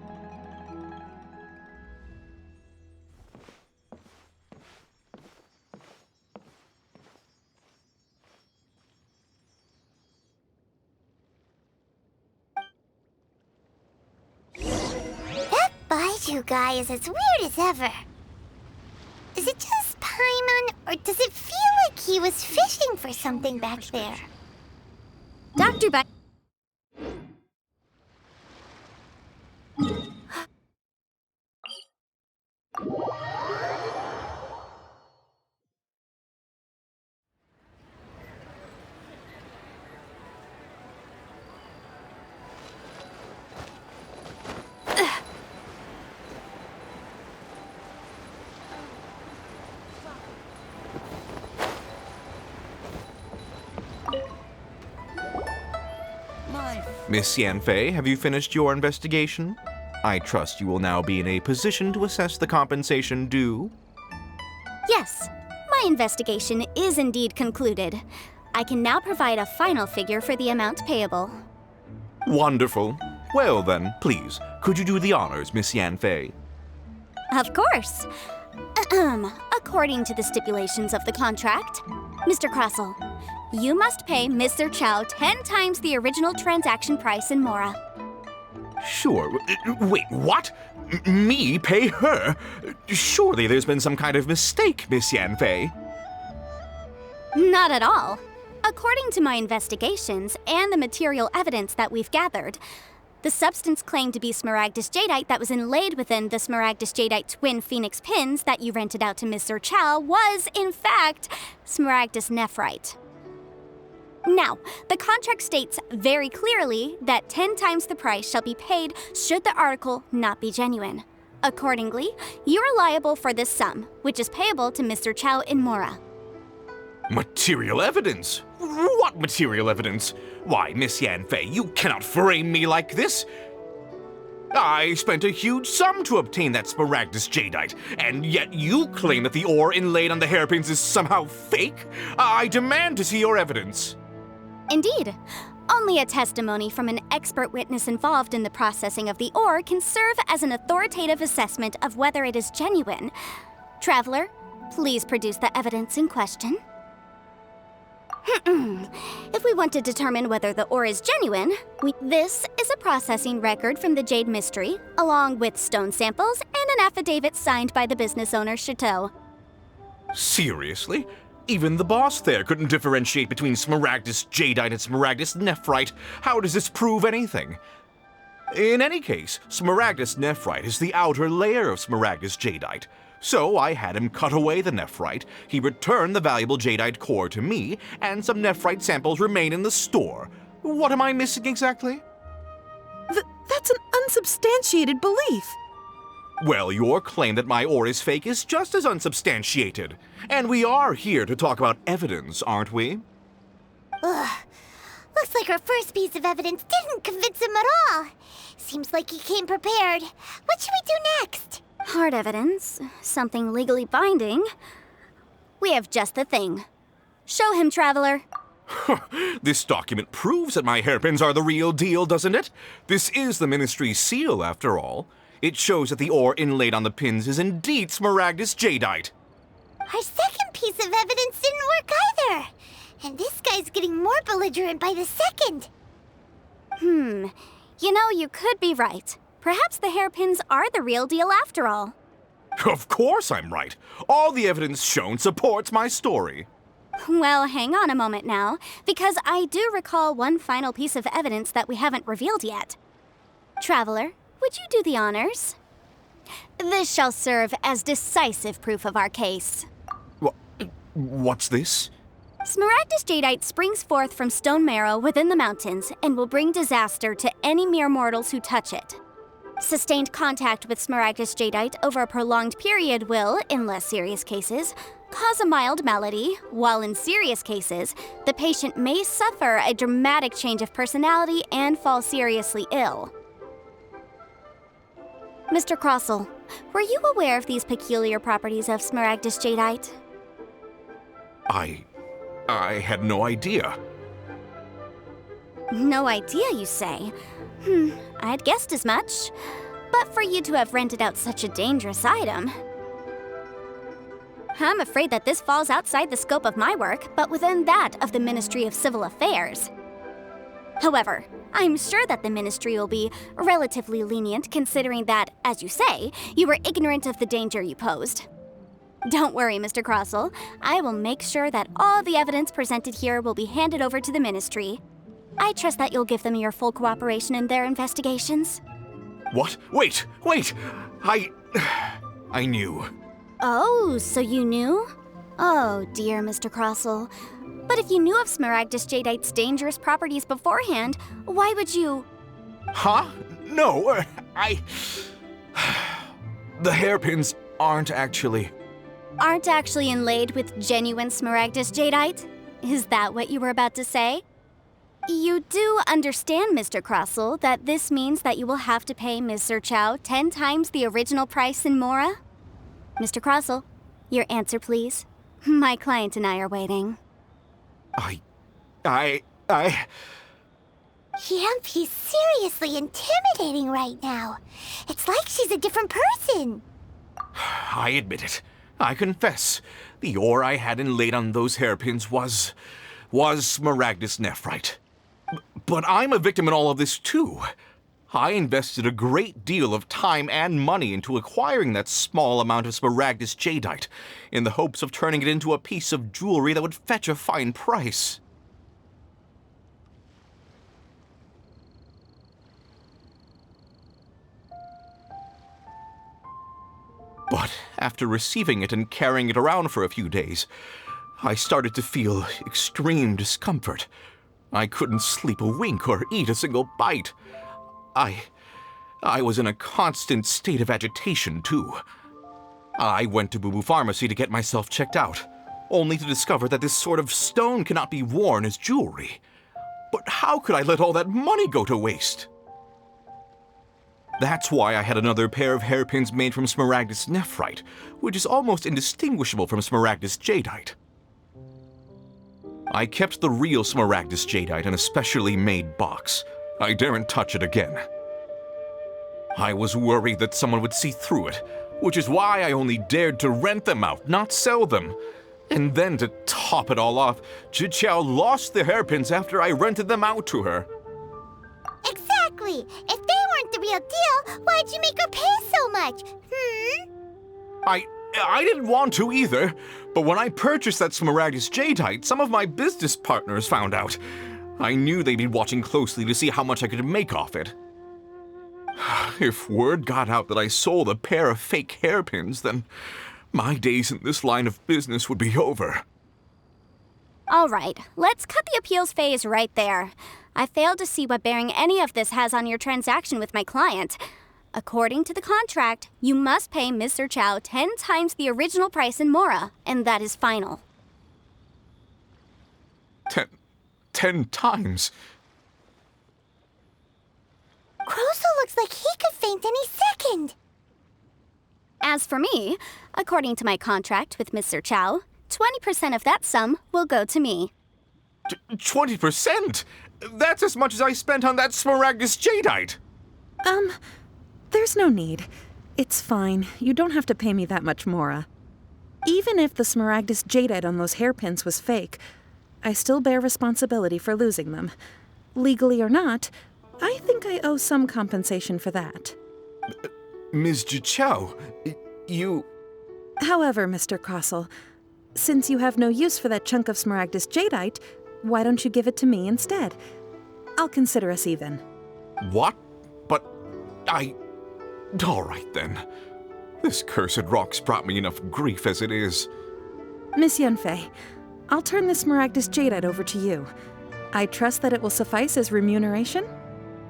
Statue guy is as weird as ever. Is it just Paimon, or does it feel like he was fishing for something back there? Dr. Ba- Miss Yanfei, have you finished your investigation? I trust you will now be in a position to assess the compensation due. Yes, my investigation is indeed concluded. I can now provide a final figure for the amount payable. Wonderful. Well then, please, could you do the honors, Miss Yanfei? Of course. According to the stipulations of the contract, Mr. Crossell, you must pay Mr. Chow 10 times the original transaction price in Mora. Sure. Wait, what? Me pay her? Surely there's been some kind of mistake, Miss Yanfei. Not at all. According to my investigations and the material evidence that we've gathered, the substance claimed to be Smaragdus Jadeite that was inlaid within the Smaragdus Jadeite twin phoenix pins that you rented out to Mr. Chow was, in fact, Smaragdus Nephrite. Now, the contract states very clearly that 10 times the price shall be paid should the article not be genuine. Accordingly, you are liable for this sum, which is payable to Mr. Chow in Mora. Material evidence? What material evidence? Why, Miss Yanfei, you cannot frame me like this. I spent a huge sum to obtain that Smaragdus Jadeite, and yet you claim that the ore inlaid on the hairpins is somehow fake? I demand to see your evidence. Indeed. Only a testimony from an expert witness involved in the processing of the ore can serve as an authoritative assessment of whether it is genuine. Traveler, please produce the evidence in question. If we want to determine whether the ore is genuine, this is a processing record from the Jade Mystery, along with stone samples and an affidavit signed by the business owner, Chateau. Seriously? Even the boss there couldn't differentiate between Smaragdus Jadeite and Smaragdus Nephrite. How does this prove anything? In any case, Smaragdus Nephrite is the outer layer of Smaragdus Jadeite. So I had him cut away the nephrite, he returned the valuable jadeite core to me, and some nephrite samples remain in the store. What am I missing exactly? That's an unsubstantiated belief. Well, your claim that my ore is fake is just as unsubstantiated. And we are here to talk about evidence, aren't we? Ugh. Looks like our first piece of evidence didn't convince him at all. Seems like he came prepared. What should we do next? Hard evidence, something legally binding. We have just the thing. Show him, Traveler. This document proves that my hairpins are the real deal, doesn't it? This is the Ministry's seal, after all. It shows that the ore inlaid on the pins is indeed Smaragdus Jadeite. Our second piece of evidence didn't work either. And this guy's getting more belligerent by the second. You know, you could be right. Perhaps the hairpins are the real deal after all. Of course I'm right. All the evidence shown supports my story. Well, hang on a moment now, because I do recall one final piece of evidence that we haven't revealed yet. Traveler, would you do the honors? This shall serve as decisive proof of our case. What's this? Smaragdus Jadeite springs forth from stone marrow within the mountains and will bring disaster to any mere mortals who touch it. Sustained contact with Smaragdus Jadeite over a prolonged period will, in less serious cases, cause a mild malady, while in serious cases, the patient may suffer a dramatic change of personality and fall seriously ill. Mr. Crossell, were you aware of these peculiar properties of Smaragdus Jadeite? I had no idea. No idea, you say? I'd guessed as much. But for you to have rented out such a dangerous item... I'm afraid that this falls outside the scope of my work, but within that of the Ministry of Civil Affairs. However, I'm sure that the Ministry will be relatively lenient considering that, as you say, you were ignorant of the danger you posed. Don't worry, Mr. Crossell. I will make sure that all the evidence presented here will be handed over to the Ministry. I trust that you'll give them your full cooperation in their investigations. What? Wait! I knew. Oh, so you knew? Oh, dear Mr. Crossell. But if you knew of Smaragdus Jadeite's dangerous properties beforehand, why would you... Huh? No, The hairpins aren't actually inlaid with genuine Smaragdus Jadeite? Is that what you were about to say? You do understand, Mr. Crossell, that this means that you will have to pay Ms. Zerchow 10 times the original price in Mora? Mr. Crossell, your answer, please. My client and I are waiting. He's seriously intimidating right now. It's like she's a different person. I admit it. I confess. The ore I had inlaid on those hairpins was Smaragdus nephrite. But I'm a victim in all of this too. I invested a great deal of time and money into acquiring that small amount of Smaragdus Jadeite, in the hopes of turning it into a piece of jewelry that would fetch a fine price. But after receiving it and carrying it around for a few days, I started to feel extreme discomfort. I couldn't sleep a wink or eat a single bite. I was in a constant state of agitation, too. I went to Boo Boo Pharmacy to get myself checked out, only to discover that this sort of stone cannot be worn as jewelry. But how could I let all that money go to waste? That's why I had another pair of hairpins made from Smaragdus nephrite, which is almost indistinguishable from Smaragdus Jadeite. I kept the real Smaragdus Jadeite in a specially made box. I daren't touch it again. I was worried that someone would see through it, which is why I only dared to rent them out, not sell them. And then to top it all off, Zhiqiao lost the hairpins after I rented them out to her. Exactly! If they weren't the real deal, why'd you make her pay so much? I didn't want to either, but when I purchased that Smaragdus Jadeite, some of my business partners found out. I knew they'd be watching closely to see how much I could make off it. If word got out that I sold a pair of fake hairpins, then my days in this line of business would be over. All right, let's cut the appeals phase right there. I failed to see what bearing any of this has on your transaction with my client. According to the contract, you must pay Ms. Zerchow 10 times the original price in Mora, and that is final. 10 times? Crossell looks like he could faint any second. As for me, according to my contract with Ms. Zerchow, 20% of that sum will go to me. 20%? That's as much as I spent on that Smaragdus Jadeite! There's no need. It's fine. You don't have to pay me that much, Mora. Even if the Smaragdus Jadeite on those hairpins was fake, I still bear responsibility for losing them. Legally or not, I think I owe some compensation for that. Ms. Zhiqiao, you... However, Mr. Crossell, since you have no use for that chunk of Smaragdus Jadeite, why don't you give it to me instead? I'll consider us even. What? But all right, then. This cursed rock's brought me enough grief as it is. Miss Yunfei, I'll turn the Smaragdus Jadeite over to you. I trust that it will suffice as remuneration?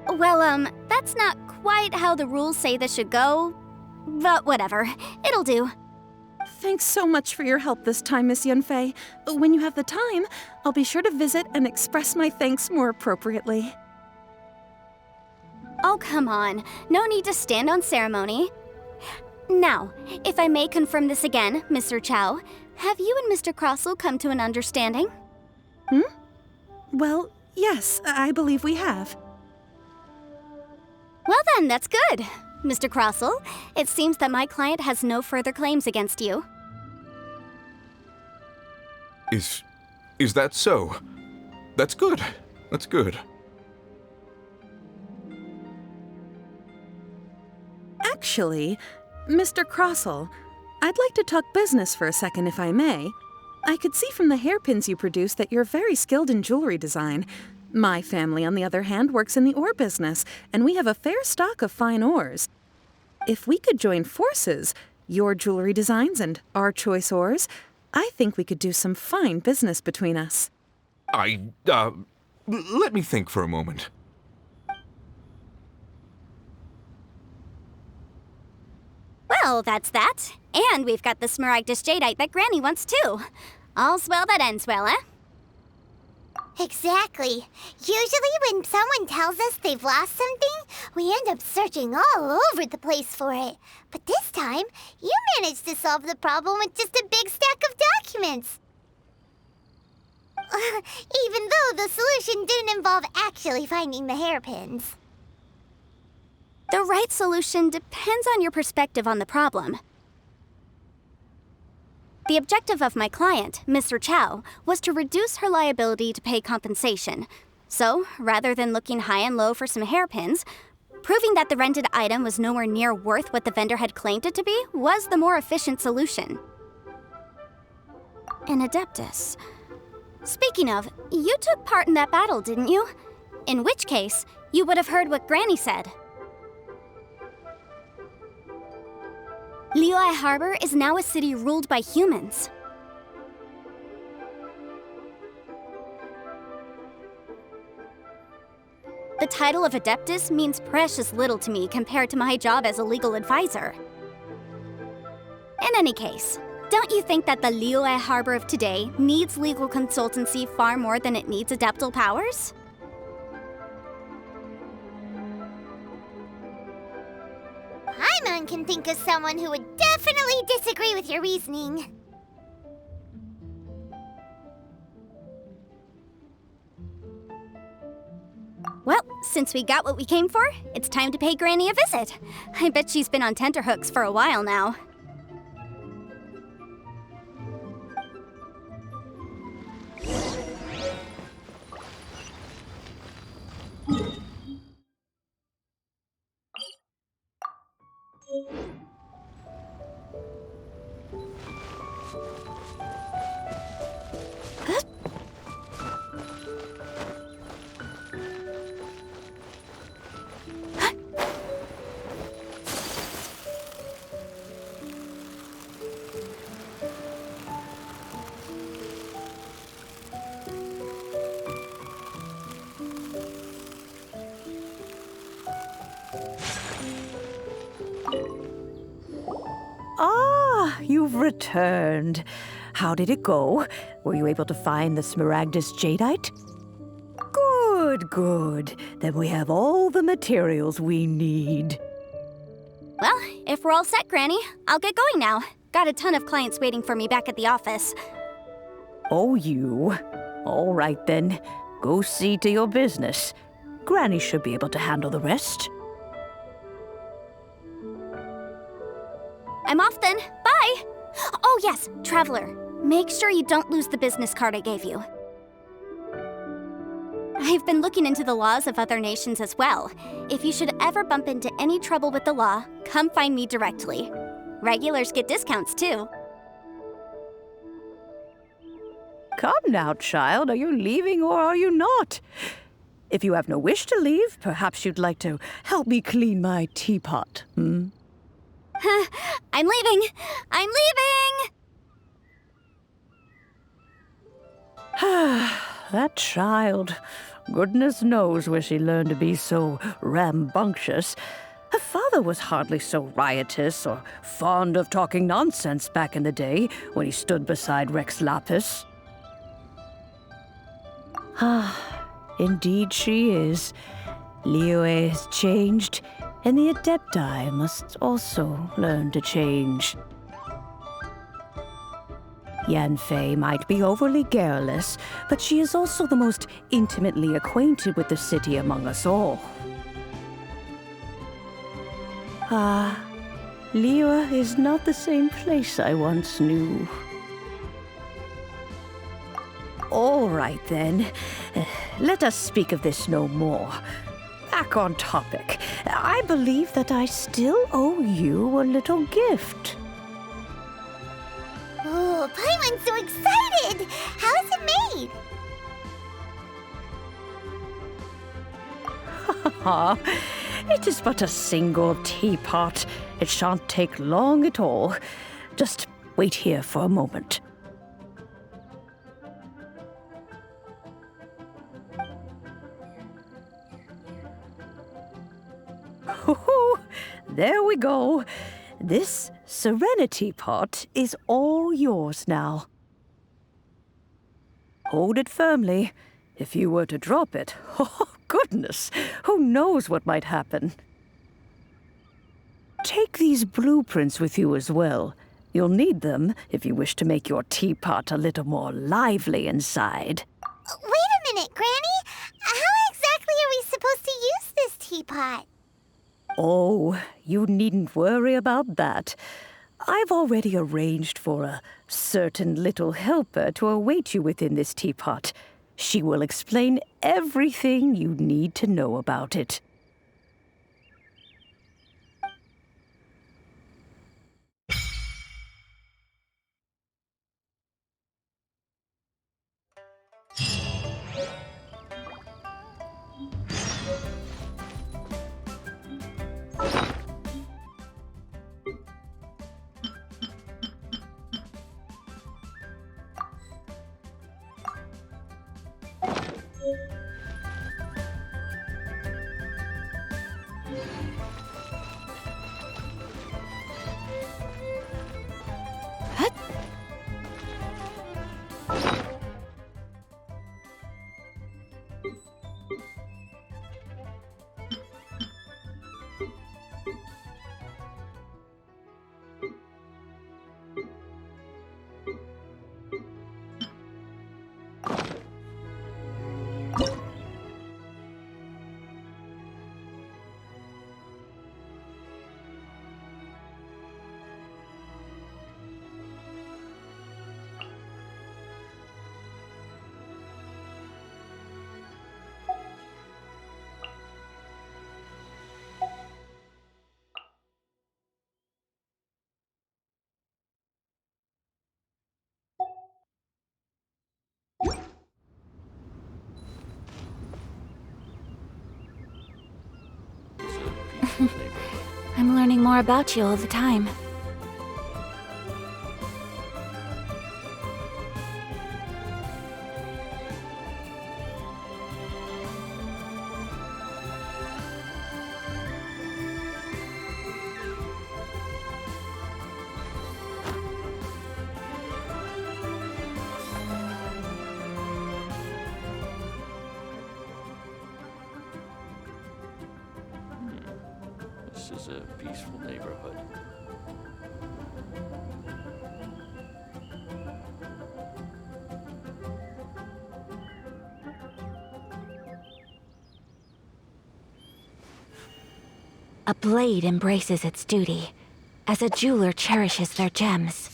Well, that's not quite how the rules say this should go. But whatever, it'll do. Thanks so much for your help this time, Miss Yunfei. When you have the time, I'll be sure to visit and express my thanks more appropriately. Oh, come on. No need to stand on ceremony. Now, if I may confirm this again, Miss Zerchow, have you and Mr. Crossell come to an understanding? Well, yes, I believe we have. Well then, that's good. Mr. Crossell, it seems that my client has no further claims against you. Is that so? That's good. That's good. Actually, Mr. Crossell, I'd like to talk business for a second if I may. I could see from the hairpins you produce that you're very skilled in jewelry design. My family, on the other hand, works in the ore business, and we have a fair stock of fine ores. If we could join forces, your jewelry designs and our choice ores, I think we could do some fine business between us. Let me think for a moment. Well, that's that. And we've got the smaragdus jadeite that Granny wants too. All's well that ends well, eh? Exactly. Usually when someone tells us they've lost something, we end up searching all over the place for it. But this time, you managed to solve the problem with just a big stack of documents. Even though the solution didn't involve actually finding the hairpins. The right solution depends on your perspective on the problem. The objective of my client, Mr. Chow, was to reduce her liability to pay compensation. So, rather than looking high and low for some hairpins, proving that the rented item was nowhere near worth what the vendor had claimed it to be was the more efficient solution. An Adeptus. Speaking of, you took part in that battle, didn't you? In which case, you would have heard what Granny said. Liyue Harbor is now a city ruled by humans. The title of Adeptus means precious little to me compared to my job as a legal advisor. In any case, don't you think that the Liyue Harbor of today needs legal consultancy far more than it needs adeptal powers? Paimon can think of someone who would definitely disagree with your reasoning. Well, since we got what we came for, it's time to pay Granny a visit. I bet she's been on tenterhooks for a while now. Ah, you've returned. How did it go? Were you able to find the smaragdus jadeite? Good, good. Then we have all the materials we need. Well, if we're all set, Granny, I'll get going now. Got a ton of clients waiting for me back at the office. Oh, you. All right then. Go see to your business. Granny should be able to handle the rest. I'm off then. Bye! Oh yes, Traveler. Make sure you don't lose the business card I gave you. I've been looking into the laws of other nations as well. If you should ever bump into any trouble with the law, come find me directly. Regulars get discounts too. Come now, child. Are you leaving or are you not? If you have no wish to leave, perhaps you'd like to help me clean my teapot, hmm? I'm leaving! I'm leaving! That child. Goodness knows where she learned to be so rambunctious. Her father was hardly so riotous or fond of talking nonsense back in the day when he stood beside Rex Lapis. Ah, indeed she is. Liyue has changed, and the Adepti must also learn to change. Yanfei might be overly garrulous, but she is also the most intimately acquainted with the city among us all. Ah, Liyue is not the same place I once knew. All right then, let us speak of this no more. back on topic. I believe that I still owe you a little gift. Oh, Paimon's so excited! How is it made? It is but a single teapot. It shan't take long at all. Just wait here for a moment. There we go. This Serenity pot is all yours now. Hold it firmly. If you were to drop it, oh goodness, who knows what might happen. Take these blueprints with you as well. You'll need them if you wish to make your teapot a little more lively inside. Wait a minute, Granny! How exactly are we supposed to use this teapot? Oh, you needn't worry about that. I've already arranged for a certain little helper to await you within this teapot. She will explain everything you need to know about it. I'm learning more about you all the time. This is a peaceful neighborhood. A blade embraces its duty, as a jeweler cherishes their gems.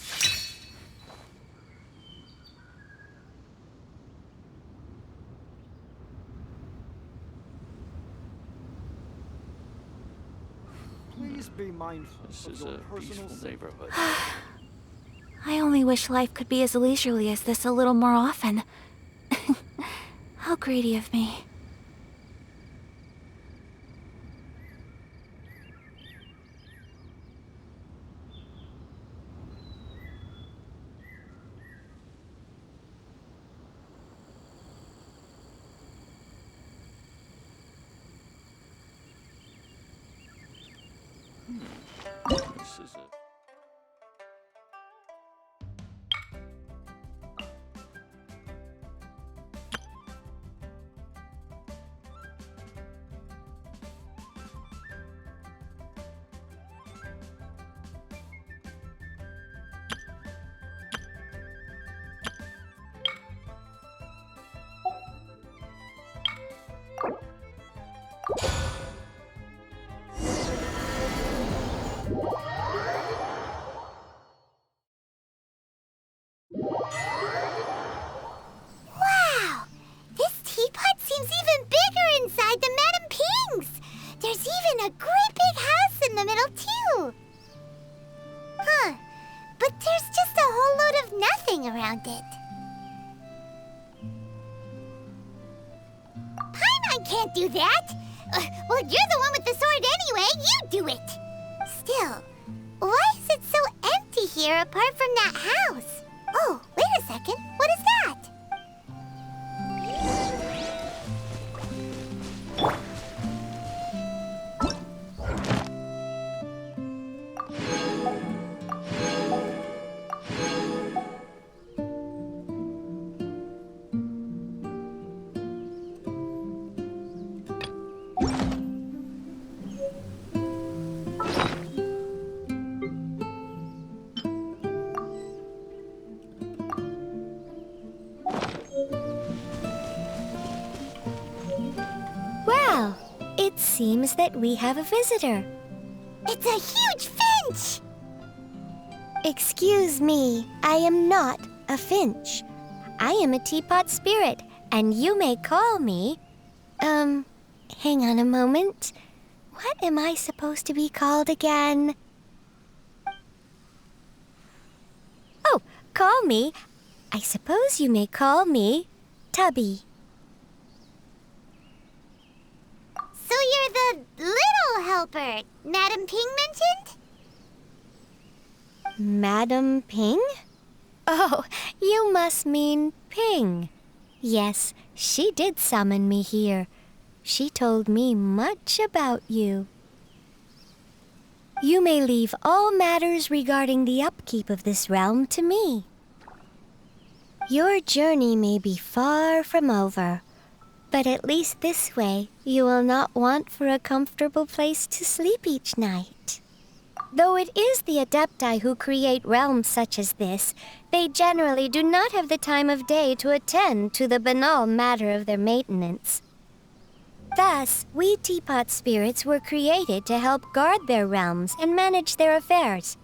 Please be mindful. This is a peaceful neighborhood. I only wish life could be as leisurely as this a little more often. How greedy of me. This is a... feeling around it. Paimon can't do that! Well, you're the one with the sword anyway, you do it! Still, why is it so empty here apart from that house? Oh, wait a second, what is that? Well, it seems that we have a visitor. It's a huge finch! Excuse me, I am not a finch. I am a teapot spirit, and you may call me... hang on a moment. What am I supposed to be called again? Oh, call me. I suppose you may call me Tubby. So you're the little helper Madam Ping mentioned? Madam Ping? Oh, you must mean Ping. Yes, she did summon me here. She told me much about you. You may leave all matters regarding the upkeep of this realm to me. Your journey may be far from over, but at least this way you will not want for a comfortable place to sleep each night. Though it is the Adepti who create realms such as this, they generally do not have the time of day to attend to the banal matter of their maintenance. Thus, we teapot spirits were created to help guard their realms and manage their affairs.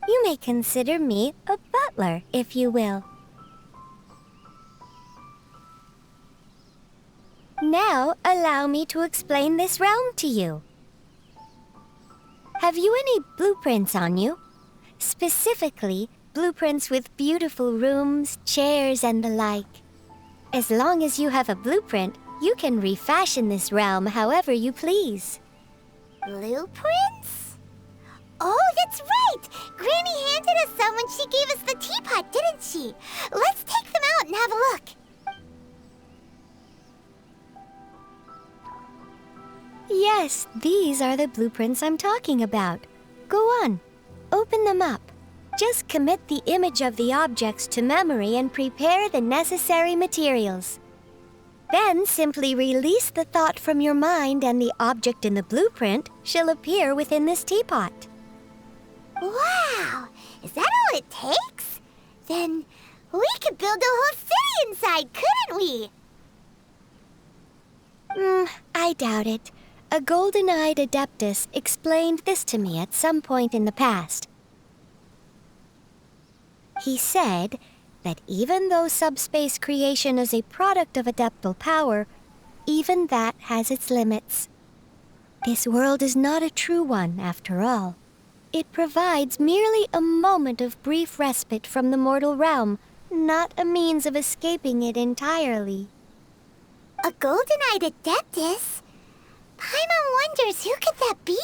You may consider me a butler, if you will. Now, allow me to explain this realm to you. Have you any blueprints on you? Specifically, blueprints with beautiful rooms, chairs, and the like. As long as you have a blueprint, you can refashion this realm however you please. Blueprints? Oh, that's right! Granny handed us some when she gave us the teapot, didn't she? Let's take them out and have a look. Yes, these are the blueprints I'm talking about. Go on, open them up. Just commit the image of the objects to memory and prepare the necessary materials. Then simply release the thought from your mind and the object in the blueprint shall appear within this teapot. Wow! Is that all it takes? Then we could build a whole city inside, couldn't we? I doubt it. A golden-eyed adeptus explained this to me at some point in the past. He said that even though subspace creation is a product of adeptal power, even that has its limits. This world is not a true one, after all. It provides merely a moment of brief respite from the mortal realm, not a means of escaping it entirely. A golden-eyed adeptus? Paimon wonders who could that be?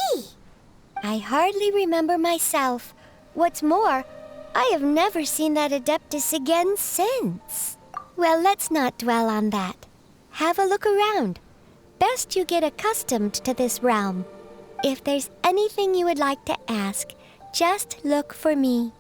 I hardly remember myself. What's more, I have never seen that adeptus again since. Well, let's not dwell on that. Have a look around. Best you get accustomed to this realm. If there's anything you would like to ask, just look for me.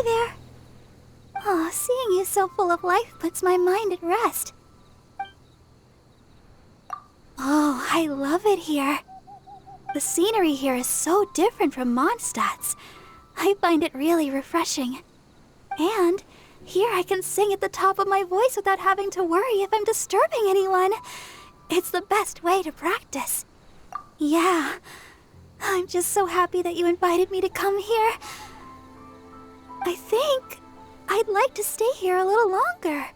there? Oh, seeing you so full of life puts my mind at rest. Oh, I love it here. The scenery here is so different from Mondstadt's. I find it really refreshing. And here I can sing at the top of my voice without having to worry if I'm disturbing anyone. It's the best way to practice. Yeah, I'm just so happy that you invited me to come here. I think I'd like to stay here a little longer.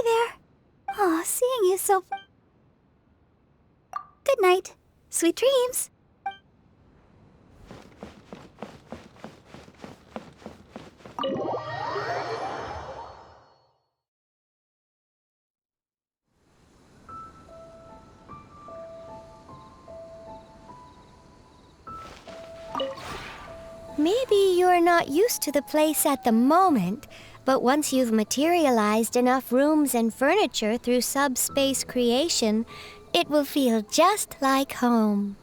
there. Oh, seeing you so... Good night. Sweet dreams. Maybe you're not used to the place at the moment, but once you've materialized enough rooms and furniture through subspace creation, it will feel just like home.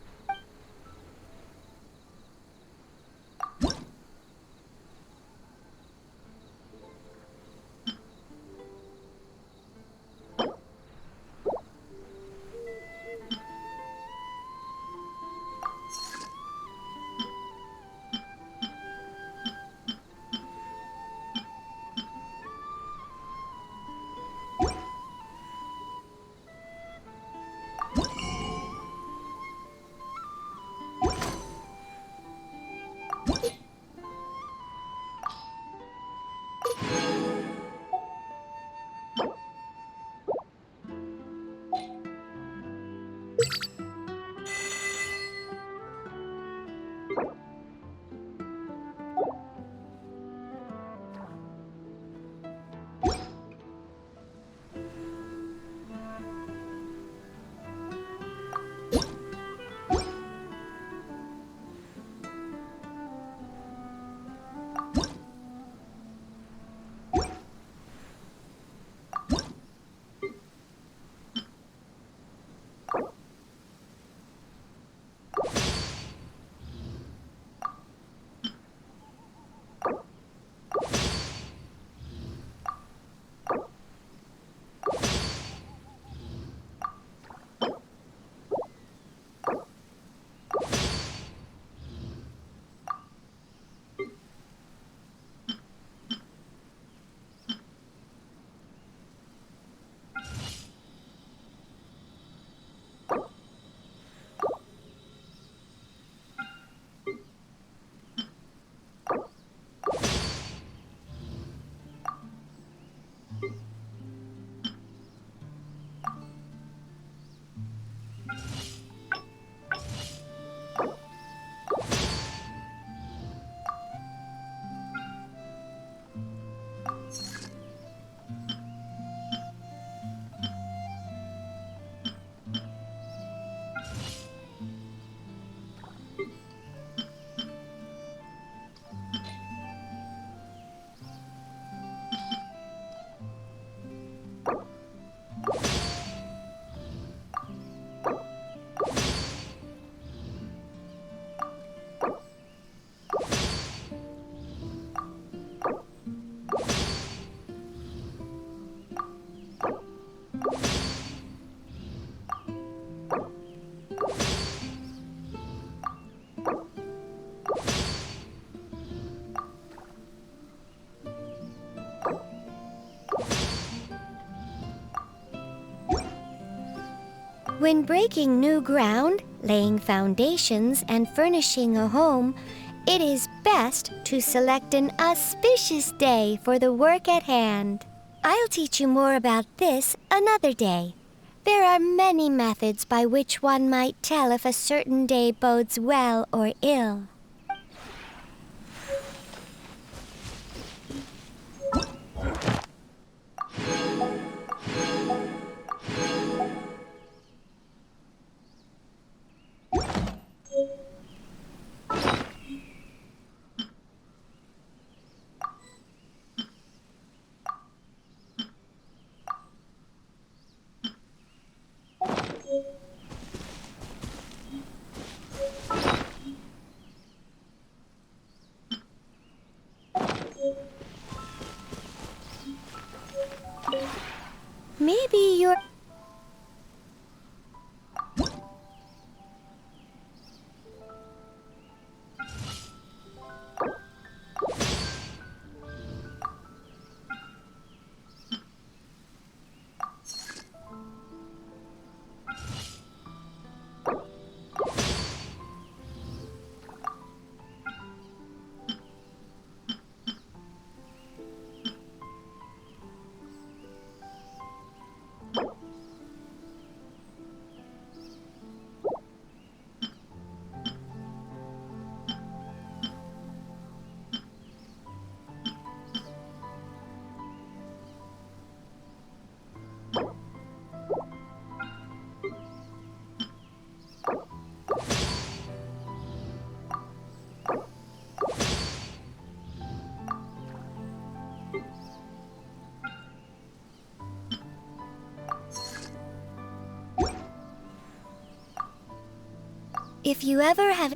When breaking new ground, laying foundations, and furnishing a home, it is best to select an auspicious day for the work at hand. I'll teach you more about this another day. There are many methods by which one might tell if a certain day bodes well or ill. Maybe you're... If you ever have...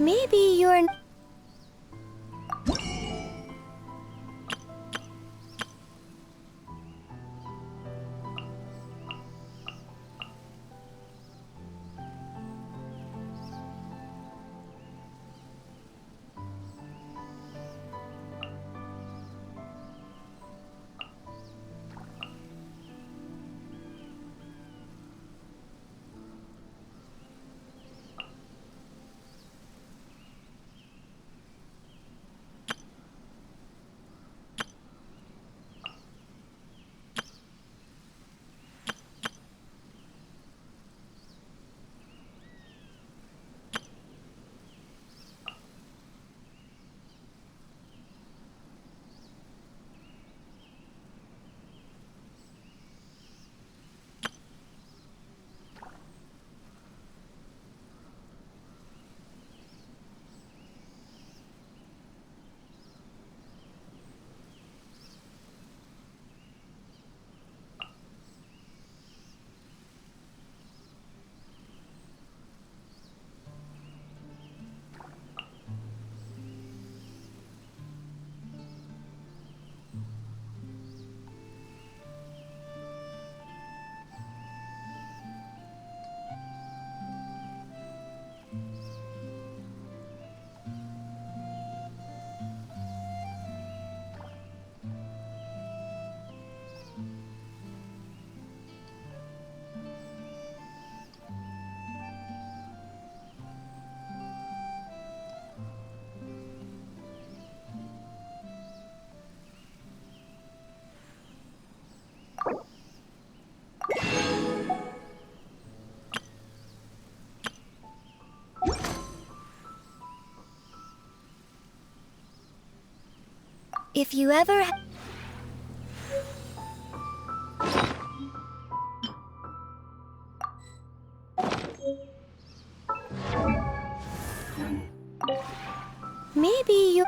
Maybe you're... If you ever... Maybe you...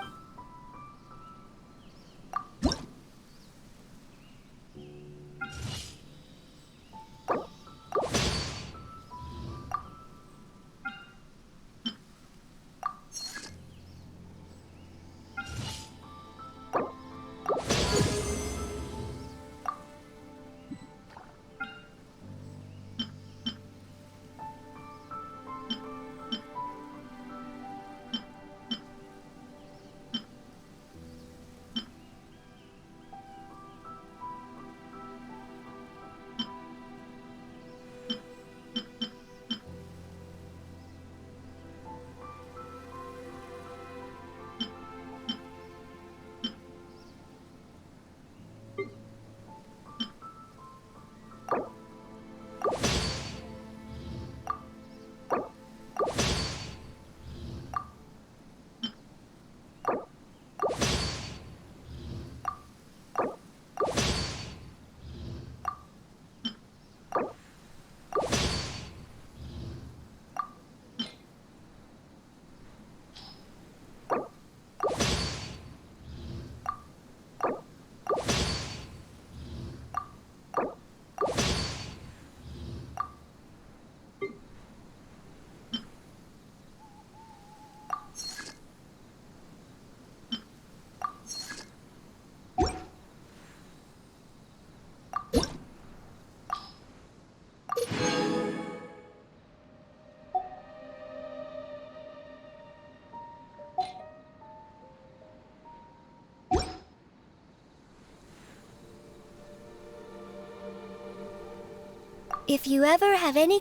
If you ever have any...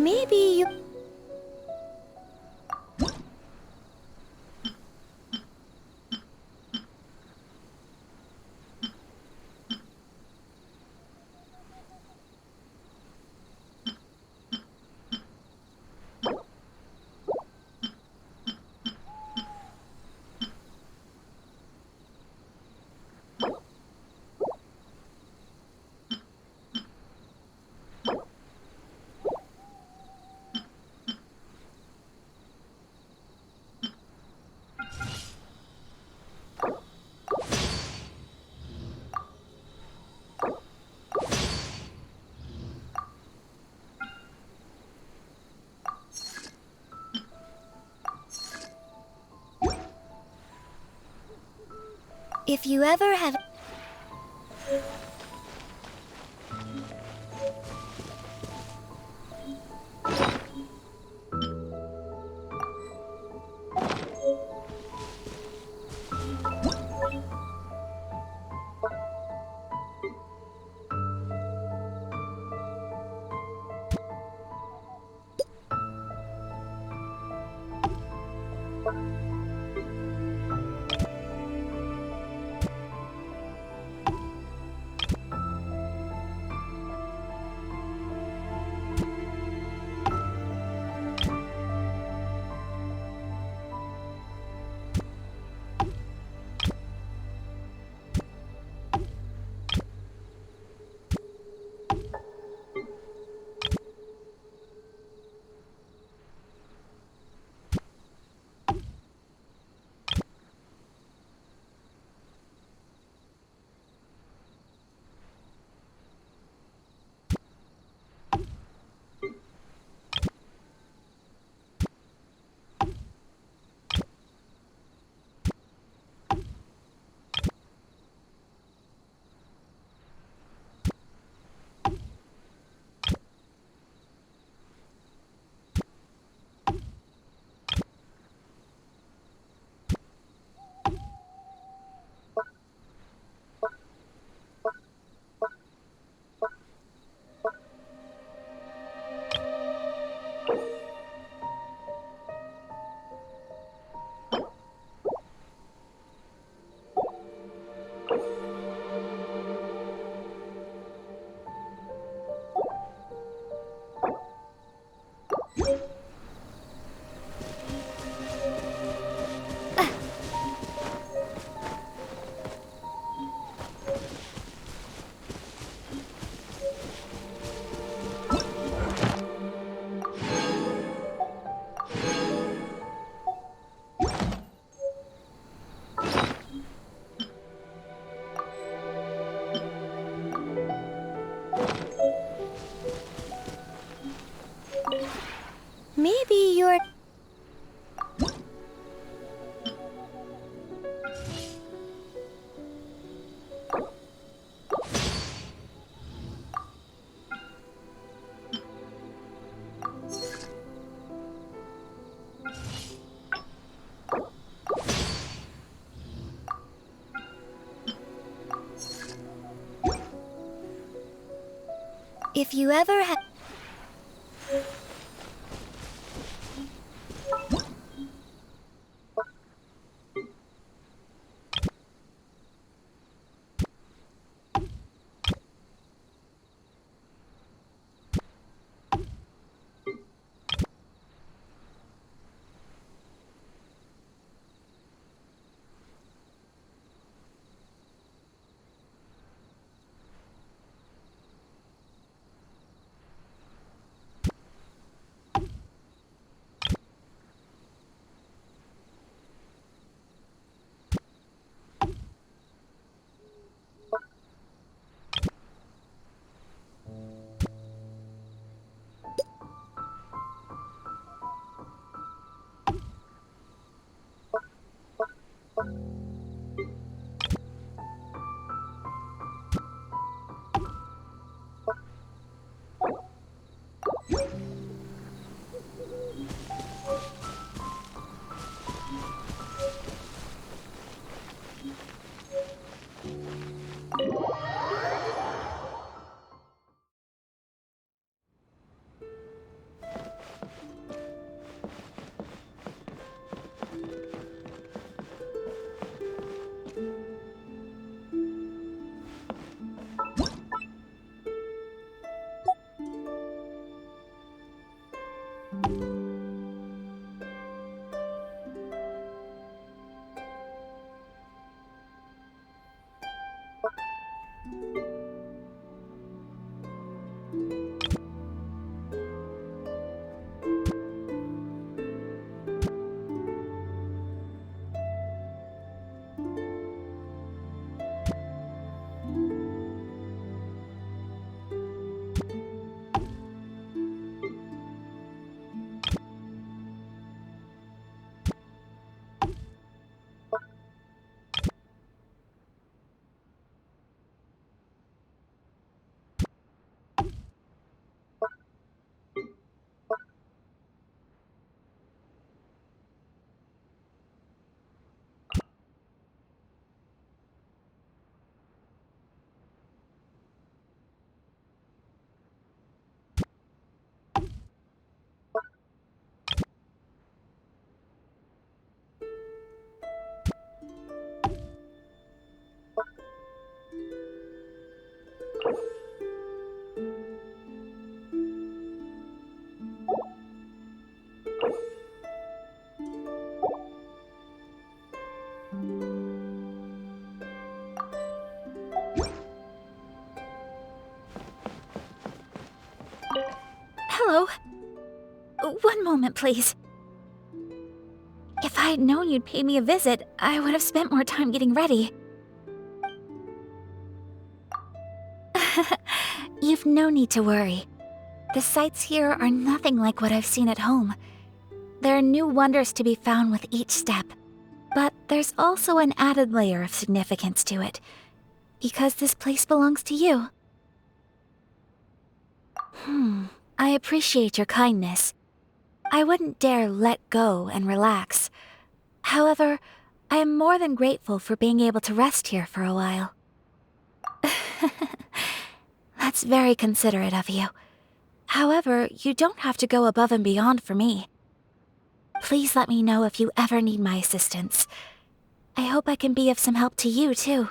Maybe you... If you ever have... Maybe you're... If you ever have... Hello. One moment, please. If I had known you'd pay me a visit, I would have spent more time getting ready. You've no need to worry. The sights here are nothing like what I've seen at home. There are new wonders to be found with each step. But there's also an added layer of significance to it, because this place belongs to you. I appreciate your kindness. I wouldn't dare let go and relax. However, I am more than grateful for being able to rest here for a while. That's very considerate of you. However, you don't have to go above and beyond for me. Please let me know if you ever need my assistance. I hope I can be of some help to you, too.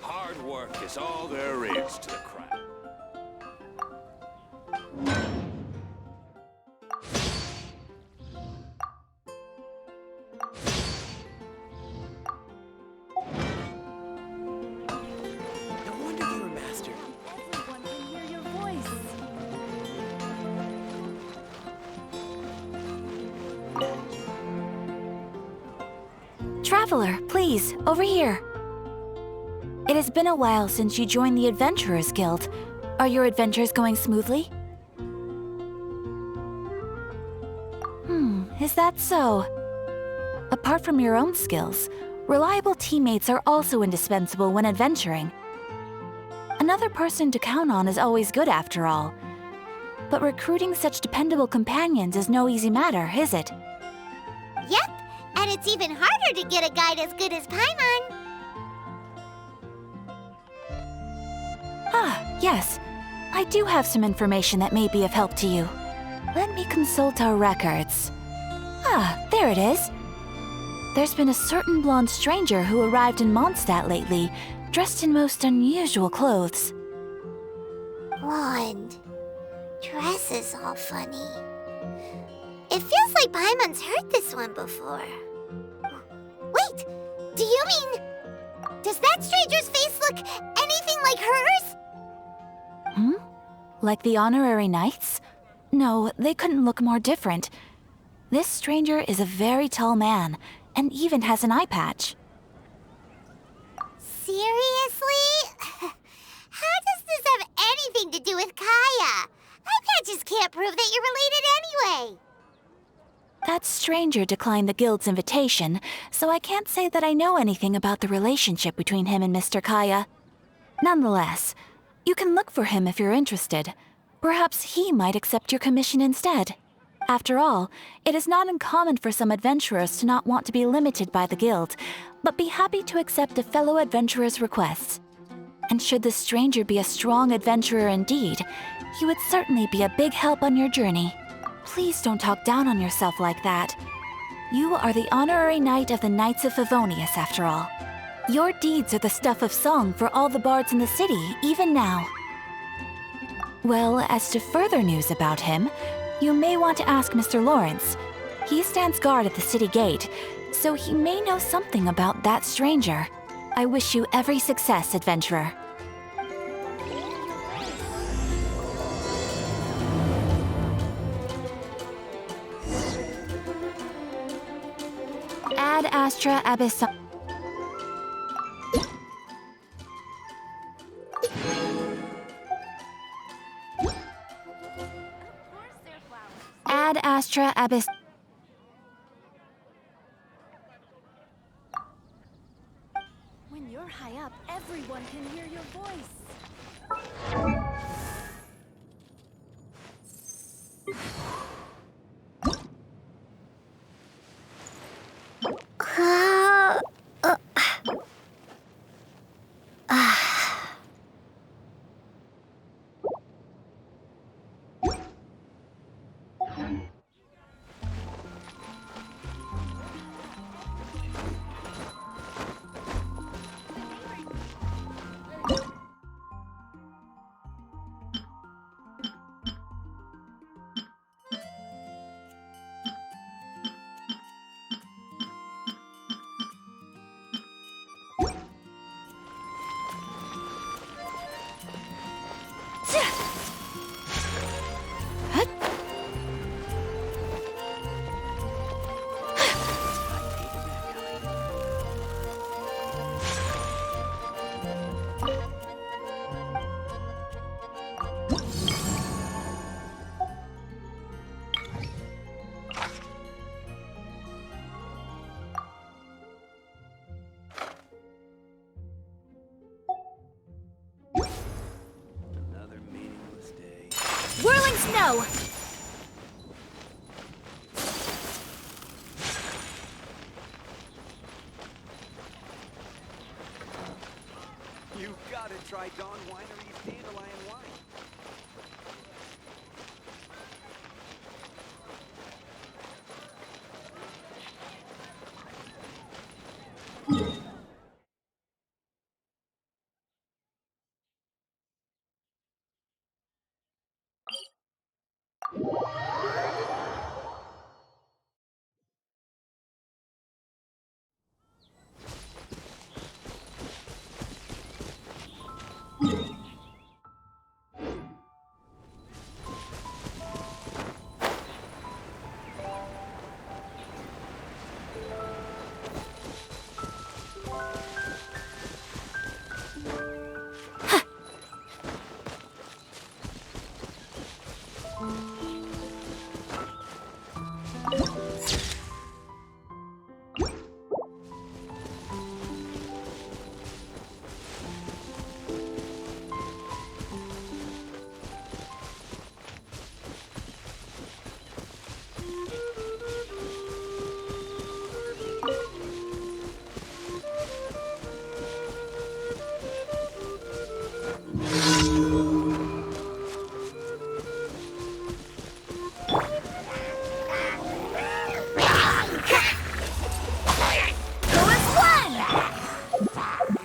Hard work is all there is to the craft. No wonder you're a master. Everyone can hear your voice. Traveler, please, over here. It has been a while since you joined the Adventurers Guild. Are your adventures going smoothly? Is that so? Apart from your own skills, reliable teammates are also indispensable when adventuring. Another person to count on is always good after all. But recruiting such dependable companions is no easy matter, is it? Yep, and it's even harder to get a guide as good as Paimon. Ah, yes. I do have some information that may be of help to you. Let me consult our records. Ah, there it is. There's been a certain blonde stranger who arrived in Mondstadt lately, dressed in most unusual clothes. Blonde. Dress is all funny. It feels like Paimon's heard this one before. Wait, do you mean... Does that stranger's face look anything like hers? Hmm? Like the honorary knights? No, they couldn't look more different. This stranger is a very tall man, and even has an eye patch. Seriously? How does this have anything to do with Kaya? Eye patches can't prove that you're related anyway. That stranger declined the guild's invitation, so I can't say that I know anything about the relationship between him and Mr. Kaya. Nonetheless, you can look for him if you're interested. Perhaps he might accept your commission instead. After all, it is not uncommon for some adventurers to not want to be limited by the guild, but be happy to accept a fellow adventurer's requests. And should the stranger be a strong adventurer indeed, he would certainly be a big help on your journey. Please don't talk down on yourself like that. You are the honorary knight of the Knights of Favonius, after all. Your deeds are the stuff of song for all the bards in the city, even now. Well, as to further news about him, you may want to ask Mr. Lawrence. He stands guard at the city gate, so he may know something about that stranger. I wish you every success, adventurer. Ad Astra Abyssal. Ad Astra Abyss. When you're high up, everyone can hear your voice. Whirling snow! You've got to try Dawn Winery's Dandelion Wine.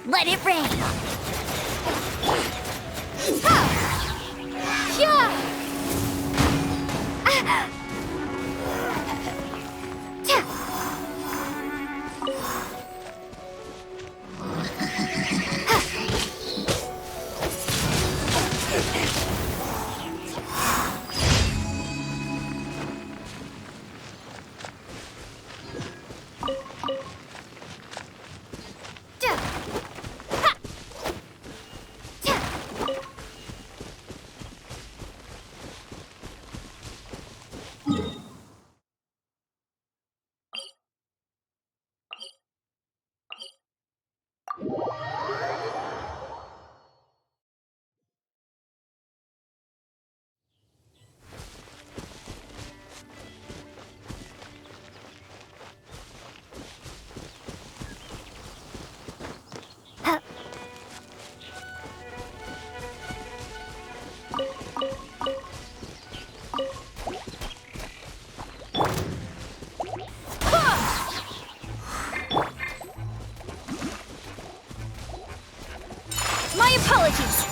Let it rain! Apologies!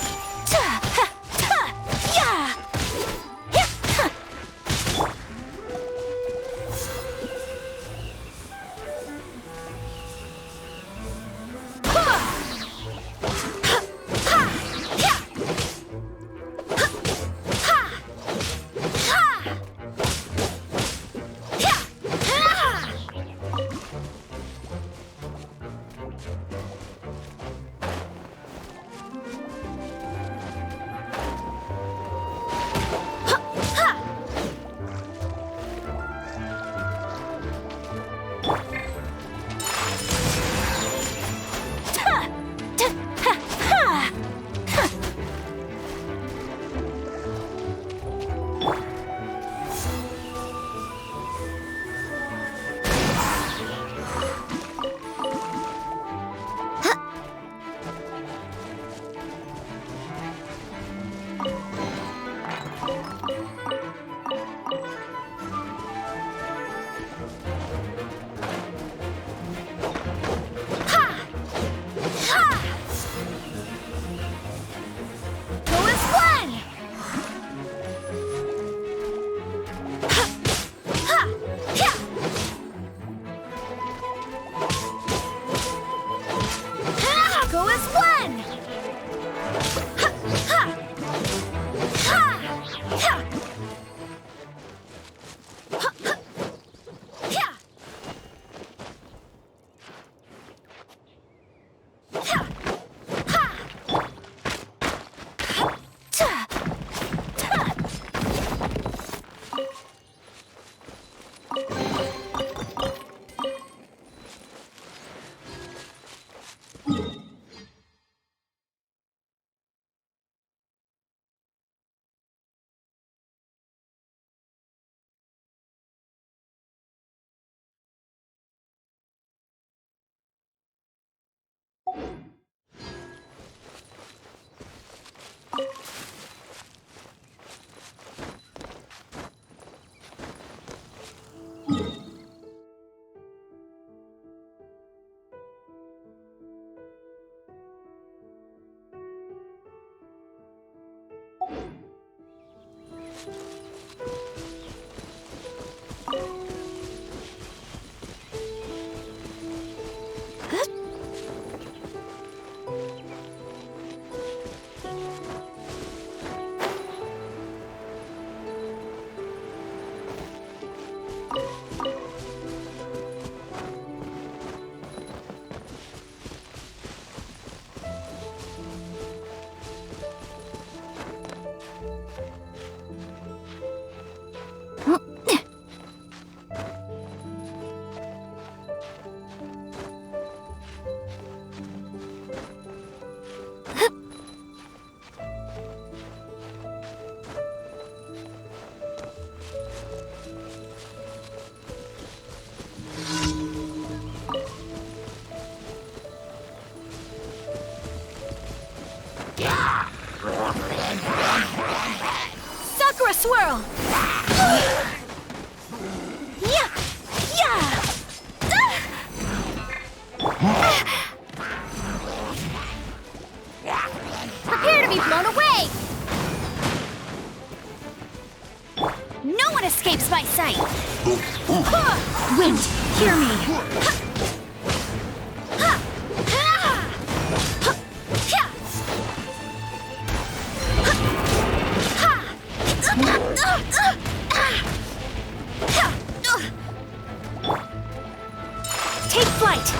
Sakura swirl! Yeah! Yeah! Prepare to be blown away! No one escapes my sight! Wind, hear me! Take flight!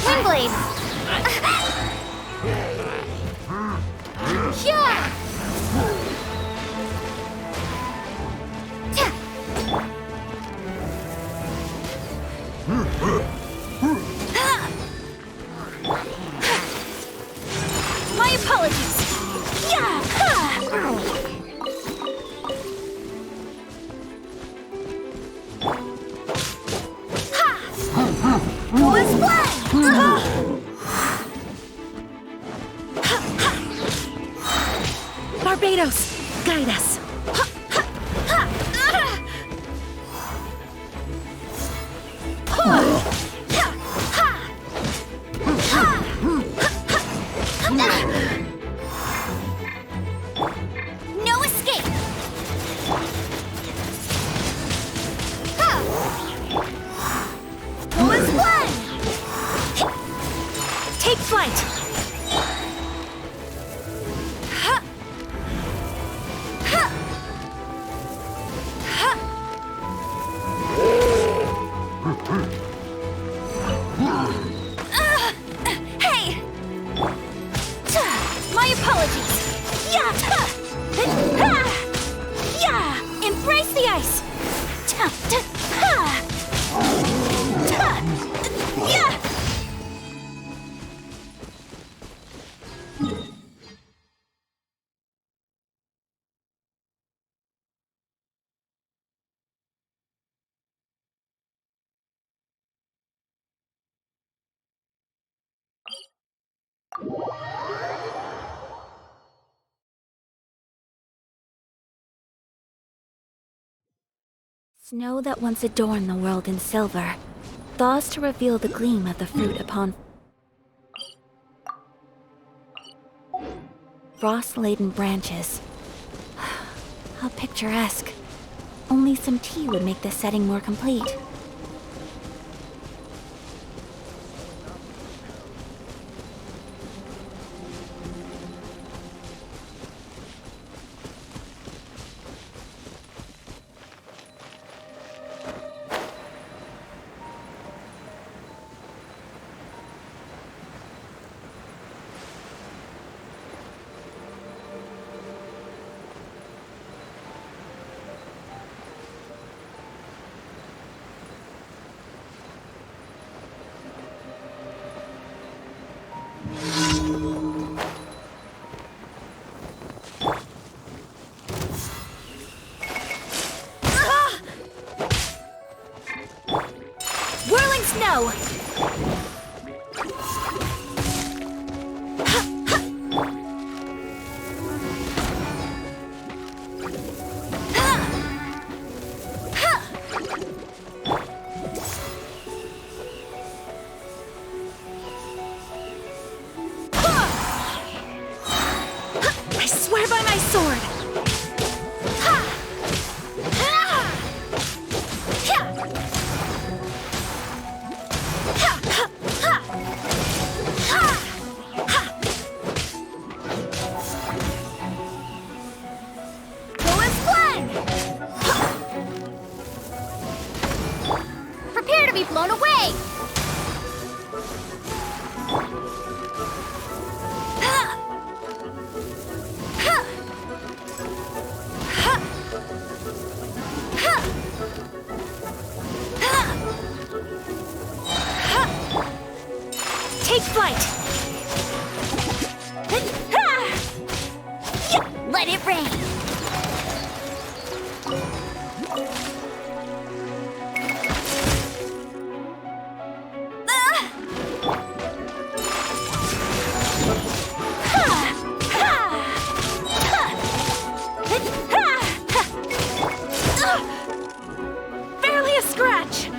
Windblade! Yeah! Barbados, guide us. No escape! Full is one! Take flight. Hey! My apologies. Yeah! Yeah! Embrace the ice! Yeah! Snow that once adorned the world in silver, thaws to reveal the gleam of the fruit upon frost-laden branches. How picturesque. Only some tea would make the setting more complete. Whirling snow! I swear by my sword. Prepare to be blown away! Take flight. Let it rain! Barely a scratch.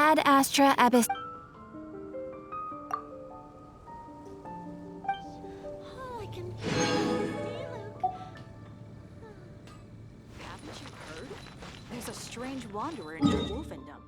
Ad Astra Abyss. Haven't you heard? There's a strange wanderer in Wolfendom.